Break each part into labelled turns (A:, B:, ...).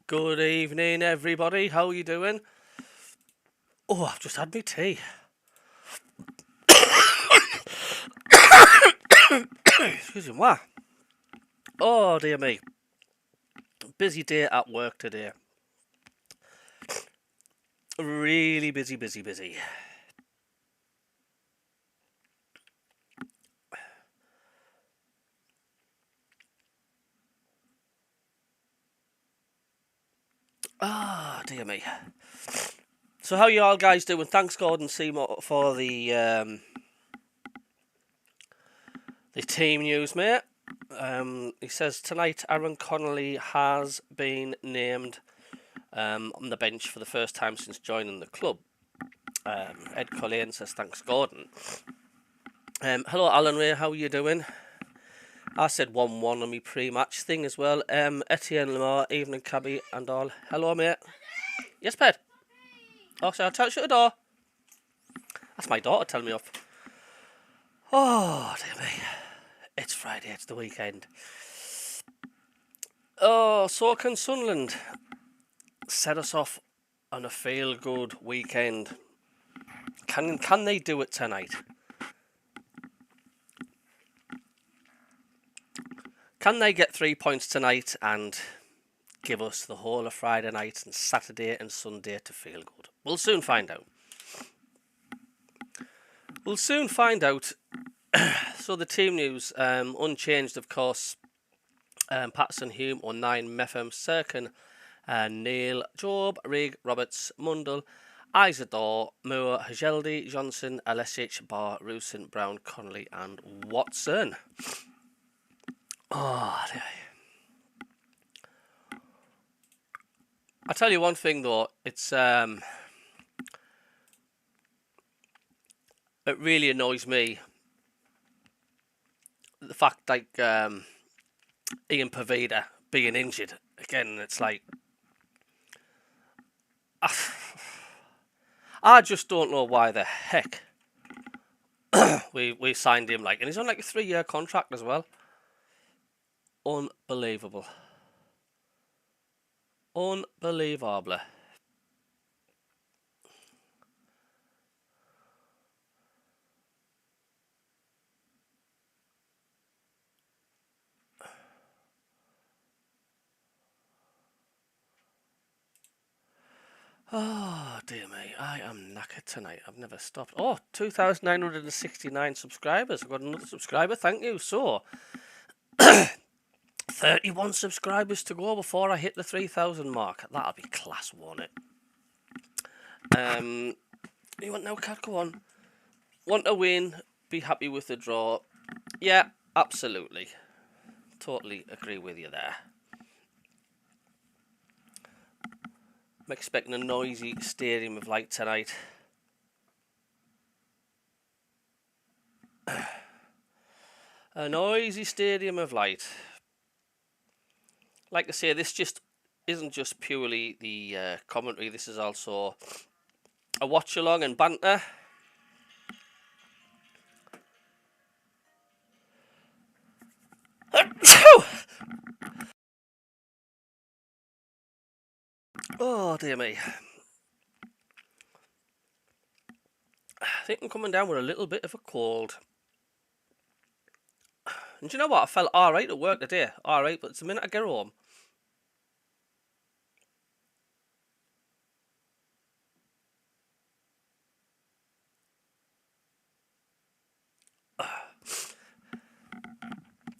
A: Good evening, everybody. How are you doing? Oh, I've just had my tea. Excuse me, what? Oh, dear me. Busy day at work today. Really busy, busy, busy. Ah, dear me. So, how you all guys doing? Thanks, Gordon Seymour, for the team news, mate. He says tonight Aaron Connolly has been named on the bench for the first time since joining the club. Ed Collane says thanks, Gordon. Hello, Alan Ray. How are you doing? I said 1-1 on my pre-match thing as well. Etienne Lamar, evening cabbie and all. Hello, mate. Yes, Ped. Oh, so I'll shut the door. That's my daughter telling me off. Oh, dear me. It's Friday, it's the weekend. Oh, so can Sunderland set us off on a feel-good weekend? Can they do it tonight? Can they get 3 points tonight and give us the whole of Friday night and Saturday and Sunday to feel good? We'll soon find out. So the team news, unchanged of course. Patterson, Hume, 09, Meffem, Serkin, Neil, Job, Rigg, Roberts, Mundell, Isidore, Moore, Hajeldi, Johnson, Alesic, Barr, Rusin, Brown, Connolly and Watson. Oh, I'll tell you one thing though, it's it really annoys me the fact like Ian Pavida being injured again. It's like I just don't know why the heck we signed him, like, and he's on like a 3-year contract as well. Unbelievable. Unbelievable. Oh, dear me. I am knackered tonight. I've never stopped. Oh, 2,969 subscribers. I've got another subscriber. Thank you. So, 31 subscribers to go before I hit the 3,000 mark. That'll be class, won't it? You want now, Cat? Go on. Want a win? Be happy with the draw. Yeah, absolutely. Totally agree with you there. I'm expecting a noisy stadium of light tonight. A noisy stadium of light. Like I say, this just isn't just purely the commentary. This is also a watch along and banter. Oh, dear me. I think I'm coming down with a little bit of a cold. And do you know what? I felt alright at work today. Alright, but it's the minute I get home.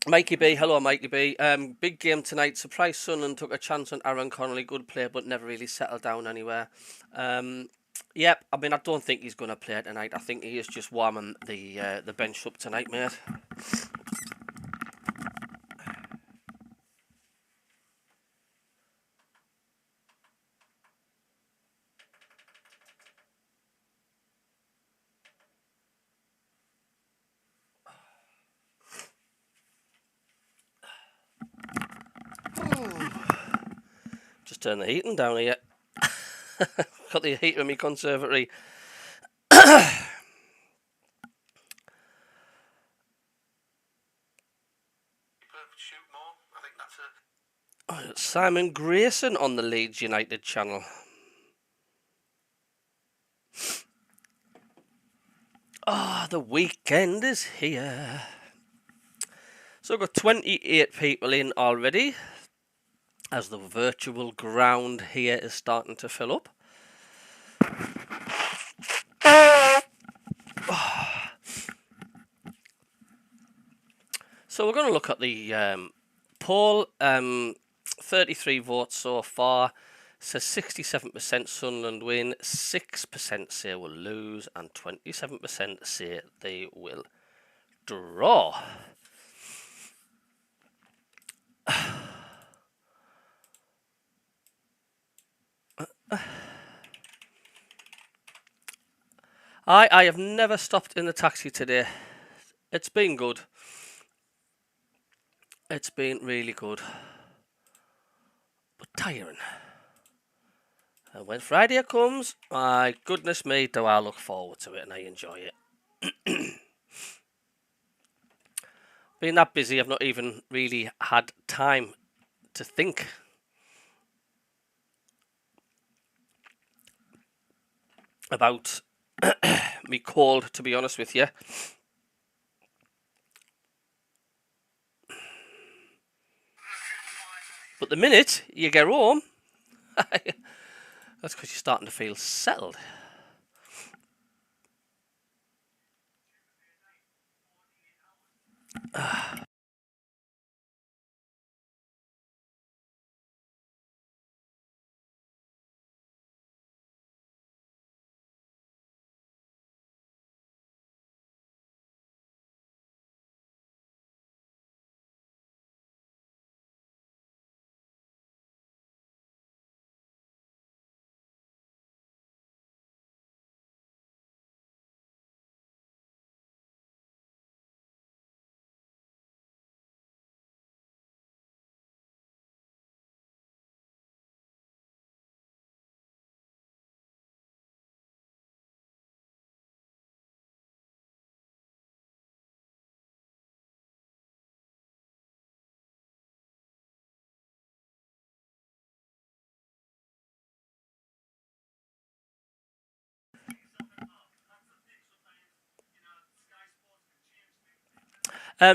A: Mikey B, hello Mikey B. Big game tonight. Surprise Sunderland took a chance on Aaron Connolly. Good player, but never really settled down anywhere. Yep, I mean, I don't think he's going to play tonight. I think he is just warming the bench up tonight, mate. Just turn the heating down here. Got the heater in my conservatory. Simon Grayson on the Leeds United channel. Ah, the weekend is here. So I've got 28 people in already, as the virtual ground here is starting to fill up. So we're going to look at the poll. 33 votes so far. Says 67% Sunderland win, 6% say will lose, and 27% say they will draw. I have never stopped in the taxi today. It's been good. It's been really good. But tiring. And when Friday comes, my goodness me, do I look forward to it and I enjoy it. Being that busy, I've not even really had time to think about me cold, to be honest with you. But the minute you get home, that's because you're starting to feel settled.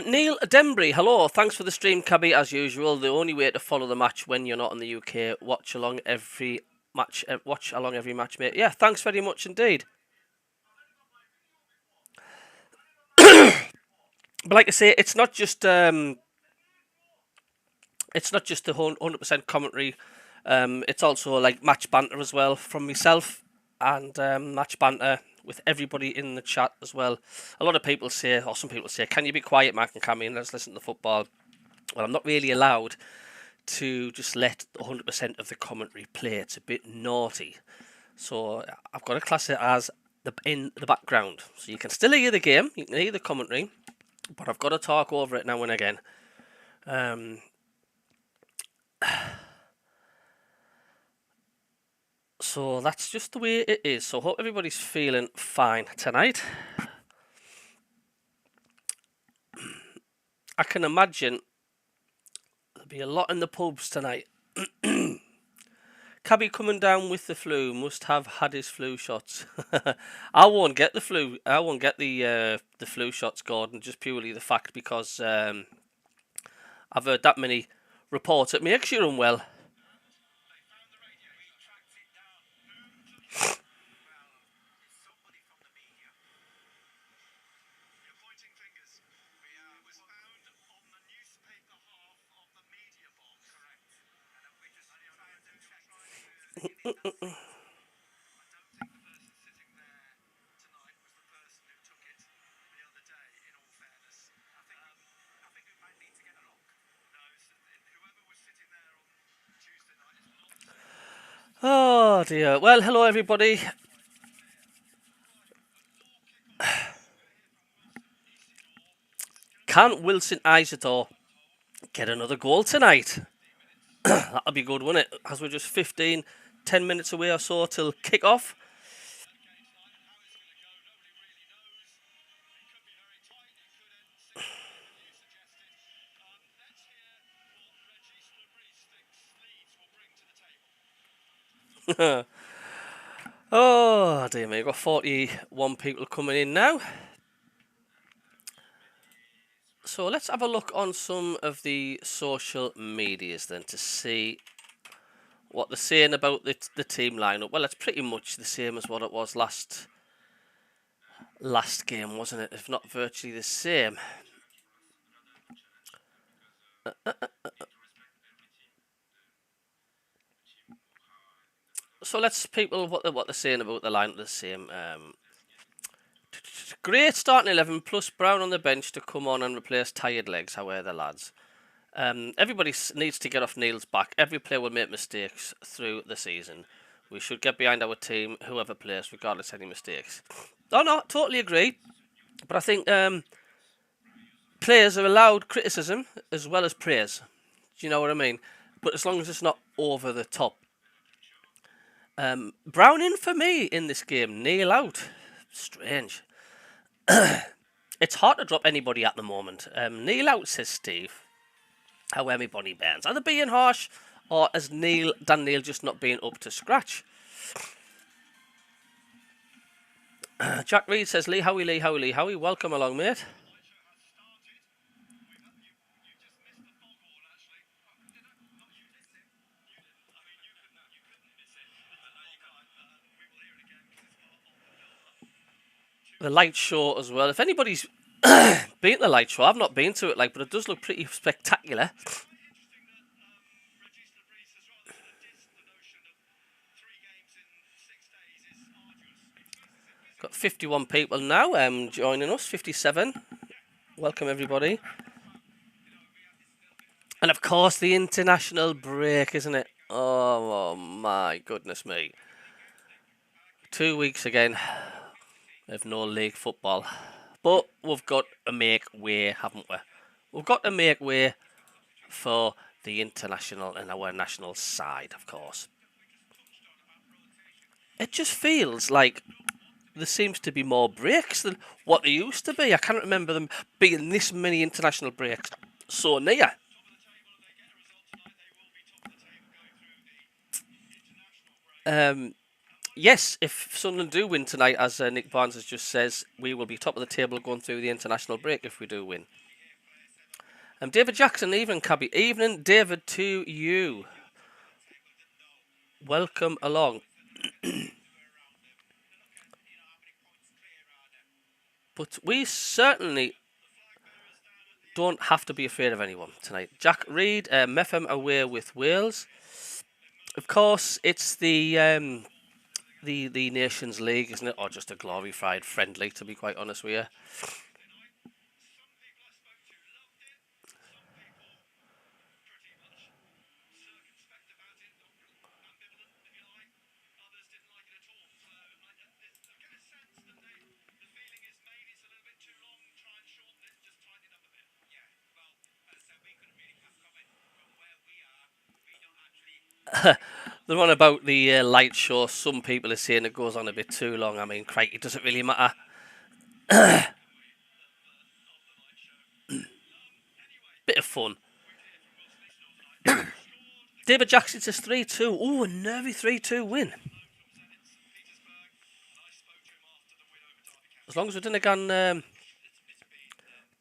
A: Neil Denbury, hello. Thanks for the stream, Cabbie, as usual. The only way to follow the match when you're not in the UK, watch along every match, mate. Yeah, thanks very much indeed. But like I say, it's not just the 100% commentary. It's also like match banter as well from myself, and match banter with everybody in the chat as well. A lot of people say, or some people say, "Can you be quiet, Mark and Cammy, and let's listen to football?" Well, I'm not really allowed to just let 100% of the commentary play. It's a bit naughty, so I've got to class it as in the background, so you can still hear the game, you can hear the commentary, but I've got to talk over it now and again. So that's just the way it is. So hope everybody's feeling fine tonight. I can imagine there'll be a lot in the pubs tonight. Cabbie coming down with the flu, must have had his flu shots. I won't get the flu. I won't get the flu shots, Gordon, just purely the fact because I've heard that many reports. It makes you unwell. Oh dear. Well, hello everybody. Can Wilson Isidore get another goal tonight? That'll be good, wouldn't it? As we're just 10 minutes away or so till kick-off. Oh dear me, we've got 41 people coming in now. So let's have a look on some of the social medias then to see what they're saying about the team lineup. Well, it's pretty much the same as what it was last game, wasn't it? If not virtually the same. So let's people what they're saying about the lineup the same. Great starting 11 plus Brown on the bench to come on and replace tired legs. How are the lads? Everybody needs to get off Neil's back. Every player will make mistakes through the season. We should get behind our team, whoever plays, regardless of any mistakes. Oh no, totally agree. But I think players are allowed criticism as well as praise. Do you know what I mean? But as long as it's not over the top. Brown in for me in this game. Neil out. Strange. It's hard to drop anybody at the moment. Neil out, says Steve. How everybody bands. Are they being harsh, or is Dan Neil just not being up to scratch? Jack Reed says, Lee Howie, welcome along, mate. The light show as well. If anybody's been to the light show, I've not been to it, but it does look pretty spectacular. Got 51 people now joining us, 57. Welcome, everybody. And, of course, the international break, isn't it? Oh, my goodness me. 2 weeks again of no league football. But we've got to make way, haven't we? We've got to make way for the international and our national side, of course. It just feels like there seems to be more breaks than what there used to be. I can't remember them being this many international breaks so near. Yes, if Sunderland do win tonight, as Nick Barnes has just says, we will be top of the table going through the international break if we do win. David Jackson, evening, Cabby. Evening, David, to you. Welcome along. But we certainly don't have to be afraid of anyone tonight. Jack Reed, MACKEM away with Wales. Of course, it's the Nations League, isn't it? Or just a glorified friendly, to be quite honest with you. The one about the light show, some people are saying it goes on a bit too long. I mean, crikey, does it really matter? Bit of fun. David Jackson says 3-2. Oh, a nervy 3-2 win. As long as we didn't have gone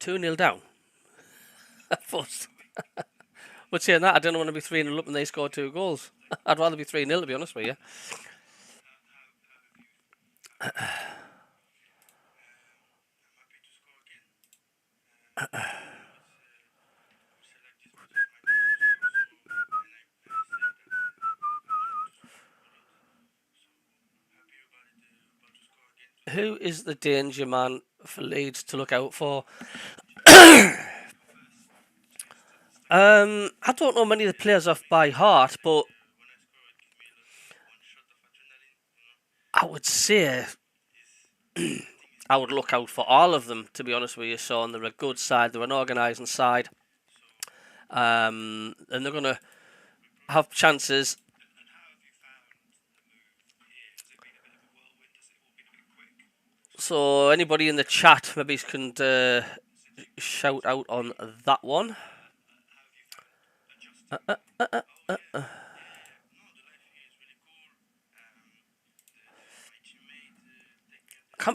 A: 2-0 down. First. But saying that, I don't want to be 3-0 up and they score 2 goals. I'd rather be 3-0, to be honest with you. Who is the danger man for Leeds to look out for? I don't know many of the players off by heart, but I would say I would look out for all of them, to be honest with you, Sean. They're a good side, they're an organising side, and they're going to have chances. So anybody in the chat maybe can shout out on that one.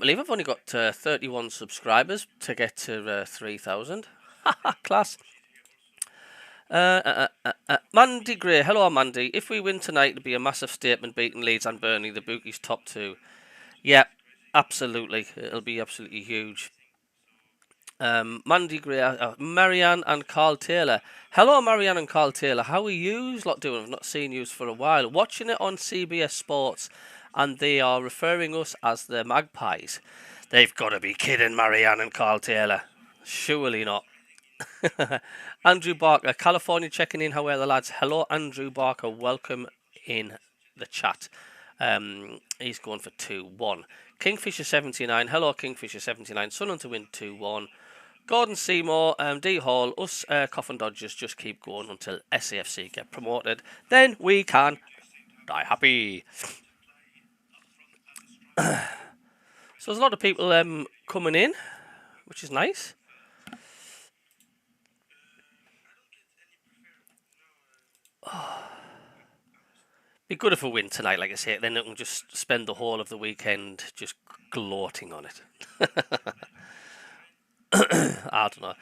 A: can't believe I've only got 31 subscribers to get to 3,000. Class. Mandy Gray. Hello, Mandy. If we win tonight, it'll be a massive statement beating Leeds and Burnley, the bookies' top two. Yeah, absolutely. It'll be absolutely huge. Mandy Gray, Marianne and Carl Taylor. Hello, Marianne and Carl Taylor. How are yous lot doing? I've not seen yous for a while. Watching it on CBS Sports, and they are referring us as the Magpies. They've got to be kidding, Marianne and Carl Taylor. Surely not. Andrew Barker, California checking in. How are the lads? Hello, Andrew Barker. Welcome in the chat. He's going for 2-1. Kingfisher 79. Hello, Kingfisher 79. Sunderland to win 2-1. Gordon Seymour, D Hall, us Coffin Dodgers just keep going until SAFC get promoted. Then we can die happy. So there's a lot of people coming in, which is nice. Be good if we win tonight, like I say. Then I can just spend the whole of the weekend just gloating on it. I don't know.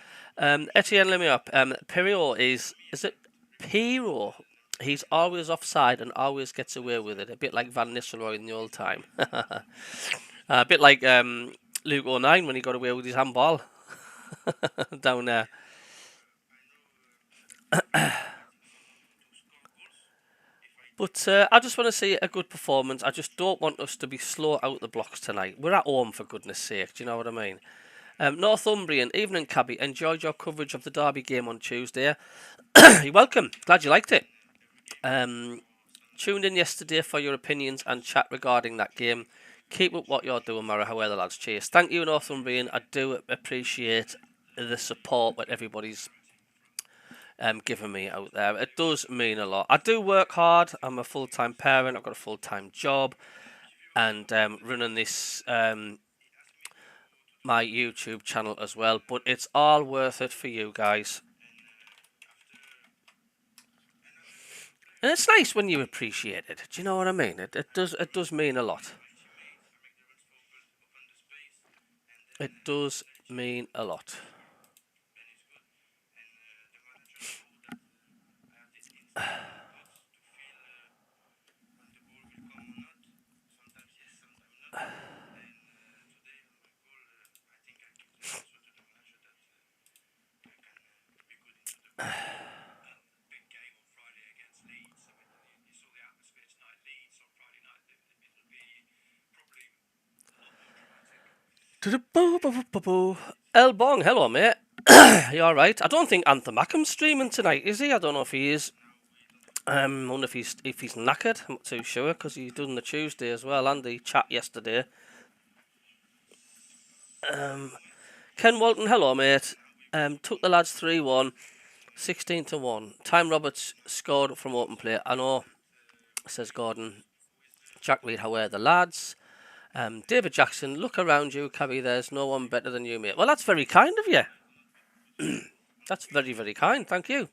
A: Etienne, let me up. Pirio is it Piro? He's always offside and always gets away with it. A bit like Van Nistelrooy in the old time. A bit like Luke O'Nien when he got away with his handball down there. But I just want to see a good performance. I just don't want us to be slow out the blocks tonight. We're at home, for goodness sake. Do you know what I mean? Northumbrian, evening Cabbie. Enjoyed your coverage of the Derby game on Tuesday. You're welcome. Glad you liked it. Tuned in yesterday for your opinions and chat regarding that game. Keep up what you're doing, Mara. How are the lads? Cheers. Thank you, Northumbrian. I do appreciate the support that everybody's giving me out there. It does mean a lot. I do work hard. I'm a full-time parent. I've got a full-time job. And running this... my YouTube channel as well, but it's all worth it for you guys. And it's nice when you appreciate it. Do you know what I mean? It does mean a lot. It does mean a lot. El Bong, hello mate. You alright? I don't think Anthem MACKEM's streaming tonight, is he? I don't know if he is. I wonder if he's knackered. I'm not too sure because he's done the Tuesday as well and the chat yesterday. Ken Walton, hello mate. Took the lads 3-1, 16-1. Time Roberts scored from open play. I know, says Gordon. Jack Reed, how are the lads? David Jackson, look around you, Cabbie. There's no one better than you, mate. Well, that's very kind of you. That's very, very kind. Thank you.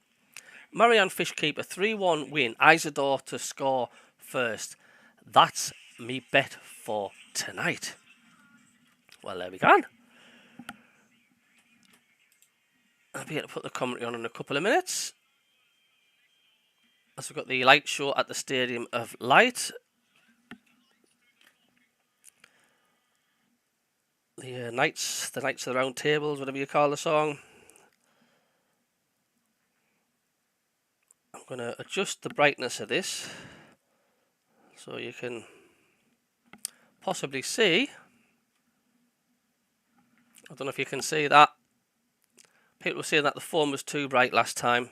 A: Marianne Fishkeeper, 3-1 win. Isidore to score first. That's me bet for tonight. Well, there we go. I'll be able to put the commentary on in a couple of minutes. As we've got the light show at the Stadium of Light. The Knights of the Round Tables, whatever you call the song. I'm going to adjust the brightness of this so you can possibly see. I don't know if you can see that. People were saying that the phone was too bright last time.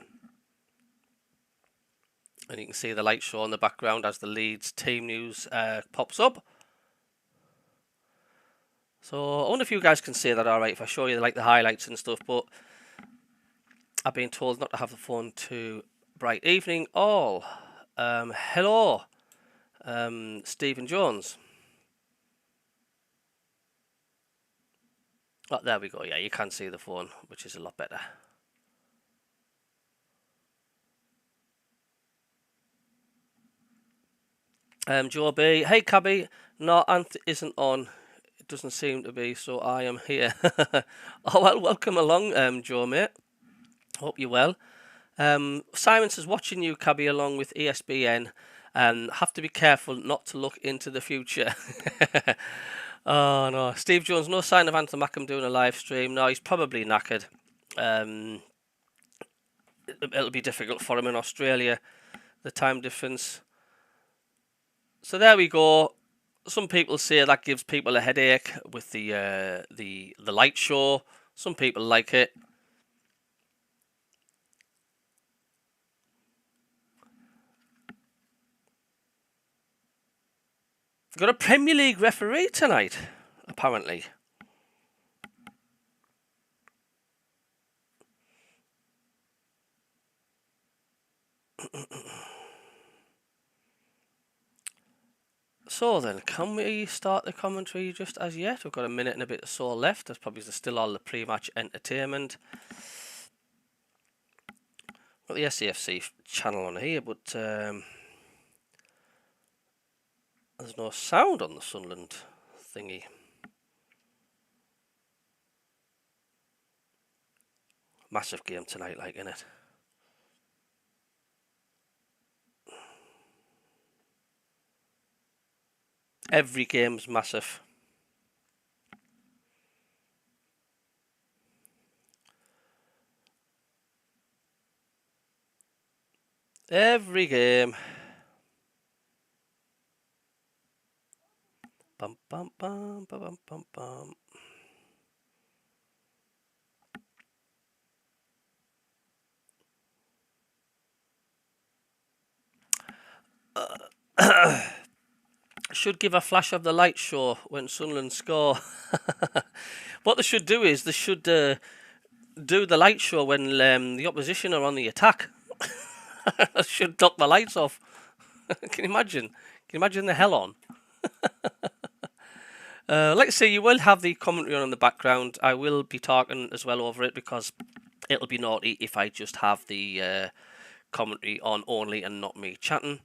A: And you can see the light show in the background as the Leeds team news pops up. So I wonder if you guys can see that alright if I show you like the highlights and stuff, but I've been told not to have the phone too bright. Evening all. Hello, Stephen Jones. Oh, there we go. Yeah, you can see the phone, which is a lot better. Joe B. Hey, Cabbie. No, Anth isn't on. It doesn't seem to be, so I am here. Oh, well, welcome along, Joe, mate. Hope you're well. Simon says, watching you, Cabby, along with ESBN, and have to be careful not to look into the future. Oh, no. Steve Jones, no sign of Anthony MACKEM doing a live stream. No, he's probably knackered. It'll be difficult for him in Australia, the time difference. So there we go. Some people say that gives people a headache with the light show. Some people like it. We've got a Premier League referee tonight, apparently. So then, can we start the commentary just as yet? We've got a minute and a bit or so left. There's probably still all the pre-match entertainment. Got the SAFC channel on here, but there's no sound on the Sunderland thingy. Massive game tonight, like, innit? Every game's massive. Every game. Bum bum bum bum bum bum bum. Should give a flash of the light show when Sunderland score. What they should do is they should do the light show when the opposition are on the attack. Should knock the lights off. Can you imagine? Can you imagine the hell on? Like I say, you will have the commentary on in the background. I will be talking as well over it because it'll be naughty if I just have the commentary on only and not me chatting,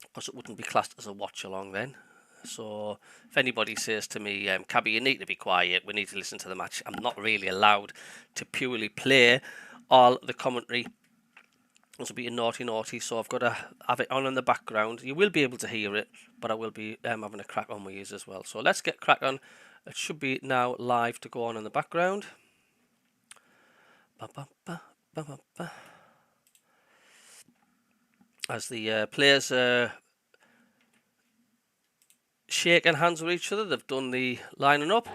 A: because it wouldn't be classed as a watch along then. So if anybody says to me, Cabby, you need to be quiet, we need to listen to the match, I'm not really allowed to purely play all the commentary. This will be a naughty, so I've got to have it on in the background. You will be able to hear it, but I will be having a crack on my ears as well. So let's get crack on. It should be now live to go on in the background. As the players shaking hands with each other, they've done the lining up.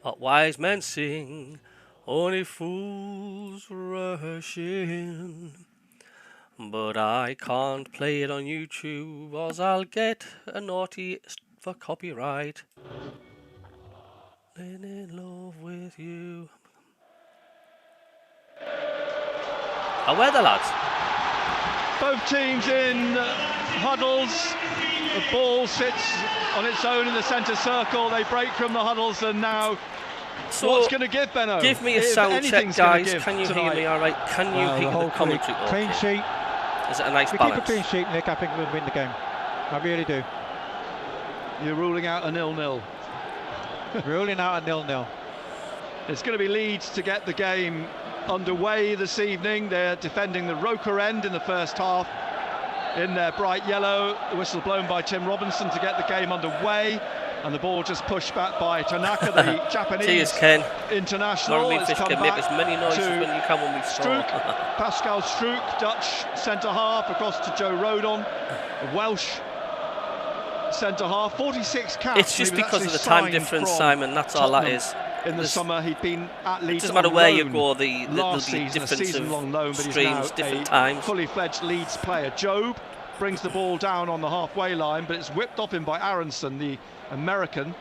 A: What wise men sing, only fools rush in. But I can't play it on YouTube, or I'll get a naughty for copyright. In love with you. How are the lads?
B: Both teams in huddles. The ball sits on its own in the centre circle. They break from the huddles, and now so what's going to give, Benno?
A: Give me a sound check, guys. Can you hear me all right? Can you hear the commentary?
C: Clean sheet.
A: Is it a nice balance?
C: Keep a clean sheet, Nick. I think we'll win the game. I really do.
B: You're ruling out a 0-0.
C: Ruling out a 0-0.
B: It's going to be Leeds to get the game underway this evening. They're defending the Roker end in the first half in their bright yellow. The whistle blown by Tim Robinson to get the game underway, and the ball just pushed back by Tanaka, the Japanese international.
A: It's come back make as many noises when you can when we
B: Struik, Pascal Struik, Dutch centre half, across to Joe Rodon, the Welsh centre half. 46 caps.
A: It's just because of the time difference, Simon. That's all that is.
B: In the summer, he'd been at Leeds.
A: It doesn't matter where you go, there'll be
B: season,
A: difference of
B: loan, but
A: streams, different times.
B: Fully fledged Leeds player. Job brings the ball down on the halfway line, but it's whipped off him by Aronson, the American,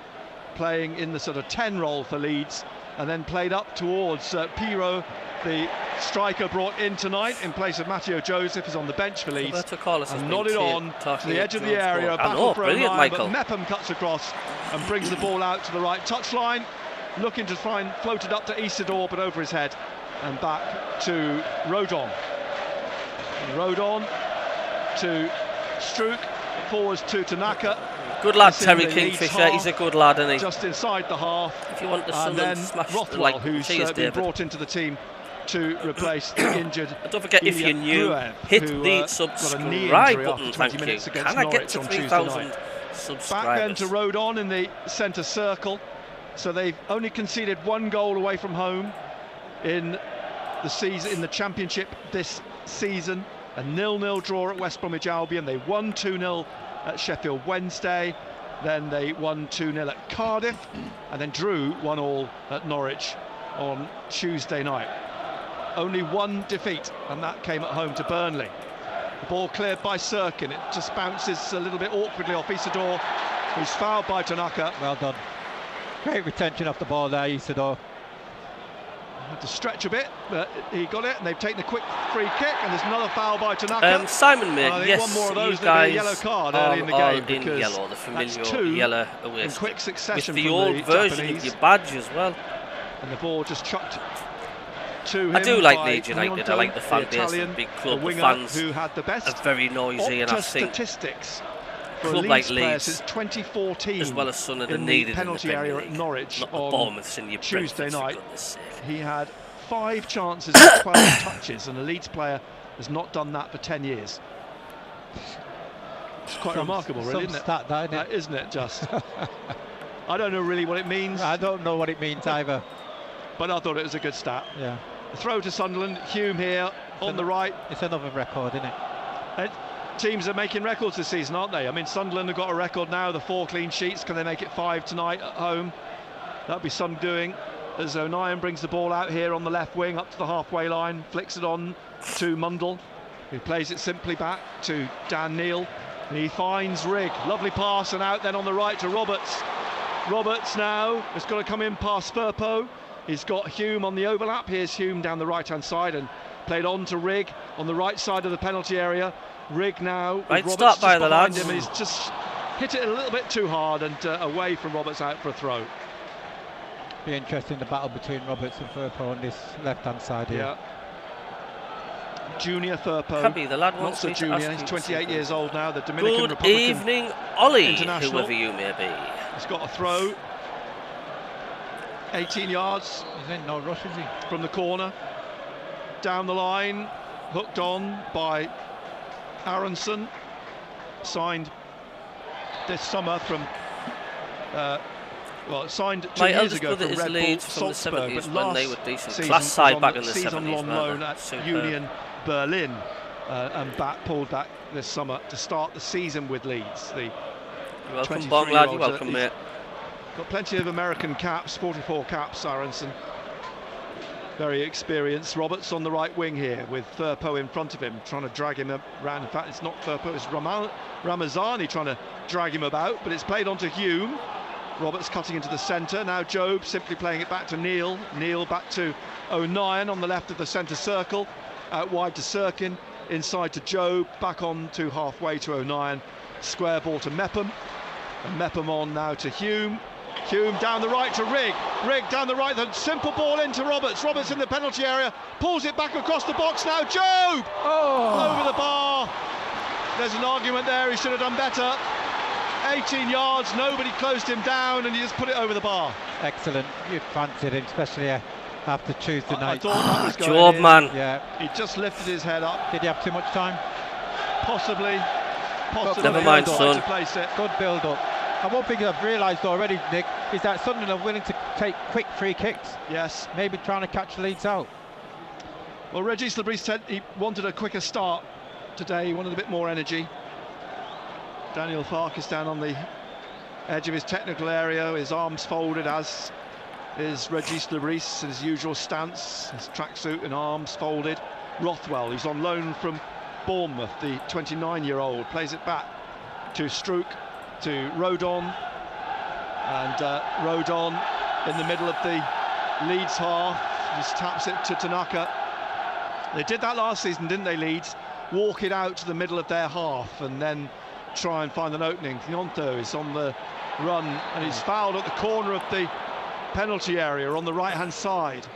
B: playing in the sort of 10 role for Leeds, and then played up towards Piro, the striker brought in tonight in place of Matteo Joseph, is on the bench for Leeds, and nodded on to the edge of the area. Battle for a line, but MACKEM cuts across and brings the ball out to the right touchline, looking to try and float it up to Isidore, but over his head and back to Rodon. Rodon to Struik, forwards to Tanaka.
A: Good lad,
B: It's in
A: Terry
B: the Leeds
A: Kingfisher.
B: half,
A: He's a good lad, isn't he?
B: just inside the half.
A: If you want the
B: And
A: Sunderland
B: then
A: smash,
B: Rothwell,
A: like
B: who's
A: cheers,
B: been
A: David.
B: brought into the team to replace the injured.
A: And don't forget, if you're
B: Ilya
A: new,
B: Gruev,
A: hit
B: who,
A: the
B: got a knee
A: subscribe
B: injury
A: button,
B: after 20
A: thank you.
B: minutes against
A: Can I get
B: Norwich
A: to
B: on Tuesday
A: 3,000
B: night.
A: subscribers?
B: Back then to Rodon in the centre circle. So they've only conceded 1 goal away from home in the season, in the Championship this season. A 0-0 draw at West Bromwich Albion. They won 2-0 at Sheffield Wednesday. Then they won 2-0 at Cardiff, and then drew 1-1 at Norwich on Tuesday night. Only 1 defeat, and that came at home to Burnley. The ball cleared by Sirkin. It just bounces a little bit awkwardly off Isidore, who's fouled by Tanaka.
C: Well done. Great retention off the ball there, Isidore.
B: Had to stretch a bit, but he got it, and they've taken a quick free kick, and there's another foul by Tanaka.
A: Simon, mate,
B: I think
A: yes,
B: one more of those,
A: you
B: there'll be
A: guys
B: a yellow card
A: are
B: early in the
A: all
B: game,
A: in
B: because
A: yellow, the
B: that's
A: familiar
B: 2
A: yellow away
B: in
A: stick.
B: quick succession
A: with the
B: from
A: old
B: the
A: version
B: Japanese.
A: of your badge as well.
B: And the ball just chucked to him.
A: I do like
B: by
A: Leeds United.
B: Gnonto,
A: I like the fan base,
B: Italian,
A: the big club. The
B: winger
A: fans
B: who had the best
A: are very noisy, and I think
B: statistics for
A: club
B: a
A: like
B: Leeds player
A: Leeds,
B: since 2014,
A: as well as Sunderland,
B: in
A: needed
B: the penalty
A: in the
B: area
A: Premier
B: at
A: League.
B: Norwich
A: Not the
B: on
A: Bournemouths and your
B: Tuesday
A: Brentfords, for
B: night.
A: goodness sake.
B: He had 5 chances and 12 touches, and a Leeds player has not done that for 10 years. It's quite remarkable, really, isn't it?
C: Stat, that, isn't it?
B: Isn't it just? I don't know really what it means,
C: I don't know what it means either.
B: but I thought it was a good stat.
C: Yeah,
B: A throw to Sunderland, Hume here on the right.
C: it's another record, isn't it?
B: And teams are making records this season, aren't they? I mean, Sunderland have got a record now, the 4 clean sheets. Can they make it 5 tonight at home? That'll be some doing, as O'Nien brings the ball out here on the left wing up to the halfway line, flicks it on to Mundell, who plays it simply back to Dan Neil, and he finds Rigg. Lovely pass, and out then on the right to Roberts. Roberts now has got to come in past Firpo. He's got Hume on the overlap. Here's Hume down the right-hand side and played on to Rigg on the right side of the penalty area. Rigg now with
A: Right
B: Roberts
A: start by
B: just
A: the
B: behind
A: lads.
B: him, and he's just hit it a little bit too hard, and away from Roberts, out for a throw.
C: Be interesting, the battle between Roberts and Firpo on this left-hand side here.
B: Yeah. Junior Firpo,
A: Cabby, the lad
B: not
A: wants
B: so
A: me to
B: junior,
A: ask
B: he's
A: you
B: 28
A: something.
B: years old now, the Dominican
A: Good
B: Republican
A: evening, Ollie,
B: international.
A: whoever you may be.
B: He's got a throw, 18 yards
C: He's in no rush, is he?
B: from the corner, down the line, hooked on by Aronson, signed this summer from signed 2
A: My
B: years
A: eldest
B: ago
A: brother
B: from
A: is
B: Red Bull
A: Leeds from the
B: Salzburg,
A: 70s
B: but
A: when they
B: last
A: were decent.
B: season
A: Class
B: was
A: side
B: on
A: back
B: the
A: in the
B: season
A: 70s,
B: on
A: man,
B: loan
A: that
B: at
A: superb.
B: Union Berlin, and pulled back this summer to start the season with Leeds. The
A: You're welcome, Bong lad, you're welcome, mate.
B: got plenty of American caps, 44 caps, Aronson. Very experienced. Roberts on the right wing here with Firpo in front of him, trying to drag him around. In fact, it's not Firpo, it's Ramazani trying to drag him about, but it's played onto Hume. Roberts cutting into the centre. Now Job simply playing it back to Neil. Neil back to O'Nien on the left of the centre circle. Out wide to Sirkin. Inside to Job. Back on to halfway to O'Nien. Square ball to Mepham. And Mepham on now to Hume. Hume down the right to Rigg. Rigg down the right. The simple ball into Roberts. Roberts in the penalty area. Pulls it back across the box now. Job!
C: Oh!
B: Over the bar. There's an argument there. He should have done better. 18 yards, nobody closed him down, and he just put it over the bar.
C: Excellent. You fancied him, especially after Tuesday
B: I
C: night.
B: thought that was going
A: Job,
B: in.
A: man.
C: Yeah.
B: He just lifted his head up.
C: Did he have too much time?
B: Possibly.
A: Never mind,
B: Tried
A: son.
B: to place it.
C: Good build-up. And one thing I've realised already, Nick, is that Sunderland are willing to take quick free kicks.
B: Yes.
C: Maybe trying to catch Leeds out.
B: Well, Regis Labrie said he wanted a quicker start today. He wanted a bit more energy. Daniel Farke is down on the edge of his technical area, his arms folded, as is Regis Labrie, his usual stance, his tracksuit and arms folded. Rothwell, who's on loan from Bournemouth, the 29-year-old, plays it back to Struik, to Rodon, and Rodon in the middle of the Leeds half, just taps it to Tanaka. They did that last season, didn't they, Leeds? Walk it out to the middle of their half and then try and find an opening. Gnonto is on the run, and he's fouled at the corner of the penalty area on the right-hand side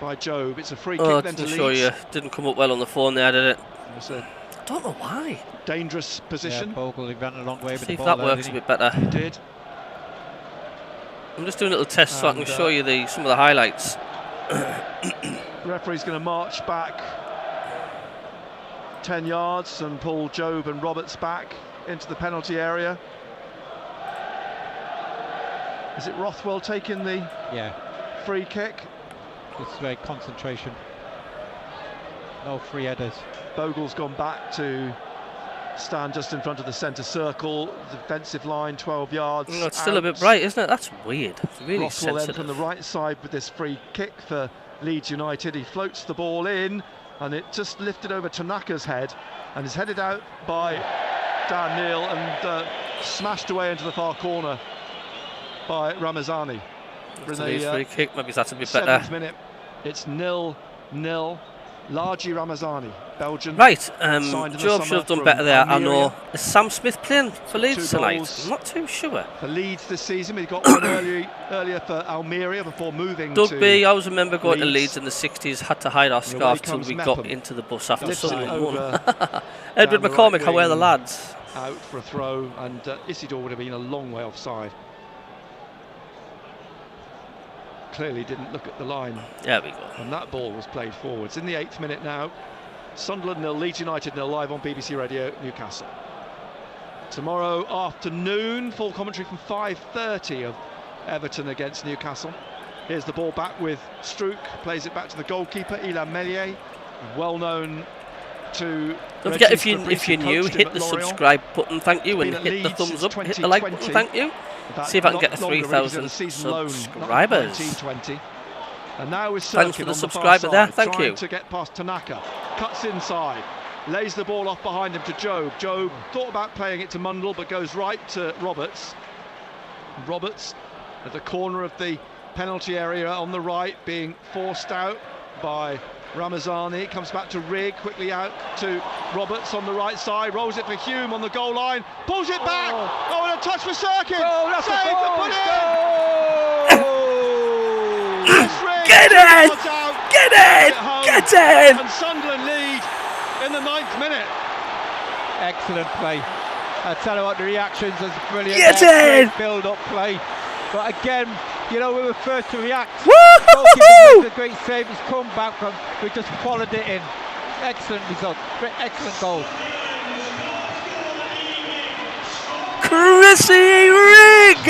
B: by Job. It's a free kick then to
A: didn't
B: Leeds.
A: show you. Didn't come up well on the phone there, did it?
B: It's a
A: don't know why.
B: Dangerous position.
C: Yeah, Bogle, he ran a long way with
A: See
C: the
A: if
C: ball
A: that
C: there,
A: works a
C: didn't
A: bit better.
B: He did.
A: I'm just doing a little test so I can show you some of the highlights.
B: Referee's going to march back 10 yards and pull Job and Roberts back into the penalty area. Is it Rothwell taking the free kick?
C: This is very concentration. No free headers.
B: Bogle's gone back to stand just in front of the centre circle. The defensive line, 12 yards.
A: Oh, it's still a bit bright, isn't it? That's weird. It's really
B: Rothwell
A: sensitive.
B: then from the right side with this free kick for Leeds United. He floats the ball in, and it just lifted over Tanaka's head and is headed out by Dan Neil and smashed away into the far corner by Ramazani.
A: Free kick, maybe that's a bit
B: 7th
A: better.
B: minute, it's 0-0. Largi Ramazani, Belgian.
A: Right,
B: signed in the
A: Job should
B: summer
A: have done
B: from
A: better there. I
B: Almeria.
A: know. Is Sam Smith playing for Leeds
B: 2
A: tonight?
B: goals.
A: I'm not too sure.
B: For Leeds this season, he got one earlier for Almeria before moving
A: Doug
B: to
A: B, I always remember going to
B: Leeds.
A: Leeds in the 60s, had to hide our
B: And away
A: scarf till
B: comes
A: we got
B: Mepham.
A: into the bus after
B: Lifts it
A: Sunderland won.
B: over
A: Edward
B: down the
A: McCormick,
B: right
A: how were the
B: wing.
A: lads?
B: Out for a throw, and Isidore would have been a long way offside. Clearly didn't look at the line,
A: There we go.
B: and that ball was played forwards. In the 8th minute now, Sunderland 0, Leeds United 0, live on BBC Radio Newcastle. Tomorrow afternoon, full commentary from 5:30 of Everton against Newcastle. Here's the ball back with Struik, plays it back to the goalkeeper, Ilan Meslier, well known to...
A: Don't forget, if you're
B: Fabrice,
A: new,
B: coached him
A: hit
B: at
A: the
B: Lorient.
A: subscribe button, thank you, and
B: Been at
A: hit the
B: Leeds
A: thumbs
B: since
A: up, hit the like button,
B: 2020.
A: thank you.
B: That
A: See if I can get to
B: longer, really,
A: 3,000
B: a season loan, not
A: subscribers.
B: 1920. And now with
A: Thanks for
B: Sirkin
A: the
B: on the far
A: subscriber there,
B: side,
A: thank
B: trying
A: you.
B: to get past Tanaka, cuts inside, lays the ball off behind him to Job. Job thought about playing it to Mundle, but goes right to Roberts. Roberts at the corner of the penalty area on the right, being forced out by Ramazani. Comes back to Rigg, quickly out to Roberts on the right side, rolls it for Hume on the goal line, pulls it back. Oh, and a touch for Sirkin.
C: Oh, that's
B: Saved
C: a goal.
B: and put in.
A: Get in! Get in! Get in!
B: And Sunderland lead in the 9th minute.
C: Excellent play. I tell you what, the reactions was brilliant.
A: Get
C: there.
A: in!
C: Great build-up play. But again, you know, we were first to react.
A: Woohoo!
C: Goalkeeper makes a great save. He's come back and we just followed it in. Excellent result. Excellent goal.
A: Chrissy Rigg!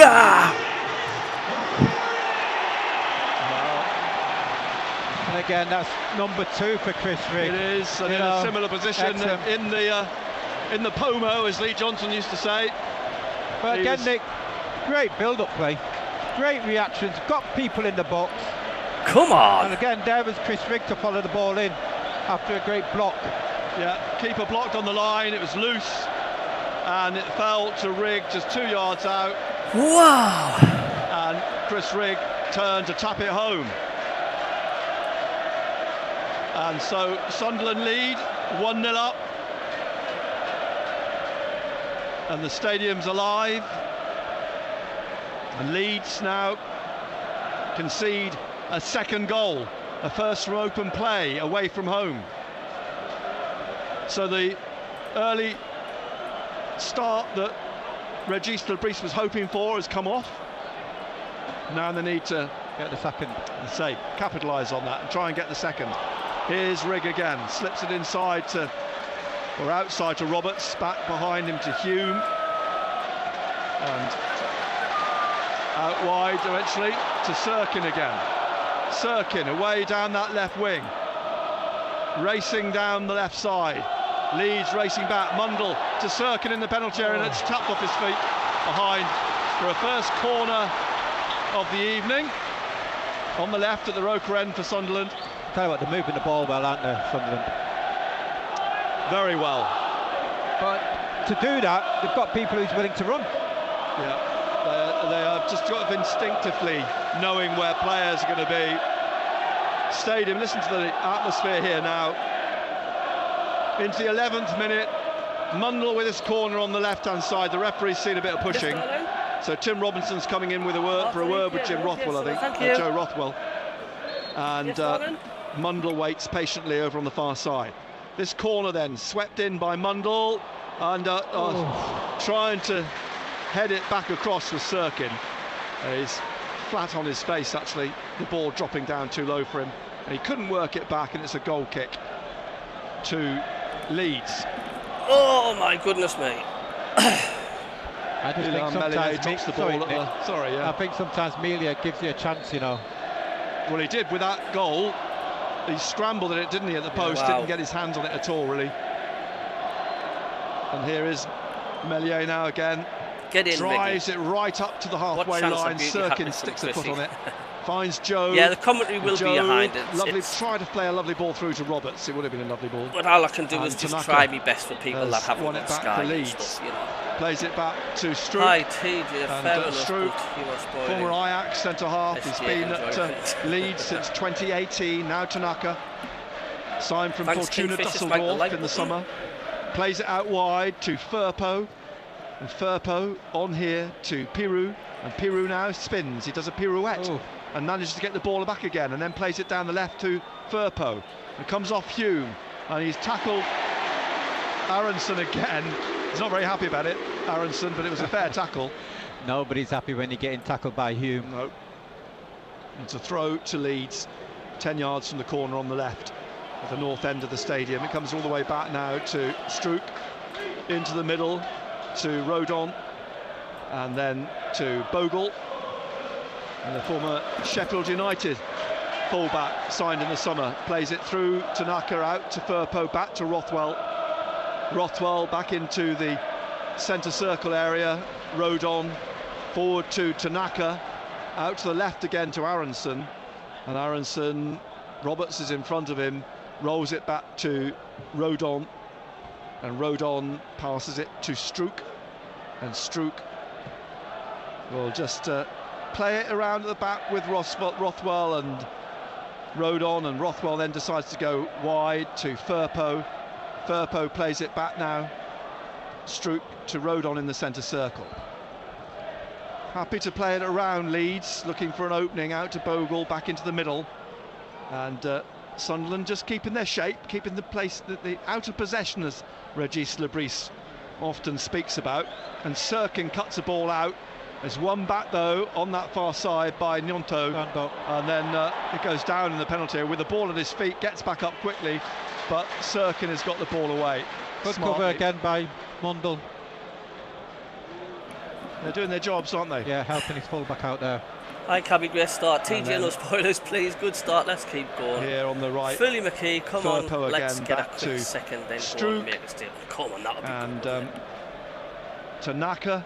C: And again, that's number 2 for Chris Rigg.
B: It is, and in a similar position in the Pomo, as Lee Johnson used to say.
C: But again, Nick, great build-up play. Great reactions. Got people in the box.
A: Come on!
C: And again, there was Chris Rigg to follow the ball in after a great block.
B: Yeah, keeper blocked on the line, it was loose, and it fell to Rigg just 2 yards out.
A: Wow!
B: And Chris Rigg turned to tap it home. And so Sunderland lead 1-0 up, and the stadium's alive. And Leeds now concede a second goal, a first from open play away from home. So the early start that Regis Lebris was hoping for has come off. Now they need to
C: Get the second.
B: capitalise on that and try and get the second. Here's Rigg again, slips it inside to, or outside to Roberts, back behind him to Hume, and out wide eventually to Sirkin again. Sirkin away down that left wing, racing down the left side. Leeds racing back, Mundle to Sirkin in the penalty area, and it's tapped off his feet behind for a first corner of the evening. On the left at the Roker end for Sunderland.
C: Tell you what, they're moving the ball well, aren't they, Sunderland?
B: Very well.
C: But to do that, they've got people who's willing to run.
B: Yeah, they have just got instinctively knowing where players are going to be. Stadium, listen to the atmosphere here now. Into the 11th minute, Mundle with his corner on the left-hand side. The referee's seen a bit of pushing. So Tim Robinson's coming in with a word with Jim Rothwell, I think, Joe Rothwell. And Mundle waits patiently over on the far side. This corner then swept in by Mundell, and trying to head it back across with Sirkin. He's flat on his face, actually, the ball dropping down too low for him, and he couldn't work it back, and it's a goal kick to Leeds.
A: Oh my goodness me.
C: I just think sometimes
B: drops the ball at the,
C: I think sometimes Melia gives you a chance, you know.
B: Well, he did with that goal. He scrambled at it, didn't he, at the post?
A: Wow.
B: Didn't get his hands on it at all, really. And here is Meslier now again.
A: Get in,
B: drives
A: Ricky.
B: it right up to the halfway line. Sirkin sticks a foot on it. Finds Joe.
A: Yeah, the commentary will be behind it.
B: Lovely, try to play a lovely ball through to Roberts. It would have been a lovely ball.
A: But all I can do is just
B: Tanaka
A: try my best for people that haven't
B: won it
A: got
B: back
A: Sky
B: for
A: and
B: Leeds.
A: stuff, you know.
B: Plays it back to Stroop.
A: Hi, TJ, fair enough,
B: Stroop,
A: but he was spoiling.
B: former Ajax centre half. He's
A: SGA
B: been at Leeds since 2018. Now Tanaka, signed from Fortuna Düsseldorf in the summer. Plays it out wide to Firpo. And Firpo on here to Pirou, and Pirou now spins. He does a pirouette and manages to get the ball back again, and then plays it down the left to Firpo. It comes off Hume, and he's tackled Aronson again. He's not very happy about it, Aronson, but it was a fair tackle.
C: Nobody's happy when you're getting tackled by Hume.
B: No. It's a throw to Leeds, 10 yards from the corner on the left at the north end of the stadium. It comes all the way back now to Stroop, into the middle to Rodon, and then to Bogle, and the former Sheffield United fullback signed in the summer plays it through Tanaka, out to Firpo, back to Rothwell. Rothwell back into the centre circle area. Rodon forward to Tanaka, out to the left again to Aronson, and Aronson, Roberts is in front of him, rolls it back to Rodon, and Rodon passes it to Strook, and Strook will just play it around at the back with Rothwell and Rodon, and Rothwell then decides to go wide to Firpo. Firpo plays it back now, Strook to Rodon in the centre circle. Happy to play it around Leeds, looking for an opening out to Bogle, back into the middle, and Sunderland just keeping their shape, keeping the place, the out of possession, as Regis Lebris often speaks about. And Sirkin cuts the ball out. There's one back though on that far side by Nyonto, and then it goes down in the penalty area with the ball at his feet, gets back up quickly, but Sirkin has got the ball away.
C: Good cover again by Mundell.
B: They're doing their jobs, aren't they?
C: Yeah, helping his full-back out there.
A: Hi, Cabbie, great start. TJ, no spoilers, please. Good start. Let's keep going.
B: Here on the right,
A: Philly McKee, come
B: Firpo
A: on. Let's
B: again,
A: get a
B: back
A: quick
B: to
A: second, then
B: Strook.
A: go and make a steal. Come on, that'll be
B: and
A: good.
B: Tanaka,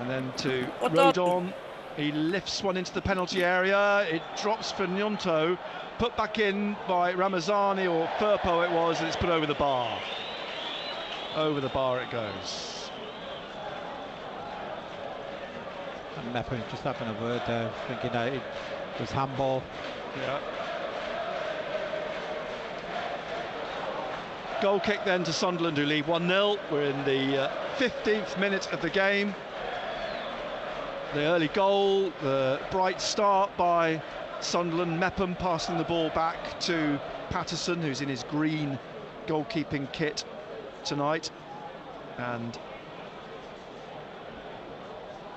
B: and then to Rodon. He lifts one into the penalty area. It drops for Nyonto, put back in by Ramazani or Firpo it was, and it's put over the bar. Over the bar it goes.
C: And MACKEM just having a word there, thinking that it was handball.
B: Yeah. Goal kick then to Sunderland, who lead 1-0. We're in the 15th minute of the game. The early goal, the bright start by Sunderland. MACKEM passing the ball back to Patterson, who's in his green goalkeeping kit tonight, and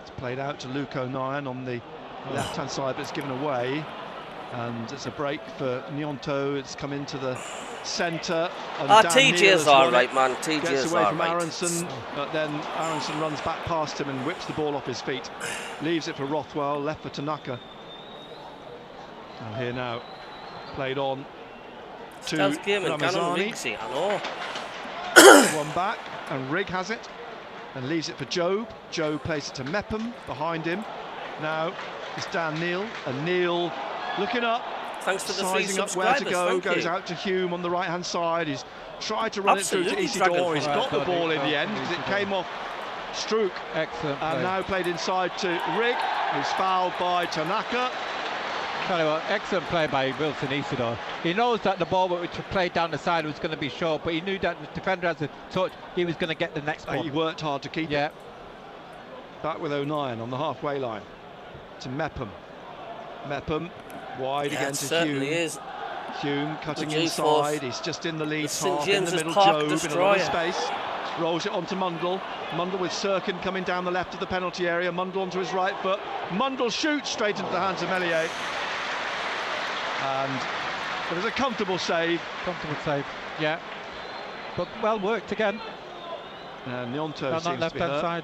B: it's played out to Luke O'Nien on the left-hand side, but it's given away, and it's a break for Nyonto. It's come into the centre.
A: TJ is all right, man. TJ
B: gets
A: is
B: away
A: all
B: from
A: right.
B: Aronson, but then Aronson runs back past him and whips the ball off his feet. Leaves it for Rothwell, left for Tanaka. And here now, played on to Ramazani. One back, and Rigg has it and leaves it for Job. Job plays it to MACKEM behind him. Now it's Dan Neil, and Neil looking up.
A: Thanks for the 3
B: sizing up where to go, goes out to Hume on the right hand side. He's tried to run it through to Isidore. He's got the ball in the end because it came off Strook.
C: Excellent
B: and
C: play.
B: Now played inside to Rigg, who's fouled by Tanaka.
C: Tell you what, excellent play by Wilson Isidore. He knows that the ball which was played down the side was going to be short, but he knew that the defender has a touch, he was going to get the next one.
B: He worked hard to keep it. Back with O'Nien on the halfway line to MACKEM. MACKEM wide again to Hume.
A: Is.
B: Hume cutting
A: The
B: inside, he's just in the Leeds
A: St.
B: half, in the
A: James's
B: middle,
A: Park
B: Job in a lot
A: destroyer.
B: of space. Rolls it onto Mundle. Mundle with Sirkin coming down the left of the penalty area. Mundle onto his right foot. Mundle shoots straight into the hands of Meslier. And it was a comfortable save.
C: Comfortable save, yeah. But well worked again.
B: And Gnonto
C: On
B: seems
C: that
B: to
C: left
B: be
C: hand
B: hurt.
C: side.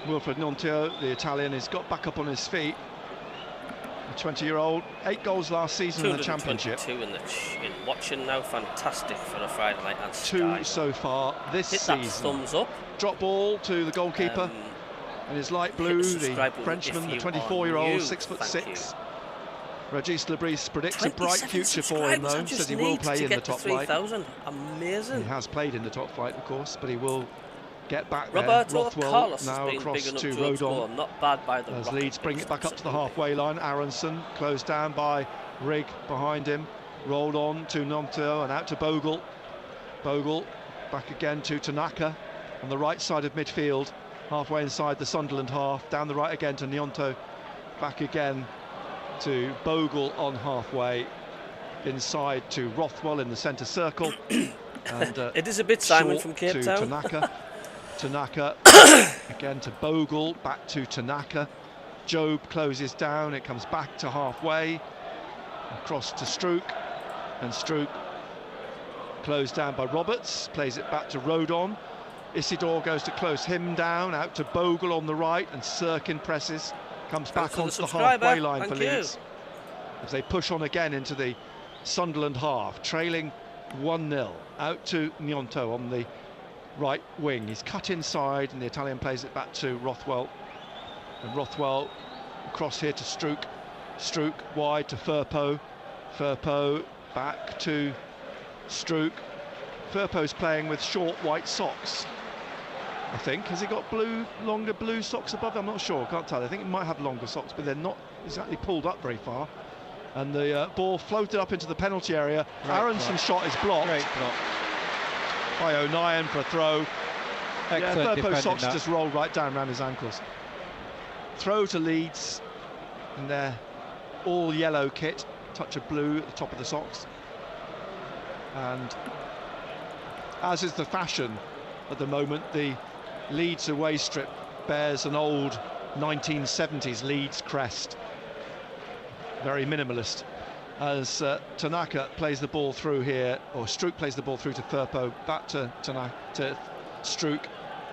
B: Wilfred Gnonto, the Italian, has got back up on his feet. The 20-year-old, 8 goals last season in the Championship.
A: 222 in watching now, fantastic for a Friday night and
B: 2 so far this
A: Hit
B: season.
A: that thumbs up.
B: Drop ball to the goalkeeper in his light blue, the Frenchman, the 24-year-old, 6'6". Regis Lebris predicts a bright future for him, though. Says he will play in the top flight.
A: Amazing.
B: He has played in the top flight, of course, but he will get back
A: Roberto
B: there. Rothwell
A: Carlos
B: now
A: has been
B: across
A: big enough
B: to
A: to score.
B: Rodon.
A: Not bad by the
B: As Leeds bring it back up to the halfway line. Aronson closed down by Rigg behind him. Rolled on to Gnonto and out to Bogle. Bogle back again to Tanaka on the right side of midfield, halfway inside the Sunderland half. Down the right again to Gnonto. Back again to Bogle on halfway. Inside to Rothwell in the centre circle. And
A: it is a bit Simon
B: short
A: from Cape
B: to
A: Town.
B: Tanaka. Tanaka again to Bogle, back to Tanaka. Job closes down, it comes back to halfway, across to Struik, and Struik closed down by Roberts, plays it back to Rodon. Isidore goes to close him down, out to Bogle on the right, and Sirkin presses, comes back onto the halfway line for Leeds. As they push on again into the Sunderland half, trailing 1-0, out to Gnonto on the right wing. He's cut inside and the Italian plays it back to Rothwell, and Rothwell across here to Struik. Struik wide to Firpo. Firpo back to Struik. Firpo's playing with short white socks, I think. Has he got longer blue socks above? I'm not sure, can't tell. I think he might have longer socks, but they're not exactly pulled up very far. And the ball floated up into the penalty area. Aronson's shot is blocked.
C: Great block
B: By O'Nien for a throw.
C: Excellent.
B: Firpo's socks just rolled right down around his ankles. Throw to Leeds in their all yellow kit, touch of blue at the top of the socks. And as is the fashion at the moment, the Leeds away strip bears an old 1970s Leeds crest. Very minimalist. As Tanaka plays the ball through here, or Struik plays the ball through to Firpo, back to Struik.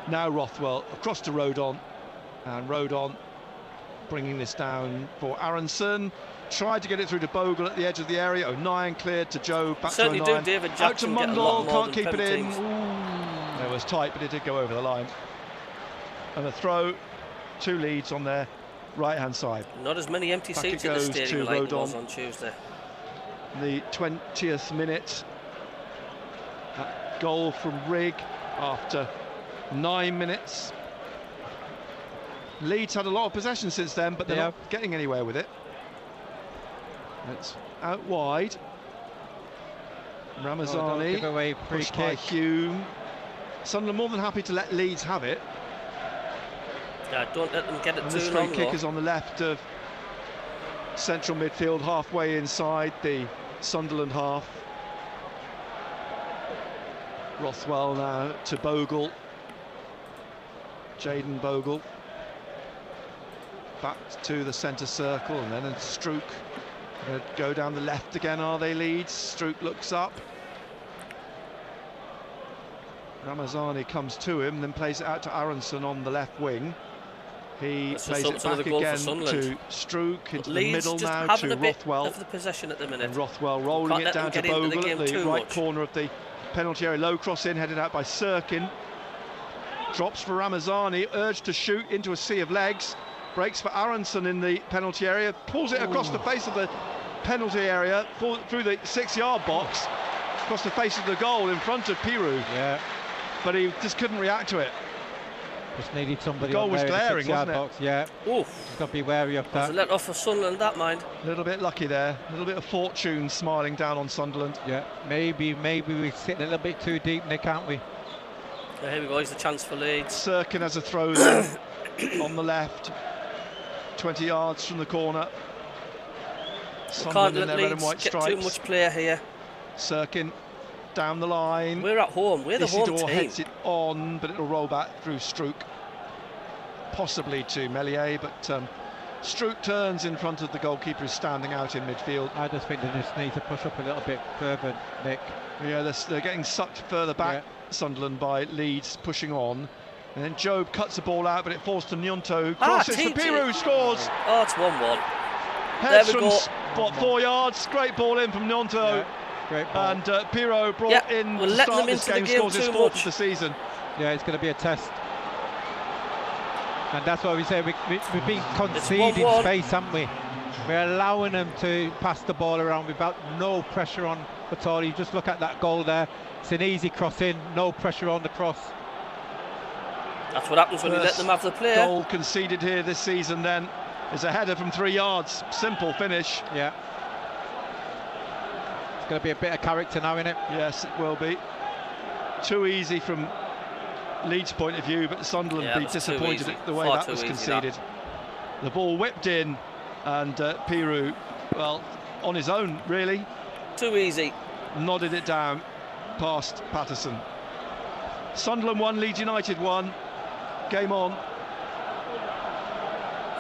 B: Now Rothwell across to Rodon, and Rodon bringing this down for Aronson. Tried to get it through to Bogle at the edge of the area. O'Nien cleared to Joe, back
A: Certainly
B: to O'Nien.
A: do David
B: Out to
A: Jackson get a
B: Mundle,
A: lot more
B: can't
A: than
B: keep it in.
A: teams.
B: Ooh. It was tight, but it did go over the line. And a throw to Leeds on their right-hand side.
A: Not as many empty seats in the stadium like there was on Tuesday.
B: The 20th minute. That goal from Rigg after 9 minutes. Leeds had a lot of possession since then, but they're not getting anywhere with it. It's out wide. Ramazani pushed by Hume. Sunderland more than happy to let Leeds have it.
A: Don't let them get it
B: And
A: too
B: this
A: long.
B: free kick is on the left of central midfield, halfway inside the Sunderland half. Rothwell now to Bogle. Jayden Bogle. Back to the centre circle, and then Struik. Go down the left again, are they, Leeds? Struik looks up. Ramazani comes to him, then plays it out to Aronson on the left wing. He plays it back again to Struik, into the middle now to Rothwell.
A: Of the possession at the minute.
B: And Rothwell rolling it down to Bogle at the right corner of the penalty area. Low cross in, headed out by Sirkin. Drops for Ramazani, urged to shoot into a sea of legs. Breaks for Aronson in the penalty area, pulls it across the face of the penalty area, through the 6-yard box, across the face of the goal in front of Pirouz.
C: Yeah.
B: But he just couldn't react to it.
C: Just needed somebody.
B: The goal was glaring, wasn't it?
C: Box. Yeah.
A: Oof.
C: Just got to be wary of that.
A: There's a let off for Sunderland, that mind.
B: A little bit lucky there. A little bit of fortune smiling down on Sunderland.
C: Yeah. Maybe we're sitting a little bit too deep, Nick, aren't we?
A: Yeah, here we go. Here's the chance for Leeds.
B: Sirkin has a throw there on the left, 20 yards from the corner.
A: Can't
B: in
A: let
B: their red and
A: Leeds
B: white
A: get
B: stripes.
A: too much play here.
B: Sirkin down the line.
A: We're at home. We're the home
B: Isidore
A: team.
B: heads it on, but it'll roll back through Strouk, possibly to Meslier, but Strouk turns in front of the goalkeeper who's standing out in midfield.
C: I just think they just need to push up a little bit further, Nick.
B: Yeah, they're getting sucked further back, Sunderland, by Leeds pushing on. And then Job cuts the ball out, but it falls to Nyonto. Crosses to Pirou, scores.
A: Oh, it's 1-1.
B: Heads from 4 yards. Great ball in from Nyonto.
C: Yeah, great ball.
B: And Pirou brought in to start this game, scores his 4th of the season.
C: Yeah, it's going to be a test. And that's why we say we've been conceding space, haven't we? We're allowing them to pass the ball around without no pressure on at all. You just look at that goal there. It's an easy cross in, no pressure on the cross.
A: That's what happens when you let them have the play.
B: Goal conceded here this season then is a header from 3 yards. Simple finish.
C: Yeah. It's going to be a bit of character now, isn't it?
B: Yes, it will be. Too easy from Leeds' point of view, but Sunderland be disappointed at the way that was conceded. The ball whipped in, and Pirou, well, on his own, really.
A: Too easy.
B: Nodded it down past Patterson. Sunderland 1, Leeds United 1. Game on.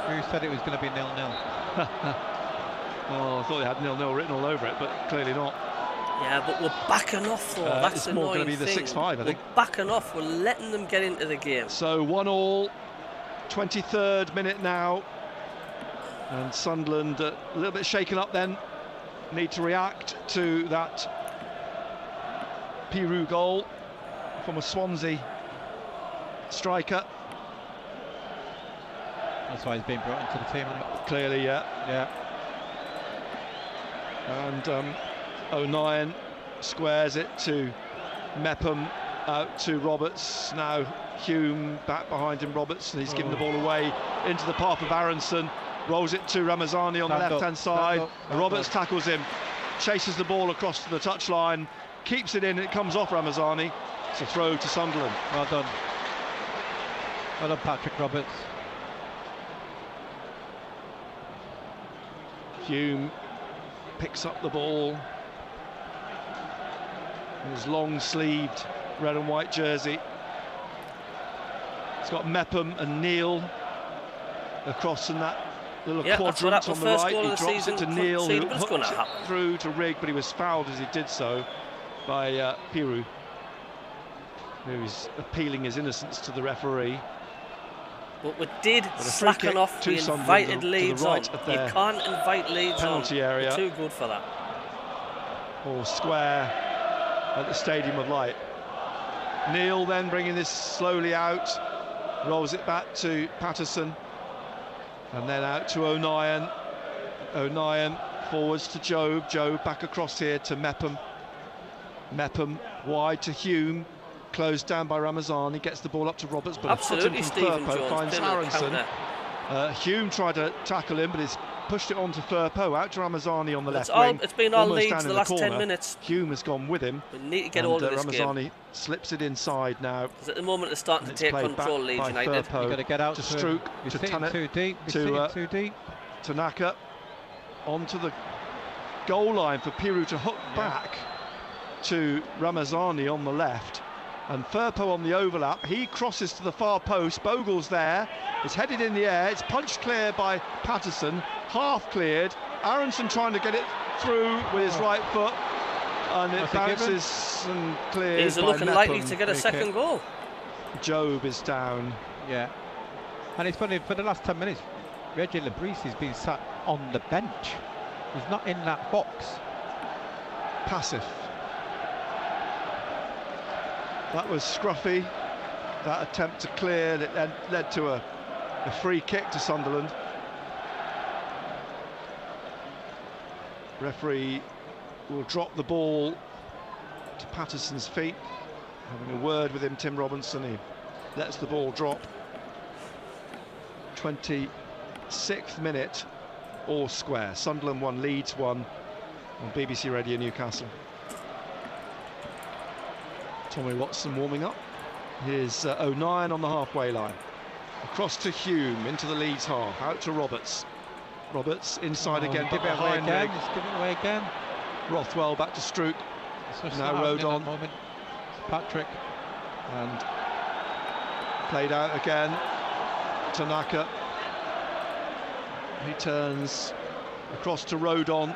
C: Who said it was going to be 0-0?
B: Oh, I thought they had 0-0 written all over it, but clearly not.
A: Yeah, but we're backing off though. That's
B: it's more going to be the 6-5, I think.
A: We're backing off. We're letting them get into the game.
B: So 1-1, 23rd minute now, and Sunderland a little bit shaken up. Then need to react to that Pirou goal from a Swansea striker.
C: That's why he's been brought into the team, I think.
B: Clearly, yeah. And O'Nien squares it to Mepham, out to Roberts. Now Hume back behind him, Roberts, and he's given the ball away into the path of Aronson. Rolls it to Ramazani on the left-hand side. Roberts tackles him, chases the ball across to the touchline, keeps it in, it comes off Ramazani. It's a throw to Sunderland.
C: Well done. Well done, Patrick Roberts.
B: Hume picks up the ball in his long-sleeved red and white jersey. It's got Mepham and Neal across in that little quadrant on the right. He drops it to Neal, who hooks it through to Rigg, but he was fouled as he did so by Pirou, who's appealing his innocence to the referee.
A: But we did slacken off. We invited Leeds on. You can't invite Leeds on.
B: Penalty area.
A: We're too good for that.
B: Or square at the Stadium of Light. Neal then bringing this slowly out, rolls it back to Patterson, and then out to O'Nien. O'Nien forwards to Job. Job back across here to Mepham. Mepham wide to Hume. Closed down by Ramazani, gets the ball up to Roberts, but
A: absolutely,
B: Stephen Firpo finds Aronson. Hume tried to tackle him, but he's pushed it on to Firpo, out to Ramazani on the left wing.
A: It's been all Leeds the last 10 minutes.
B: Hume has gone with him.
A: We need to get hold of this
B: Ramazani
A: game.
B: Slips it inside now.
A: At the moment, they're starting to take control, Leeds United.
C: You've got to get out
B: to Strouk, to Tanner,
C: too deep. Too deep.
B: To Naka, onto the goal line for Pirou to hook back to Ramazani on the left. And Firpo on the overlap, he crosses to the far post, Bogle's there, it's headed in the air, it's punched clear by Patterson, half cleared, Aronson trying to get it through with his right foot, and it bounces and clears.
A: He's looking likely to get a second goal.
B: Job is down.
C: Yeah, and it's funny, for the last 10 minutes, Reggie Lebris has been sat on the bench. He's not in that box.
B: Passive. That was scruffy, that attempt to clear that led to a free kick to Sunderland. Referee will drop the ball to Patterson's feet. Having a word with him, Tim Robinson, he lets the ball drop. 26th minute, all square. Sunderland 1, Leeds 1 on BBC Radio Newcastle. Tommy Watson warming up. Here's O'Nien on the halfway line. Across to Hume, into the Leeds half, out to Roberts. Roberts inside again,
C: give it away again. Let's give it away again.
B: Rothwell back to Strouk. Now Rodon.
C: Patrick.
B: And played out again. Tanaka. He turns across to Rodon.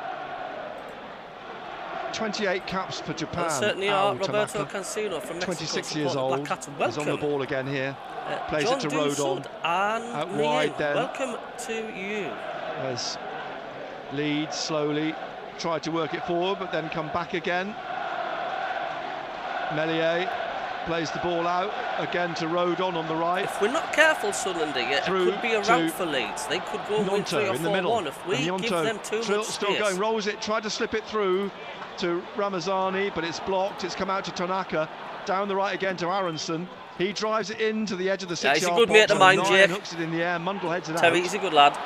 B: 28 caps for Japan.
A: Well, certainly are. Roberto Cancino from Mexico,
B: 26 years old. He's on the ball again here. Plays
A: John
B: it to Rodon.
A: Out
B: wide then.
A: Welcome to you.
B: As Leeds slowly tried to work it forward, but then come back again. Meslier plays the ball out again to Rodon on the right.
A: If we're not careful, Sunderland, it could be a rout for Leeds. They could go win 3 or 4-1 if we give them too much space.
B: Still going, rolls it, tried to slip it through to Ramazani, but it's blocked. It's come out to Tanaka, down the right again to Aronson. He drives it into the edge of the 6-yard box.
A: He's a good mate of mine, Jake.
B: Hooks it in the air. Mundle heads it
A: Terry,
B: out.
A: he's a good lad.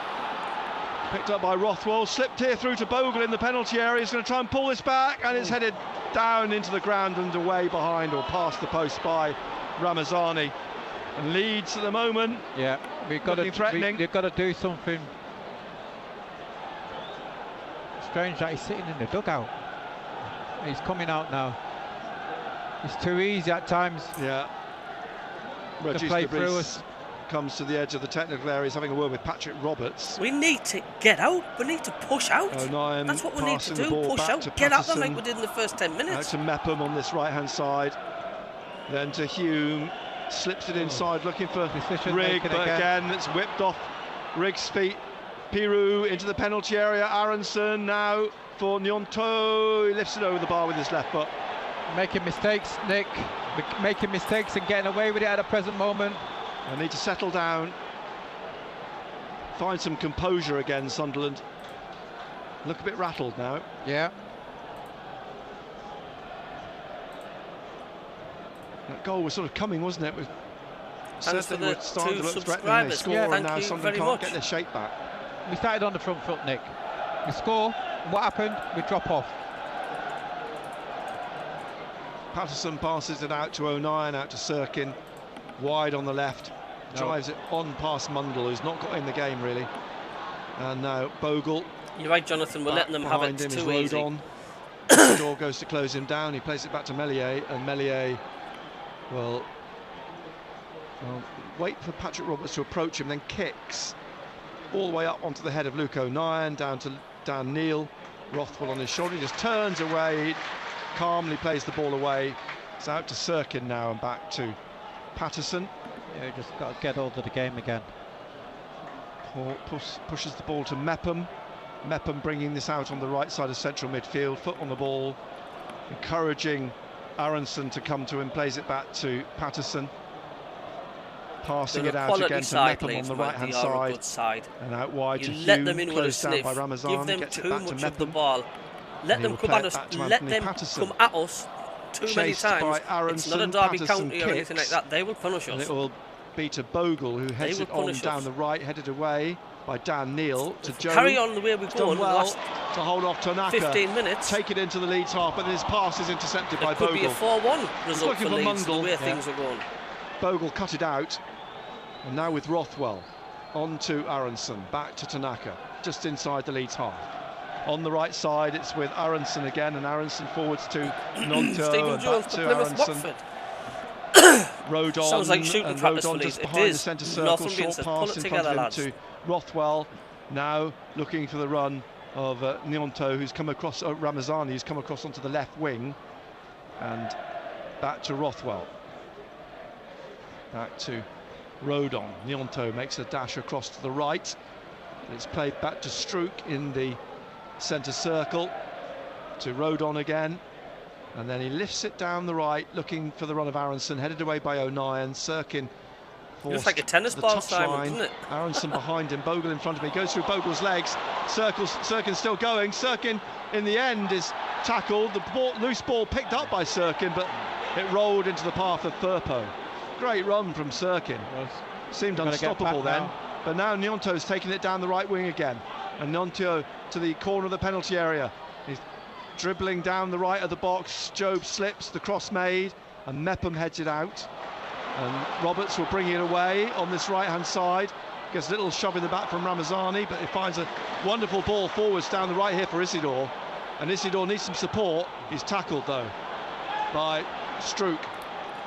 B: Picked up by Rothwell, slipped here through to Bogle in the penalty area. He's going to try and pull this back, and it's headed down into the ground and away behind or past the post by Ramazani. And Leeds at the moment.
C: Yeah, we've got to do something. Strange that he's sitting in the dugout. He's coming out now. It's too easy at times.
B: Yeah.
C: To play through us.
B: Comes to the edge of the technical area. He's having a word with Patrick Roberts.
A: We need to get out. We need to push out. That's what we need to do. Push out. Get out them like we did in the first 10 minutes.
B: Out to Mepham on this right-hand side. Then to Hume. Slips it inside, looking for Rigg, but again it's whipped off Rigg's feet. Pirou into the penalty area. Aronson now for Nyonto. He lifts it over the bar with his left foot.
C: Making mistakes, Nick. Making mistakes and getting away with it at the present moment.
B: I need to settle down, find some composure again, Sunderland. Look a bit rattled now.
C: Yeah.
B: That goal was sort of coming, wasn't it?
A: Thanks for the
B: starting
A: 2
B: to look
A: subscribers.
B: score,
A: Yeah,
B: and now Sunderland can't get their shape back.
C: We started on the front foot, Nick. We score, and what happened? We drop off.
B: Patterson passes it out to O'Nien, out to Sirkin, wide on the left. Drives it on past Mundle, who's not got in the game really. And now Bogle.
A: You're right, Jonathan. We're letting them have it too easy.
B: The door goes to close him down. He plays it back to Meslier, and Meslier will wait for Patrick Roberts to approach him, then kicks all the way up onto the head of Luke O'Nien, down to Dan Neil. Rothwell on his shoulder. He just turns away, calmly plays the ball away. It's out to Sirkin now and back to Patterson.
C: Yeah, just got to get hold of the game again.
B: Pushes the ball to Mepham. Mepham bringing this out on the right side of central midfield, foot on the ball, encouraging Aronson to come to him, plays it back to Patterson. Passing it out again to Mepham on the right-hand side. And out wide to Hume,
A: let them in with a
B: closed down by Ramazan.
A: Give them
B: gets
A: too
B: it back
A: much
B: to
A: of the
B: Mepham.
A: ball. Let them come at us. Let them come at us too many times. It's not a derby county or anything like that. They will punish us.
B: And it will be to Bogle, who heads it on down the right, headed away by Dan Neil to Joe.
A: Carry on the way we've gone
B: well to hold off Tanaka.
A: 15 minutes.
B: Take it into the Leeds half, but his pass is intercepted by Bogle.
A: It could be a 4-1 result for Leeds,
B: Mundle.
A: the way things are going.
B: Bogle cut it out, and now with Rothwell on to Aronson, back to Tanaka, just inside the Leeds half. On the right side, it's with Aronson again, and Aronson forwards to Nonto, and back to Aronson. Rodon.
A: Sounds like shooting practice for Leeds.
B: Just behind the centre circle, short pass in front of him to Rothwell. Now looking for the run of Nyonto, who's come across, Ramazani, who's come across onto the left wing, and back to Rothwell. Back to Rodon. Nyonto makes a dash across to the right. It's played back to Strouk in the centre circle, to Rodon again. And then he lifts it down the right, looking for the run of Aronson, headed away by O'Nien. Sirkin
A: looks like a tennis ball, Simon, doesn't it?
B: Aronson behind him, Bogle in front of him. He goes through Bogle's legs. Sirkin's still going. Sirkin, in the end, is tackled. The loose ball picked up by Sirkin, but it rolled into the path of Firpo. Great run from Sirkin. Seemed unstoppable then. But now Nyonto's taking it down the right wing again. And Nyonto to the corner of the penalty area. He's dribbling down the right of the box. Job slips, the cross made, and Mepham heads it out. And Roberts will bring it away on this right-hand side. Gets a little shove in the back from Ramazani, but he finds a wonderful ball forwards down the right here for Isidore. And Isidore needs some support. He's tackled though by Strouk.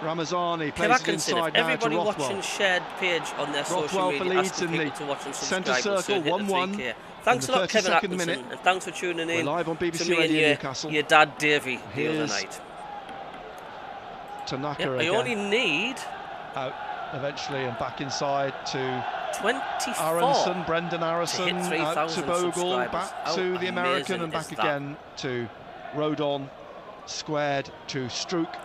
B: Ramazani plays it inside now to
A: everybody
B: Rothwell.
A: watching shared page on their social media,
B: for Leeds
A: asking
B: in
A: people to watch and subscribe.
B: centre circle, 1-1.
A: Thanks a lot, Kevin Atkinson,
B: minute.
A: and thanks for tuning in.
B: We're live on BBC
A: to me
B: Radio
A: and
B: Newcastle.
A: your dad Davey the other
B: Here's
A: night.
B: Tanaka
A: I
B: again.
A: only need
B: Out eventually and back inside to
A: 24
B: Aronson, Brendan Aronson,
A: to hit 3,000
B: out to Bogle,
A: subscribers.
B: back
A: How
B: to the American
A: amazing
B: and back
A: is that?
B: again to Rodon, squared to Strouk.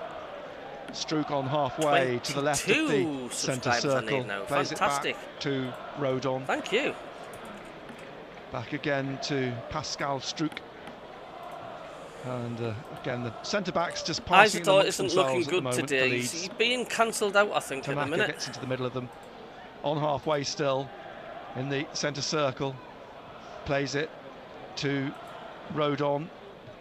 B: Strouk on halfway to the left of the centre circle, plays
A: Fantastic.
B: it back to Rodon.
A: Thank you.
B: Back again to Pascal Strouk. And again, the centre-backs just passing
A: Isidore
B: amongst
A: isn't
B: themselves
A: looking
B: at the
A: good
B: moment for
A: today.
B: Leeds.
A: He's being cancelled out, I think, at the
B: Tanaka
A: minute.
B: gets into the middle of them, on halfway still, in the centre circle. Plays it to Rodon,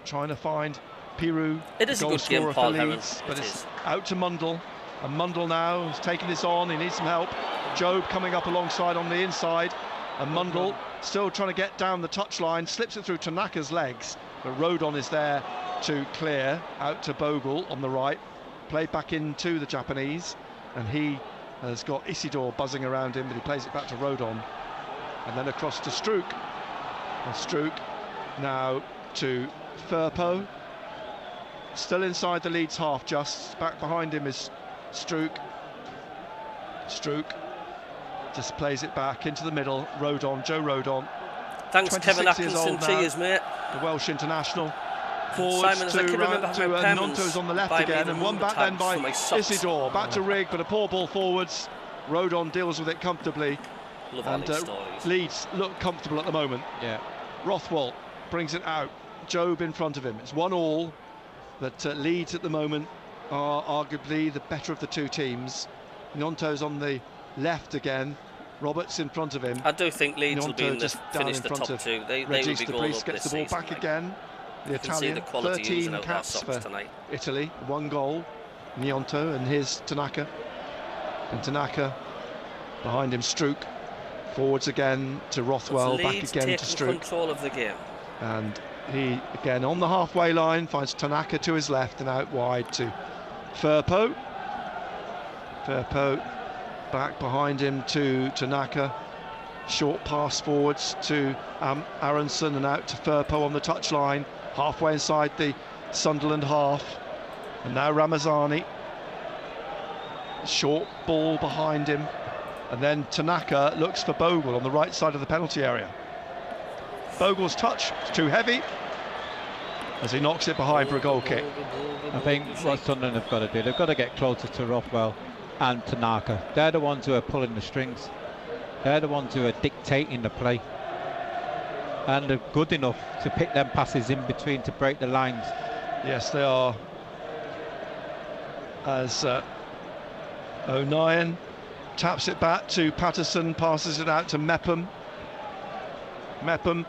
B: trying to find Piroux,
A: It is a
B: goal
A: good game,
B: scorer
A: Paul
B: for
A: Heron.
B: Leeds, but
A: It
B: it's
A: is.
B: out to Mundle. And Mundle now is taking this on, he needs some help. Job coming up alongside on the inside, and Mundle still trying to get down the touchline, slips it through Tanaka's legs, but Rodon is there to clear, out to Bogle on the right, played back into the Japanese, and he has got Isidore buzzing around him, but he plays it back to Rodon, and then across to Strouk, and Strouk now to Firpo, still inside the Leeds half, just back behind him is Strouk. Strouk just plays it back into the middle. Rodon, Joe Rodon.
A: Thanks, Kevin
B: 26 years
A: Atkinson,
B: old
A: to
B: now,
A: you, mate.
B: the Welsh international. Forwards
A: Simon, as I can remember having
B: Nonto's on the left again, and one back then by Isidore. Back to Rigg, but a poor ball forwards. Rodon deals with it comfortably.
A: Love all
B: And
A: these stories.
B: Leeds look comfortable at the moment.
C: Yeah.
B: Rothwell brings it out. Job in front of him. It's 1-1, but Leeds at the moment are arguably the better of the two teams. Nonto's on the left again. Roberts in front of him.
A: I do think Leeds will be in
B: just
A: the
B: down
A: finish
B: in
A: the
B: front
A: top
B: of
A: two. They will
B: Regis
A: be
B: de
A: going
B: Vries
A: up
B: gets
A: this
B: the ball
A: season,
B: back
A: like.
B: again. The
A: You can see
B: Italian,
A: the quality
B: 13
A: using out our
B: caps
A: socks
B: for
A: tonight.
B: Italy, 1 goal. Nionto, and here's Tanaka. And Tanaka behind him, Strouk. Forwards again to Rothwell, back
A: Leeds
B: again to
A: taking
B: Strouk.
A: control of the game.
B: And he again on the halfway line finds Tanaka to his left and out wide to Firpo. Firpo back behind him to Tanaka. Short pass forwards to Aronson and out to Firpo on the touchline. Halfway inside the Sunderland half. And now Ramazani. Short ball behind him. And then Tanaka looks for Bogle on the right side of the penalty area. Bogle's touch is too heavy as he knocks it behind for a goal kick.
C: I think what Sunderland have got to do, they've got to get closer to Rothwell and Tanaka. They're the ones who are pulling the strings. They're the ones who are dictating the play. And they're good enough to pick them passes in between to break the lines.
B: Yes, they are. As O'Nien taps it back to Patterson, passes it out to Mepham. Mepham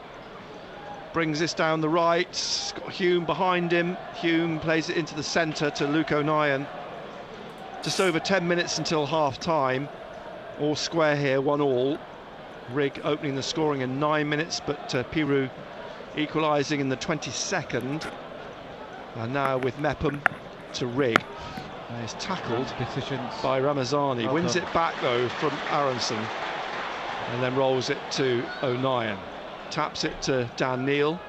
B: brings this down the right. He's got Hume behind him. Hume plays it into the centre to Luke O'Nien. Just over 10 minutes until half-time. All square here, 1-1. Rigg opening the scoring in 9 minutes, but Piroux equalising in the 22nd. And now with Mepham to Rigg. And he's tackled by Ramazani. Wins it back though from Aronson. And then rolls it to O'Nien. Taps it to Dan Neal.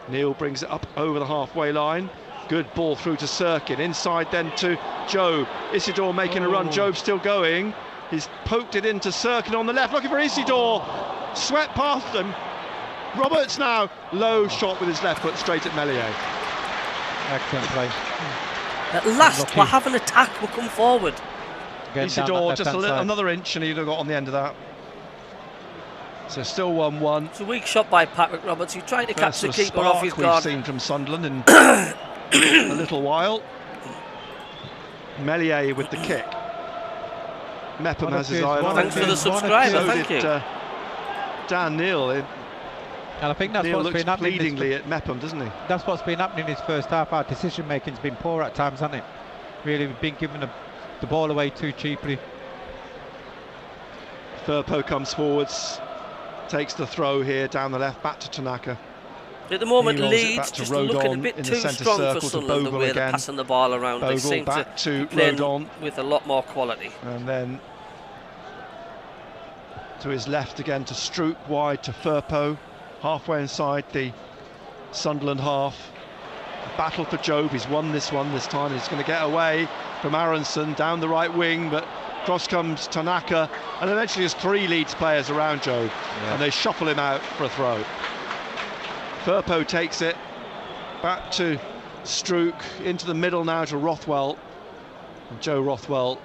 B: Neal brings it up over the halfway line. Good ball through to Sirkin. Inside then to Job. Isidore making a run. Job still going. He's poked it into Sirkin on the left, looking for Isidore. Swept past him. Roberts now. Low shot with his left foot straight at Meslier.
C: Excellent play.
A: At last, we'll have an attack. We'll come forward.
B: Isidore just another inch and he'd have got on the end of that. So still 1-1.
A: It's a weak shot by Patrick Roberts. He tried to catch the keeper off his
B: we've
A: guard.
B: seen from Sunderland in a little while. Meslier with the kick. Mepham has his eye on.
A: Thanks for the subscriber.
B: So
A: thank you.
B: Dan Neal.
C: And I think that's
B: Neal
C: what's
B: looks
C: been happening.
B: Pleadingly at Mepham, doesn't he?
C: That's what's been happening in his first half. Our decision making's been poor at times, hasn't it? Really, we've been giving the ball away too cheaply.
B: Firpo comes forwards, takes the throw here down the left, back to Tanaka.
A: At the moment,
B: He rolls it
A: Leeds
B: back to
A: just
B: Rodon
A: looking a bit
B: in the
A: too
B: centre
A: strong for
B: circle to
A: Sunderland, the
B: Bogle
A: way they're
B: again.
A: passing the ball around. They
B: Bogle
A: seem
B: back to
A: play
B: Rodon.
A: with a lot more quality.
B: And then to his left again to Stroop, wide to Firpo, halfway inside the Sunderland half. A battle for Job, he's won this one this time. He's going to get away from Aronson down the right wing, but cross comes Tanaka, and eventually there's 3 Leeds players around Job, and they shuffle him out for a throw. Firpo takes it back to Strook, into the middle now to Rothwell, and Joe Rothwell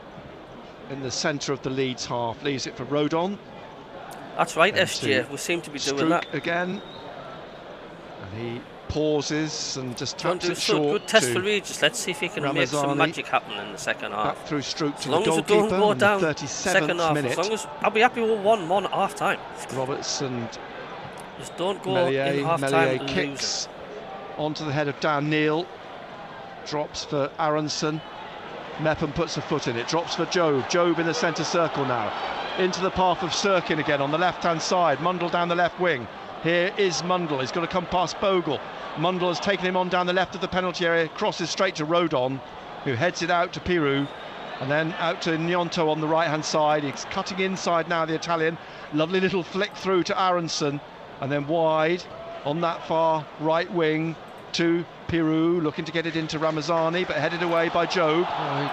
B: in the centre of the Leeds half leaves it for Rodon.
A: That's right, SJ, we seem to be doing
B: Strook
A: that
B: again, and he pauses and just taps it short.
A: Good test
B: to
A: for Regis. Let's see if he can make some magic happen in the second half.
B: Back through Strook to
A: the goalkeeper. As long as we don't go down
B: 37th minute.
A: As long as I'll be happy with 1-1 at half time.
B: Roberts and
A: just don't go in half time.
B: Kicks onto the head of Dan Neil. Drops for Aronson. Mepham puts a foot in it. Drops for Job. Job in the centre circle now. Into the path of Sirkin again on the left-hand side. Mundle down the left wing. Here is Mundle. He's got to come past Bogle. Mundle has taken him on down the left of the penalty area. Crosses straight to Rodon, who heads it out to Pirou. And then out to Gnonto on the right-hand side. He's cutting inside now, the Italian. Lovely little flick through to Aronson. And then wide on that far right wing to Pirou, looking to get it into Ramazani, but headed away by Job.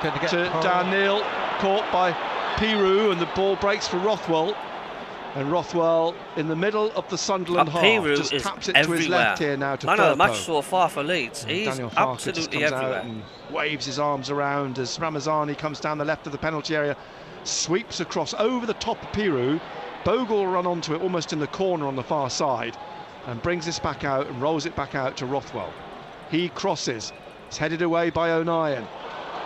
B: To Dan Neil, caught by Pirou, and the ball breaks for Rothwell. And Rothwell in the middle of the Sunderland half just taps it to his left here now to Firpo.
A: Man of the match so far for Leeds. He's
B: Daniel Farke
A: absolutely everywhere.
B: And waves his arms around as Ramazani comes down the left of the penalty area, sweeps across over the top of Pirou. Bogle will run onto it almost in the corner on the far side and brings this back out and rolls it back out to Rothwell. He crosses. It's headed away by O'Nien.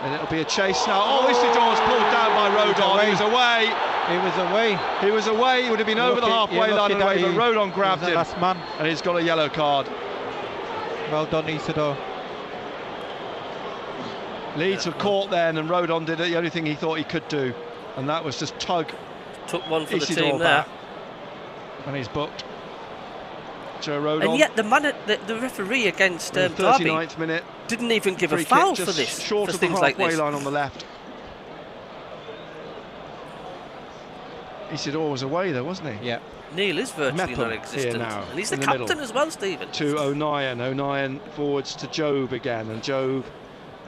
B: And it'll be a chase now. Oh, Isidor's pulled down by Rodon. He was away.
C: He was away.
B: He was away. He would have been over the halfway line away, but Rodon grabbed him.
C: Last man.
B: And he's got a yellow card.
C: Well done, Isidor.
B: Leeds were caught then, and Rodon did the only thing he thought he could do, and that was just tug.
A: Took one for
B: Isidor
A: the team
B: back.
A: there.
B: And he's booked. Joe Rodon.
A: And yet the referee against Derby
B: 39th minute
A: didn't even give a foul for this.
B: Short
A: for
B: of the
A: things like
B: halfway
A: this.
B: line on the left. Isidor was away though, wasn't he?
C: Yeah.
A: Neil is virtually
B: Mepham
A: non-existent,
B: now,
A: and he's the
B: in the
A: captain
B: middle.
A: as well, Stephen.
B: To O'Nien. O'Nien forwards to Job again, and Job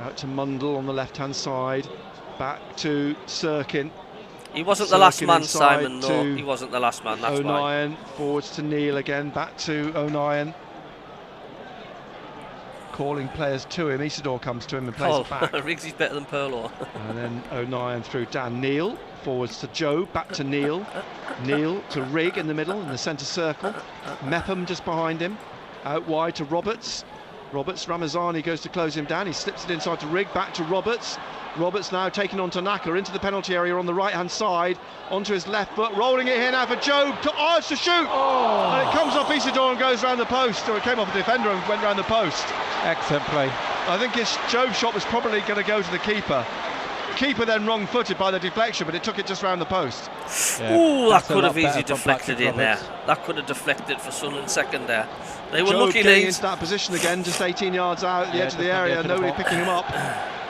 B: out to Mundle on the left-hand side. Back to Sirkin.
A: He wasn't the last man,
B: inside
A: Simon. No, he wasn't the last man. That's why.
B: O'Nien forwards to Neil again. Back to O'Nien. Calling players to him. Isidor comes to him and plays it back.
A: Riggsy's better than Perlo.
B: And then O'Nien through Dan Neil. Forwards to Joe, back to Neil. Neil to Rigg in the middle, in the centre circle. Mepham just behind him. Out wide to Roberts. Roberts, Ramazani goes to close him down. He slips it inside to Rigg, back to Roberts. Roberts now taking on Tanaka into the penalty area on the right-hand side. Onto his left foot, rolling it here now for Job. Oh, it's a shoot! Oh. And it comes off Isidor and goes round the post. Or it came off a defender and went round the post.
C: Excellent play.
B: I think his Job shot was probably going to go to the keeper. Keeper then wrong-footed by the deflection, but it took it just round the post.
A: Yeah, ooh, that could have easily deflected in there. That could have deflected for Sunderland second there. They were lucky.
B: Getting into that position again, just 18 yards out at the edge of the area, nobody picking him up.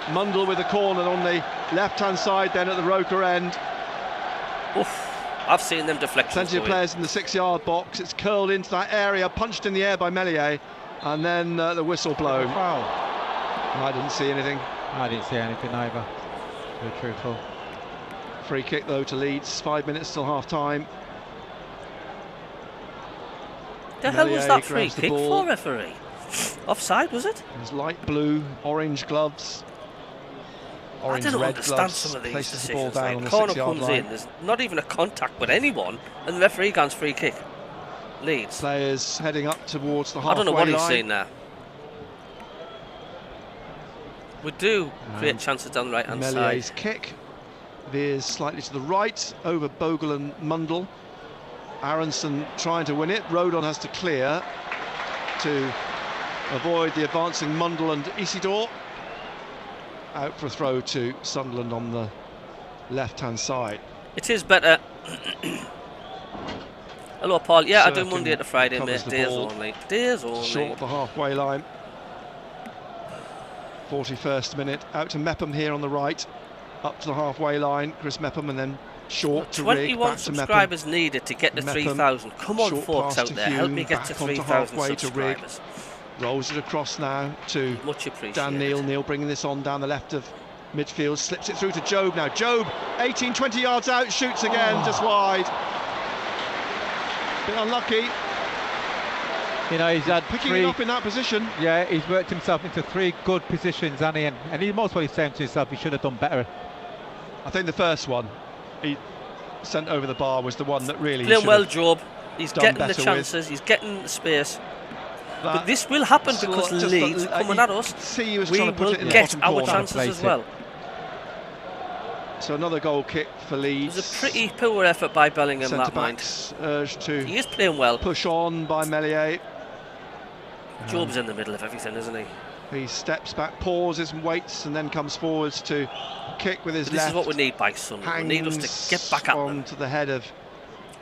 B: Mundle with the corner on the left-hand side, then at the Roker end.
A: Oof, I've seen them deflections.
B: Plenty of players in the 6-yard box. It's curled into that area, punched in the air by Meslier, and then the whistle blown.
C: Foul.
B: I didn't see anything.
C: I didn't see anything either. To be truthful.
B: Free kick though to Leeds. 5 minutes till half time.
A: The hell was that free kick for, referee? Offside, was it?
B: There's light blue, orange gloves. Orange,
A: I don't
B: red
A: understand
B: gloves.
A: some of these
B: Places
A: decisions.
B: the ball down on the
A: corner
B: 6-yard
A: comes
B: line.
A: in, there's not even a contact with anyone, and the referee guns free kick. Leeds.
B: Players heading up towards the halfway line.
A: I don't know what he's seen there. We do create chances down the right-hand side.
B: Melier's kick veers slightly to the right over Bogle and Mundle. Aronson trying to win it. Rodon has to clear to avoid the advancing Mundle and Isidor. Out for a throw to Sunderland on the left-hand side.
A: It is better. Hello, Paul. Yeah, I do
B: Sirkin
A: Monday to Friday, mate.
B: covers the
A: Days
B: ball.
A: only. Days only.
B: Short of the halfway line. 41st minute. Out to Mepham here on the right. Up to the halfway line. Chris Mepham, and then short to Rig.
A: 21
B: Back to
A: subscribers needed to get to
B: Mepham.
A: 3,000. Come on,
B: Short
A: folks
B: pass
A: out
B: to
A: there. Help me
B: Hume,
A: get
B: back
A: to
B: onto
A: 3,000
B: halfway to Rig.
A: subscribers.
B: Rolls it across now to
A: Much appreciated.
B: Dan Neal. Neal bringing this on down the left of midfield. Slips it through to Job now. Job, 18, 20 yards out. Shoots again, just wide. Bit unlucky.
C: You know, he's had
B: Picking
C: three.
B: it up in that position.
C: Yeah, he's worked himself into 3 good positions, and he most probably saying to himself he should have done better.
B: I think the first one he sent over the bar was the one that really
A: Playing
B: should
A: well,
B: have
A: Job. He's
B: done
A: getting the
B: better
A: chances. He's getting the space.
B: that.
A: But this will happen
B: Still
A: because
B: just
A: Leeds are coming at us.
B: See, he was
A: We
B: trying to put
A: will
B: it in the
A: get
B: bottom
A: our
B: corner.
A: chances as
C: Place it.
A: well.
B: So another goal kick for
A: It
B: Leeds.
A: was a pretty poor effort by Bellingham,
B: Centre
A: that mind.
B: backs urged to
A: He is playing well.
B: push on by Meslier.
A: Job's in the middle of everything, isn't he?
B: He steps back, pauses and waits, and then comes forwards to kick with his
A: This
B: left.
A: is what we need by Sunderland. We need us to get back at them.
B: onto the head of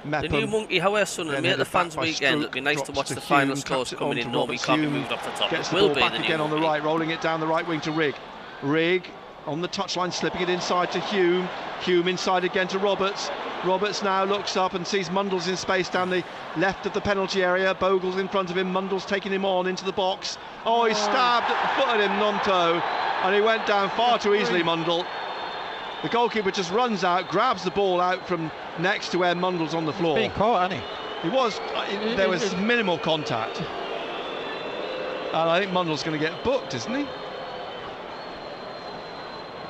A: The new
B: Mepham.
A: monkey, however, Sunderland,
B: Then
A: mate, the
B: headed back
A: fans
B: by
A: weekend.
B: Strouk,
A: It'd be nice to
B: drops
A: watch
B: to
A: the final
B: Hume,
A: scores
B: taps it
A: coming
B: on
A: in.
B: to
A: No, we
B: Roberts.
A: can't be
B: Hume
A: moved off the top.
B: Gets
A: It
B: the
A: will
B: ball
A: be
B: back
A: the new
B: again on the
A: monkey.
B: right, rolling it down the right wing to Rig. Rig on the touchline, slipping it inside to Hume. Hume inside again to Roberts. Roberts now looks up and sees Mundle's in space down the left of the penalty area. Bogle's in front of him. Mundle's taking him on into the box. Oh, he stabbed at the foot at him, Nonto, and he went down far too easily, Mundle. The goalkeeper just runs out, grabs the ball out from next to where Mundle's on the floor.
C: Being caught, hasn't he?
B: He was. There was minimal contact, and I think Mundle's going to get booked, isn't he?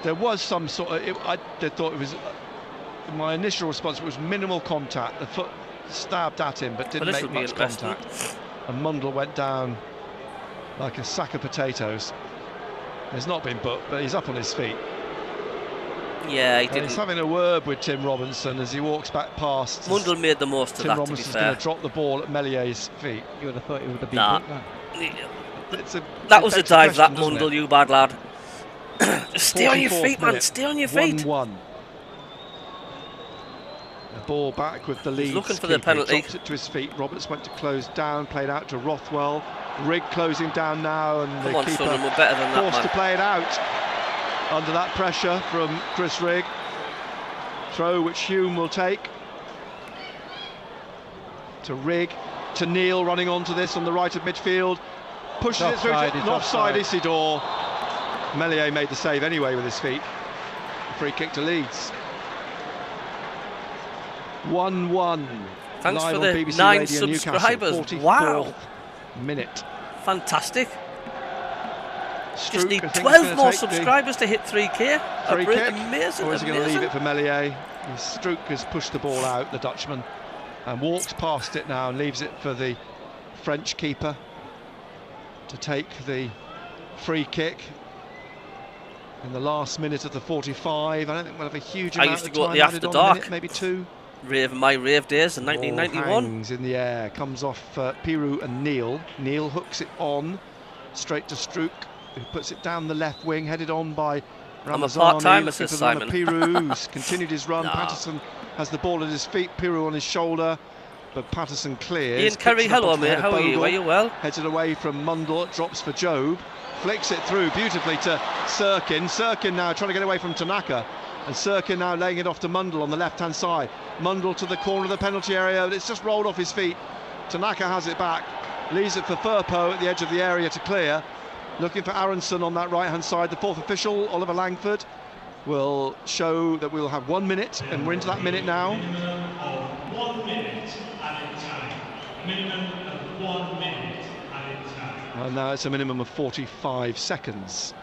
B: There was some sort of. I thought it was. My initial response was minimal contact. The foot stabbed at him, but didn't
A: Well, this
B: make
A: will be
B: much
A: interesting.
B: contact. And Mundle went down like a sack of potatoes. He's not been booked, but he's up on his feet.
A: Yeah, he
B: And he's
A: didn't.
B: having a word with Tim Robinson as he walks back past.
A: Mundle made the most of
B: Tim
A: that, to be
B: Robinson's
A: fair.
B: going to drop the ball at Mellier's feet.
C: You would have thought it would have been
A: Nah.
C: booked then.
B: It's a,
A: That
B: it
A: was a
B: begs
A: dive,
B: question,
A: that
B: doesn't it?
A: Mundle, you bad lad. Just stay on your
B: 44th
A: feet, man.
B: minute,
A: Stay on your feet.
B: 1-1. The ball back with the Leeds
A: looking for the
B: keeper. He
A: penalty.
B: drops it to his feet. Roberts went to close down, played out to Rothwell. Rig closing down now, and
A: Come
B: the
A: on,
B: keeper
A: Sunderland, we're better than that,
B: forced
A: man.
B: to play it out under that pressure from Chris Rig. Throw which Hume will take. To Rig, to Neal running onto this on the right of midfield. Pushes it through to
C: Offside,
B: an
C: it's
B: offside
C: offside.
B: Isidore. Meslier made the save anyway with his feet. Free kick to Leeds. 1-1.
A: Thanks
B: Live
A: for
B: on
A: the
B: BBC
A: 9
B: Radio Newcastle,
A: subscribers.
B: 44th
A: Wow.
B: minute.
A: Fantastic. Just
B: Strouk,
A: need
B: I think, is
A: 12
B: gonna
A: more
B: take the
A: subscribers to hit 3K.
B: free kick.
A: Amazing,
B: Or is he going to leave
A: amazing.
B: it for Meslier? Strouk has pushed the ball out, the Dutchman, and walks past it now and leaves it for the French keeper to take the free kick in the last minute of the 45. I don't think we'll have a huge
A: I
B: amount
A: used to
B: of
A: go at
B: time
A: the
B: added
A: after
B: on,
A: dark.
B: a minute, maybe two.
A: My rave days in
B: Ball
A: 1991.
B: hangs in the air, comes off Pirou and Neal. Neal hooks it on straight to Strouk, who puts it down the left wing, headed on by
A: I'm a
B: Ramazani,
A: part-timer,
B: looking
A: says
B: for the run of
A: Simon.
B: Pirou, who's continued his run.
A: Nah.
B: Patterson has the ball at his feet, Pirou on his shoulder, but Patterson clears.
A: Ian Kerry,
B: Kicks it up
A: hello
B: onto the
A: mate,
B: head
A: how
B: of
A: are you?
B: Bogle,
A: Are you well?
B: Heads it away from Mundle, drops for Job, flicks it through beautifully to Sirkin. Sirkin now trying to get away from Tanaka, and Sirkin now laying it off to Mundle on the left-hand side. Mundle to the corner of the penalty area, but it's just rolled off his feet. Tanaka has it back, leaves it for Firpo at the edge of the area to clear. Looking for Aronson on that right-hand side. The fourth official, Oliver Langford, will show that we'll have 1 minute, and we're into that minute now.
D: Minimum of 1 minute added time. Minimum of 1 minute added time.
B: And now it's a minimum of 45 seconds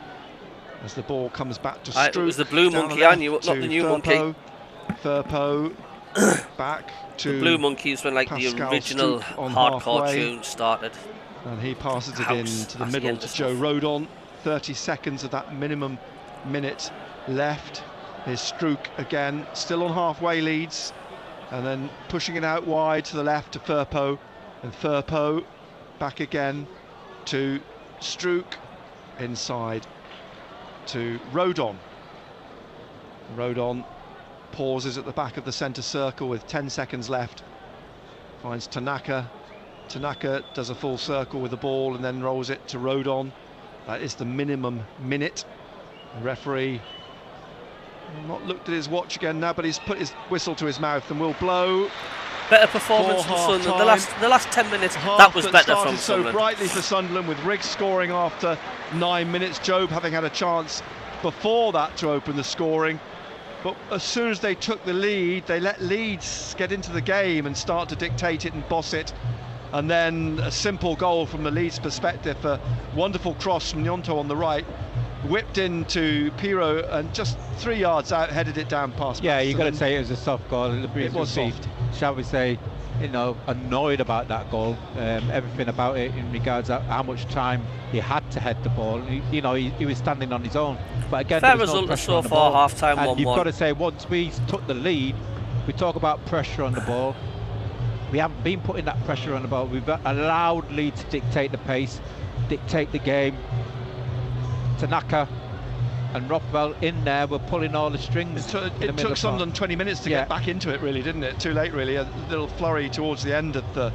B: as the ball comes back to
A: It
B: Strouk.
A: was the blue
B: down
A: monkey,
B: left
A: I knew it, not
B: to
A: the new
B: Firpo. Firpo back to
A: The Blue Monkeys when like
B: Pascal
A: the original
B: Strouk on
A: hardcore
B: halfway.
A: tune started.
B: And he passes it
A: House
B: in to the
A: at the
B: middle
A: end
B: to
A: of
B: Joe
A: stuff.
B: Rodon. 30 seconds of that minimum minute left. Here's Strouk again, still on halfway Leeds, and then pushing it out wide to the left to Firpo, and Firpo back again to Strouk, inside to Rodon. Rodon pauses at the back of the centre circle with 10 seconds left. Finds Tanaka. Tanaka does a full circle with the ball and then rolls it to Rodon. That is the minimum minute. The referee not looked at his watch again now, but he's put his whistle to his mouth and will blow.
A: Better performance from Sunderland. The last 10 minutes, that was better from Sunderland.
B: So brightly for Sunderland, with Riggs scoring after 9 minutes, Job having had a chance before that to open the scoring. But as soon as they took the lead, they let Leeds get into the game and start to dictate it and boss it. And then a simple goal from the Leeds perspective, a wonderful cross from Nyonto on the right, whipped into Piro and just 3 yards out, headed it down past.
C: Yeah, you got to say it was a soft goal.
B: It was soft.
C: Shall we say, you know, annoyed about that goal. Everything about it in regards to how much time he had to head the ball. You know, he was standing on his own. But again,
A: fair result so far, half-time 1-1.
C: And you've got to say, once we took the lead, we talk about pressure on the ball. We haven't been putting that pressure on the ball. We've allowed Leeds to dictate the pace, dictate the game. Tanaka and Rothwell in there were pulling all the strings.
B: It took Sunderland 20 minutes to get back into it, really, didn't it? Too late, really. A little flurry towards the end of the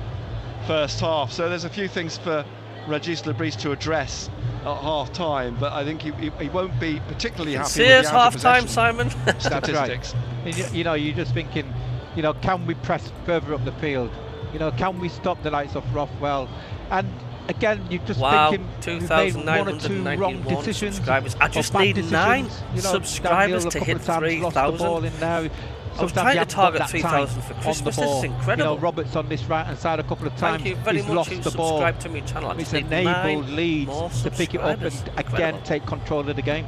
B: first half. So there's a few things for Régis Le Bris to address at half-time, but I think he won't be particularly happy with the
A: half-time, Simon.
B: Statistics.
C: Right. You know, you're just thinking, you know, can we press further up the field? You know, can we stop the likes of Rothwell? And again, you're just thinking we've made 1 or 2 wrong decisions.
A: I just need 9 subscribers to hit 3,000. I was trying to target 3,000 for Christmas. This is incredible.
C: You know, Roberts on this right hand side a couple of times.
A: Thank you very much.
C: He's lost the ball.
A: To my channel.
C: It's enabled Leeds to pick it up and again take control of the game.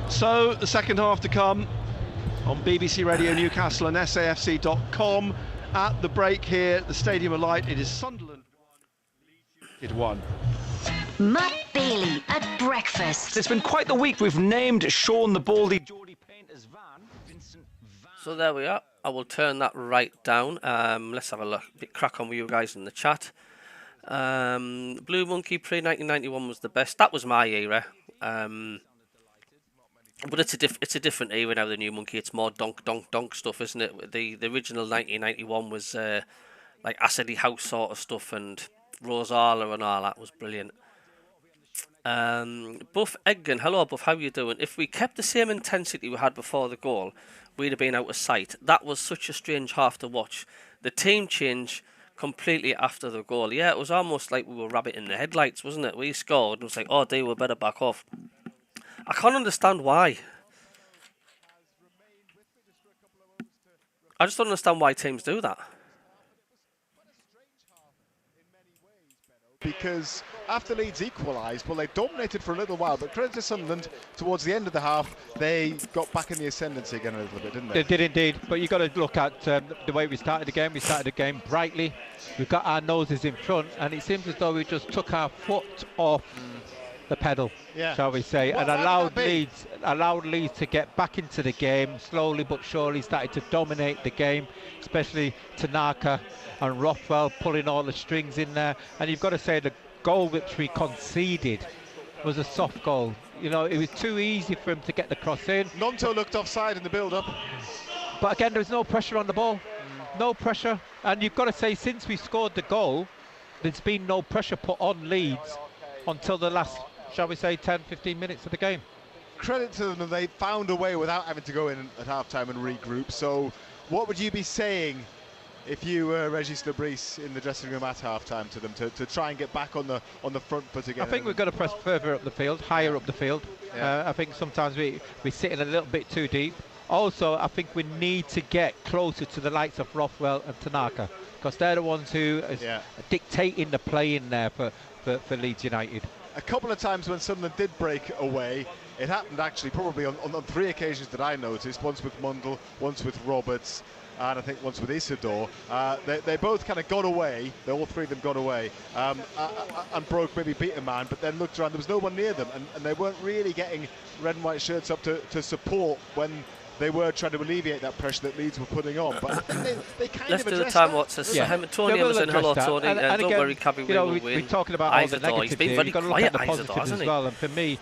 B: So the second half to come on BBC Radio Newcastle and SAFC.com. At the break here at the Stadium of Light, it is Sunderland 1, Leeds 1.
E: Matt Bailey at breakfast.
F: It's been quite the week. We've named Sean the Baldy, Geordie Painter's van, Vincent Van.
A: So there we are. I will turn that right down. Let's have a look. Bit crack on with you guys in the chat. Blue Monkey pre-1991 was the best. That was my era. But it's a different era now. The new Monkey, it's more donk stuff, isn't it? The original 1991 was like Acidy House sort of stuff, and Rosala and all that was brilliant. Buff Eggen, hello Buff, how you doing? If we kept the same intensity we had before the goal, we'd have been out of sight. That was such a strange half to watch. The team changed completely after the goal. Yeah, it was almost like we were rabbit in the headlights, wasn't it? We scored and it was like, oh dear, we better back off. I can't understand why. I just don't understand why teams do that.
G: Because after Leeds equalised, well, they dominated for a little while, but credit to Sunderland, towards the end of the half, they got back in the ascendancy again a little bit, didn't they?
C: They did indeed, but you've got to look at the way we started the game. We started the game brightly. We've got our noses in front, and it seems as though we just took our foot off the pedal, shall we say, and allowed Leeds to get back into the game slowly but surely, started to dominate the game, especially Tanaka and Rothwell pulling all the strings in there. And you've got to say the goal which we conceded was a soft goal. You know, it was too easy for him to get the cross in.
G: Nonto looked offside in the build-up.
C: But again, there was no pressure on the ball. No pressure. And you've got to say, since we scored the goal, there's been no pressure put on Leeds until the last, shall we say, 10-15 minutes of the game.
G: Credit to them, they found a way without having to go in at half-time and regroup. So what would you be saying if you were Régis Le Bris in the dressing room at half-time to them to try and get back on the front foot again?
C: I think we've got to press further up the field, higher up the field. Yeah. I think sometimes we're sitting a little bit too deep. Also, I think we need to get closer to the likes of Rothwell and Tanaka, because they're the ones who are dictating the play in there for Leeds United.
G: A couple of times when Sunderland did break away, it happened actually probably on 3 occasions that I noticed, once with Mundell, once with Roberts, and I think once with Isidore. They both kind of got away, all 3 of them got away, and broke, maybe beat a man, but then looked around, there was no one near them, and they weren't really getting red and white shirts up to support when they were trying to alleviate that pressure that Leeds were putting on. But they kind
A: Let's
G: of
A: do the
G: addressed
A: time
G: that.
A: watches.
C: Yeah.
A: Tony
C: Yeah, we'll
A: Emerson, hello
C: address that.
A: Tony.
C: And
A: Don't
C: again,
A: worry, Cabbie, we will win.
C: we're talking about all the
A: He's
C: negatives
A: been
C: here.
A: very
C: You've got to look
A: quiet,
C: at the
A: Isaac,
C: positives
A: hasn't
C: as
A: he?
C: well. And for me,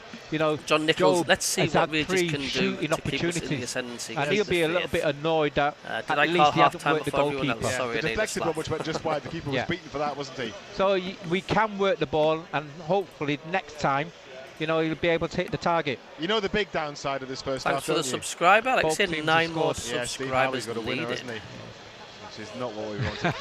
A: John Nichols,
C: Job
A: let's see
C: has
A: what
C: had
A: Regis
C: 3
A: can do
C: shooting
A: to keep us in the
C: opportunities,
A: ascendancy.
C: and he'll be a little bit annoyed that
A: Did
C: at
A: I
C: least
A: call
C: he hasn't
A: half-time
C: worked the
A: before everyone
C: goalkeeper.
A: else? Sorry,
G: The
A: I need a
G: deflected
A: slap.
G: one, which went just wide. The keeper was beaten for that, wasn't he?
C: So we can work the ball, and hopefully next time, he'll be able to hit the target.
G: You know the big downside of this first
A: Thanks
G: half,
A: for the
G: don't you?
A: subscriber. Alex
C: Both
A: said
C: teams
A: 9
C: have
A: more
C: scored.
G: Yeah, Steve
A: subscribers
G: Howie's got a winner,
A: needed.
G: hasn't he? Which is not what we wanted.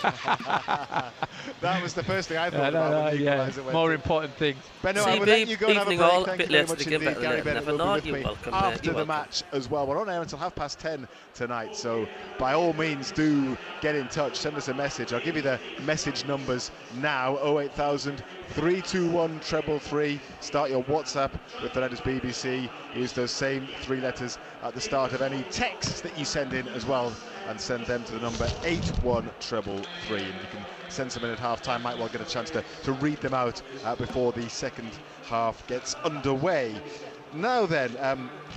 G: That was the first thing I thought about when the equalizer went
C: More
G: in.
C: important things.
G: Benno, I will let you go and have a
A: evening
G: break.
A: all, a
G: Thank
A: bit
G: you very
A: later
G: much
A: to get
G: indeed.
A: better
G: Gary
A: later.
G: Bennett
A: Never
G: will
A: know,
G: be with
A: you're
G: me
A: welcome,
G: after
A: you're
G: the
A: welcome.
G: match as well. We're on air until 10:30 tonight, so by all means do get in touch. Send us a message. I'll give you the message numbers now. 08000 321 333. Start your WhatsApp with the letters BBC. Use those same 3 letters at the start of any text that you send in as well, and send them to the number 81333. And you can send some in at half-time. Might well get a chance to read them out before the second half gets underway. Now then,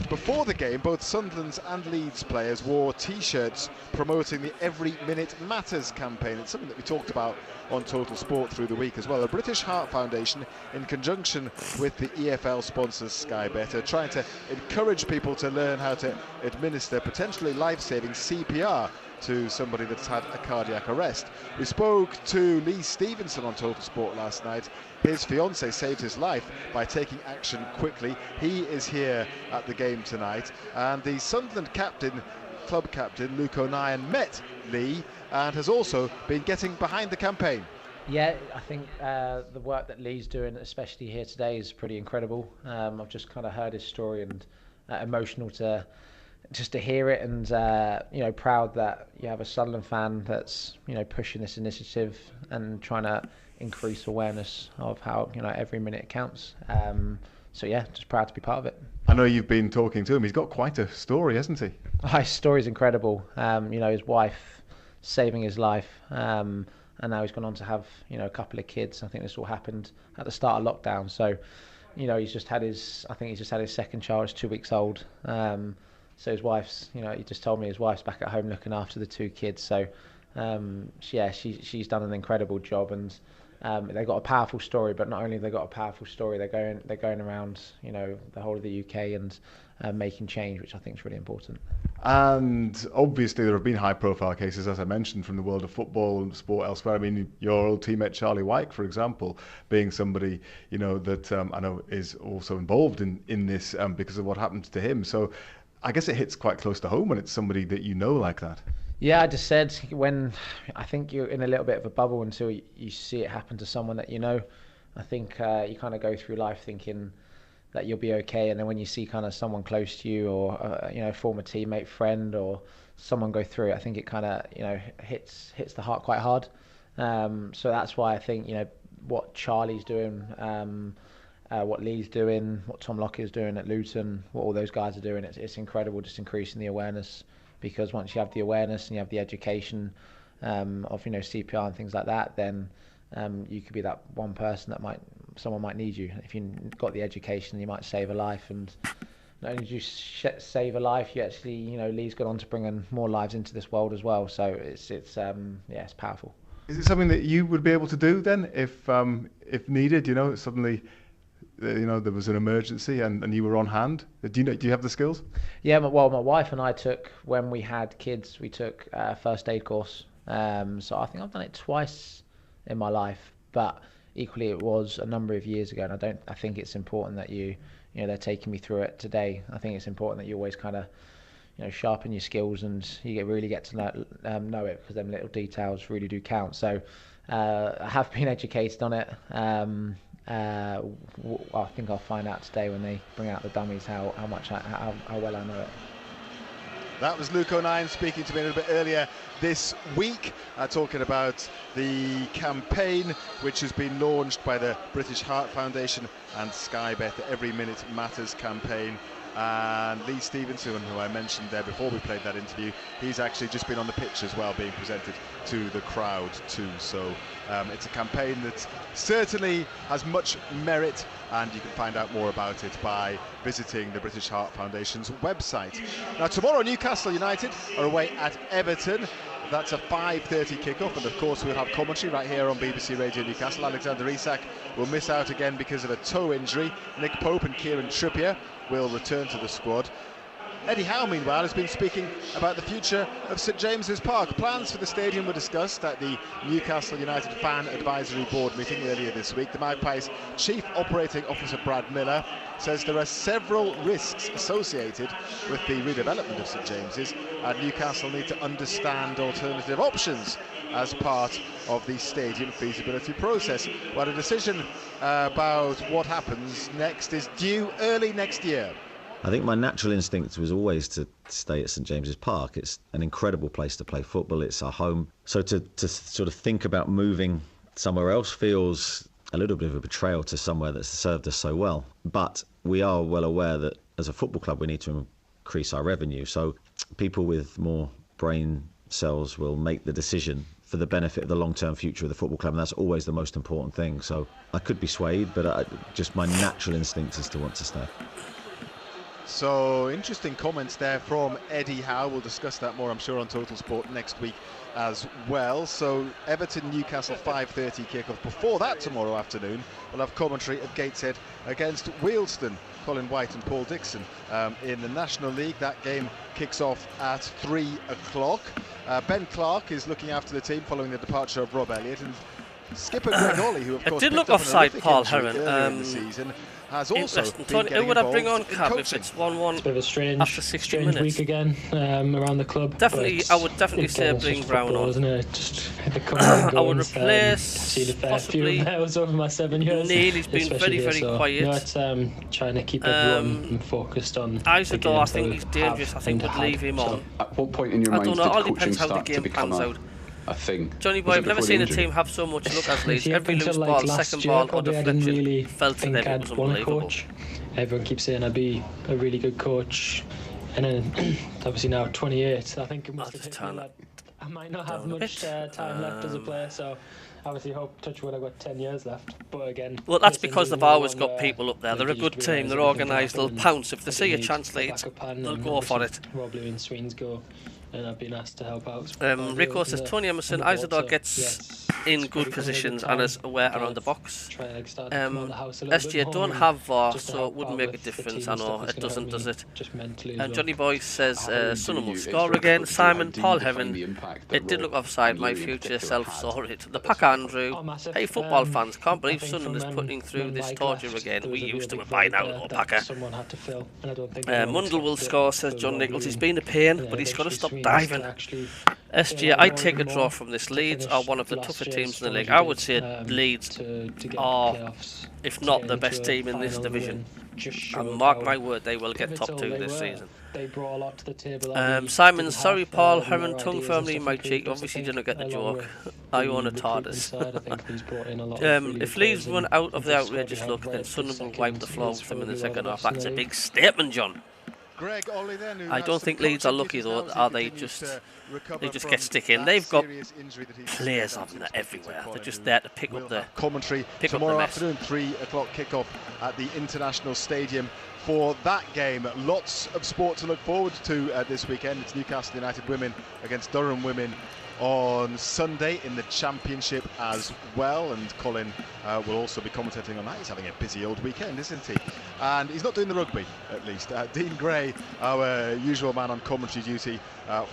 G: before the game, both Sunderland's and Leeds players wore T-shirts promoting the Every Minute Matters campaign. It's something that we talked about on Total Sport through the week as well. The British Heart Foundation, in conjunction with the EFL sponsors Sky Bet, are trying to encourage people to learn how to administer potentially life-saving CPR to somebody that's had a cardiac arrest. We spoke to Lee Stevenson on Total Sport last night. His fiancée saved his life by taking action quickly. He is here at the game tonight, and the Sunderland captain, club captain Luke O'Nien, met Lee and has also been getting behind the campaign.
H: Yeah, I think the work that Lee's doing, especially here today, is pretty incredible. I've just kind of heard his story, and emotional to hear it, and proud that you have a Sunderland fan that's pushing this initiative and trying to increase awareness of how every minute counts. So yeah, just proud to be part of it.
G: I know you've been talking to him. He's got quite a story, hasn't he?
H: His story's incredible. His wife saving his life, and now he's gone on to have a couple of kids. I think this all happened at the start of lockdown. So he's just had his second child. It's 2 weeks old. So his wife's, he just told me his wife's back at home looking after the 2 kids. So she's done an incredible job, and they've got a powerful story. But not only have they got a powerful story, they're going around the whole of the UK and making change, which I think is really important.
G: And obviously there have been high-profile cases, as I mentioned, from the world of football and sport elsewhere. I mean, your old teammate Charlie Wyke, for example, being somebody that I know is also involved in this because of what happened to him. So I guess it hits quite close to home when it's somebody that like that.
H: Yeah, I just said, when I think you're in a little bit of a bubble until you see it happen to someone that I think you kind of go through life thinking that you'll be okay, and then when you see kind of someone close to you, or a former teammate, friend, or someone go through it, I think it kind of hits the heart quite hard. So that's why I think what Charlie's doing, what Lee's doing, what Tom Lockie's doing at Luton, what all those guys are doing, it's incredible, just increasing the awareness. Because once you have the awareness and you have the education of CPR and things like that, then you could be that one person that someone might need you. If you've got the education, you might save a life. And not only do you save a life, you actually Lee's gone on to bring in more lives into this world as well. So it's powerful. Is
G: it something that you would be able to do then, if needed? Suddenly there was an emergency and you were on hand. Do you have the skills?
H: Yeah, my wife and I when we had kids, we took a first aid course. So I think I've done it twice in my life, but equally it was a number of years ago, and I think it's important that they're taking me through it today. I think it's important that you always kind of sharpen your skills, and you really get to know it, because them little details really do count. So I have been educated on it. I think I'll find out today when they bring out the dummies how well I know it.
G: That was Luke O'Nien speaking to me a little bit earlier this week, talking about the campaign which has been launched by the British Heart Foundation and Sky Bet, the Every Minute Matters campaign. And Lee Stevenson, who I mentioned there before we played that interview, he's actually just been on the pitch as well, being presented to the crowd too. So it's a campaign that certainly has much merit, and you can find out more about it by visiting the British Heart Foundation's website. Now tomorrow Newcastle United are away at Everton. That's a 5:30 kickoff, and of course we'll have commentary right here on BBC Radio Newcastle. Alexander Isak will miss out again because of a toe injury. Nick Pope and Kieran Trippier will return to the squad. Eddie Howe, meanwhile, has been speaking about the future of St James's Park. Plans for the stadium were discussed at the Newcastle United Fan Advisory Board meeting earlier this week. The Magpies' Chief Operating Officer Brad Miller says there are several risks associated with the redevelopment of St James's, and Newcastle need to understand alternative options as part of the stadium feasibility process. Well, a decision about what happens next is due early next year.
I: I think my natural instinct was always to stay at St James's Park. It's an incredible place to play football. It's our home. So to sort of think about moving somewhere else feels a little bit of a betrayal to somewhere that's served us so well. But we are well aware that as a football club we need to increase our revenue. So people with more brain cells will make the decision for the benefit of the long-term future of the football club, and that's always the most important thing. So I could be swayed, but just my natural instinct is to want to stay.
G: So interesting comments there from Eddie Howe. We'll discuss that more, I'm sure, on Total Sport next week as well. So Everton Newcastle 5:30 kickoff. Before that, tomorrow afternoon we'll have commentary at Gateshead against Wealdstone. Colin White and Paul Dixon in the National League. That game kicks off at 3 o'clock. Ben Clark is looking after the team following the departure of Rob Elliott, and skipper Greg Ollie, who of course
A: it did look offside, Paul Heron,
G: in the season, has also been
A: who would I bring on,
G: in
A: Cab, if it's 1-1
J: it's a bit of a strange,
A: after 60
J: strange
A: minutes?
J: week again around the club.
A: Definitely, I would definitely say bring Brown on.
J: Isn't it? Just the coming and
A: I would
J: goings,
A: replace
J: seen a fair
A: possibly
J: few of those over my 7 years.
A: Neil's been very, very quiet.
J: No, it's trying to keep everyone focused on
A: Isidore, I think he's dangerous. I think would leave him on.
K: At what point in your mind
A: I don't know,
K: did
A: it all
K: coaching
A: depends how the
K: start to
A: game
K: become
A: pans out.
K: a thing?
A: Johnny Boy, I've never seen a team have so much luck as Leeds. Every loose ball, second ball or deflection felt to them, it was unbelievable.
J: Everyone keeps saying I'd be a really good coach, and then obviously now 28, I think it must have hit me that I might not have much time left as a player, so obviously hope, touch wood, I've got 10 years left, but again...
A: Well, that's because they've always got people up there. They're a good team, they're organised, they'll pounce. If they see a chance, Leeds, they'll go for it.
J: Rob Louis and Sweens go, and I've been asked to help out.
A: Rico says Tony Emerson, Isidore gets in good positions and is aware around the box. SG don't have VAR, so it wouldn't make a difference. I know it doesn't, does it? And Johnny Boy says Sunderland will score again. Simon, Paul Heaven, it did look offside. My future self saw it. The Pack Andrew, hey football fans, can't believe Sunderland is putting through this torture again. We used to it by now, though, Packer. Mundle will score, says John Nichols. He's been a pain, but he's got to stop diving. SG, I'd take a draw from this. Leeds are one of the tougher teams in the league. I would say Leeds are, if not the best team in this division. And mark my word, they will get top 2 this season. Simon, sorry Paul, Herman, tongue firmly in my cheek. Obviously didn't get the joke. I own a TARDIS. If Leeds run out of the outrageous look, then Sunderland will wipe the floor with them in the second half. That's a big statement, John. I don't think Leeds are lucky though, are they? Just get stick in. They've got players of them everywhere. They're just there to pick up the
G: commentary tomorrow afternoon, 3 o'clock kickoff at the International Stadium for that game. Lots of sport to look forward to this weekend. It's Newcastle United women against Durham women on Sunday in the Championship as well, and Colin will also be commentating on that. He's having a busy old weekend, isn't he? And he's not doing the rugby, at least. Dean Gray, our usual man on commentary duty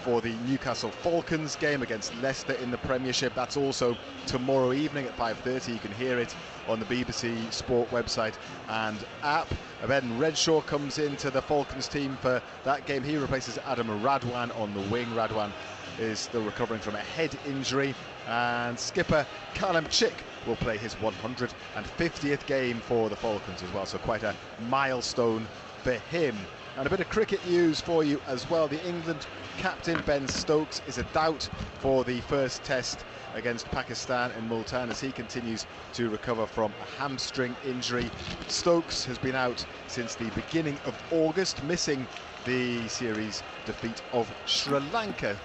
G: for the Newcastle Falcons game against Leicester in the Premiership. That's also tomorrow evening at 5:30. You can hear it on the BBC Sport website and app. Ben Redshaw comes into the Falcons team for that game. He replaces Adam Radwan on the wing. Radwan is still recovering from a head injury, and skipper Callum Chick will play his 150th game for the Falcons as well, so quite a milestone for him. And a bit of cricket news for you as well. The England captain Ben Stokes is a doubt for the first test against Pakistan in Multan as he continues to recover from a hamstring injury. Stokes has been out since the beginning of August, missing the series defeat of Sri Lanka.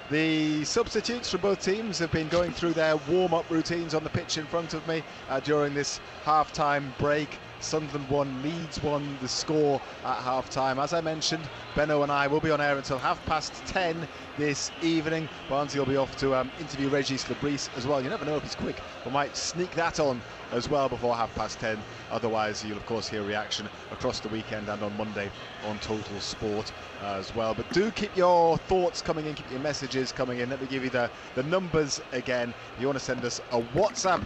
G: The substitutes from both teams have been going through their warm-up routines on the pitch in front of me during this half-time break. Sunderland 1, Leeds 1, the score at half-time. As I mentioned, Benno and I will be on air until 10:30 this evening. Barnsley will be off to interview Régis Lebris as well. You never know if he's quick, but might sneak that on as well before 10:30. Otherwise, you'll of course hear reaction across the weekend and on Monday on Total Sport as well. But do keep your thoughts coming in, keep your messages coming in. Let me give you the numbers again. If you want to send us a WhatsApp,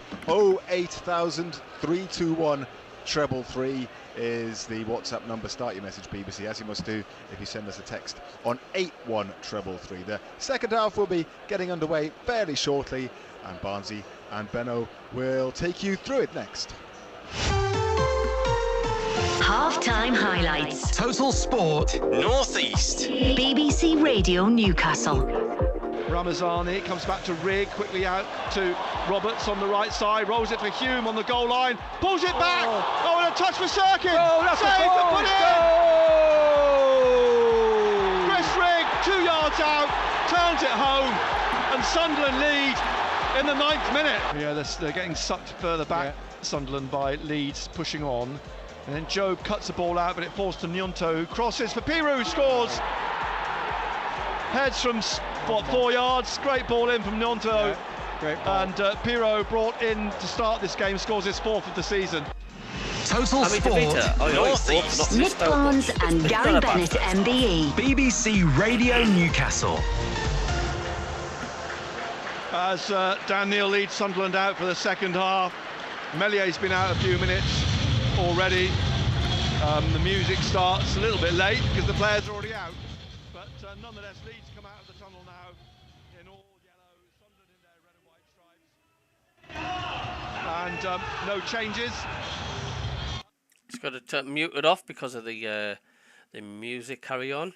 G: 08000 321 333 is the WhatsApp number. Start your message, BBC, as you must do if you send us a text on 81333. The second half will be getting underway fairly shortly, and Barnsley and Benno will take you through it next.
E: Half-time highlights.
K: Total Sport North East.
E: BBC Radio Newcastle.
B: Ramazani comes back to Rigg, quickly out to Roberts on the right side, rolls it for Hume on the goal line, pulls it back. Oh, and a touch for Sirkin.
C: Oh, that's
B: saved
C: a
B: and put in. Chris Rigg, 2 yards out, turns it home, and Sunderland lead in the 9th minute. Yeah, they're getting sucked further back, Sunderland, by Leeds pushing on. And then Job cuts the ball out, but it falls to Nyonto, who crosses for Piru, scores. Heads from 4 yards, great ball in from Nyonto.
C: Yeah, great ball.
B: And Piru brought in to start this game, scores his 4th of the season.
K: Total Sport North East.
E: Nick Barnes and Gary Bennett, MBE.
K: BBC Radio Newcastle.
B: As Dan Neil leads Sunderland out for the second half. Mellier's been out a few minutes already. The music starts a little bit late because the players are already out, but nonetheless Leeds come out of the tunnel now in all yellow, Sunderland in their red and white stripes, and no changes.
A: It's got it muted off because of the music carry on.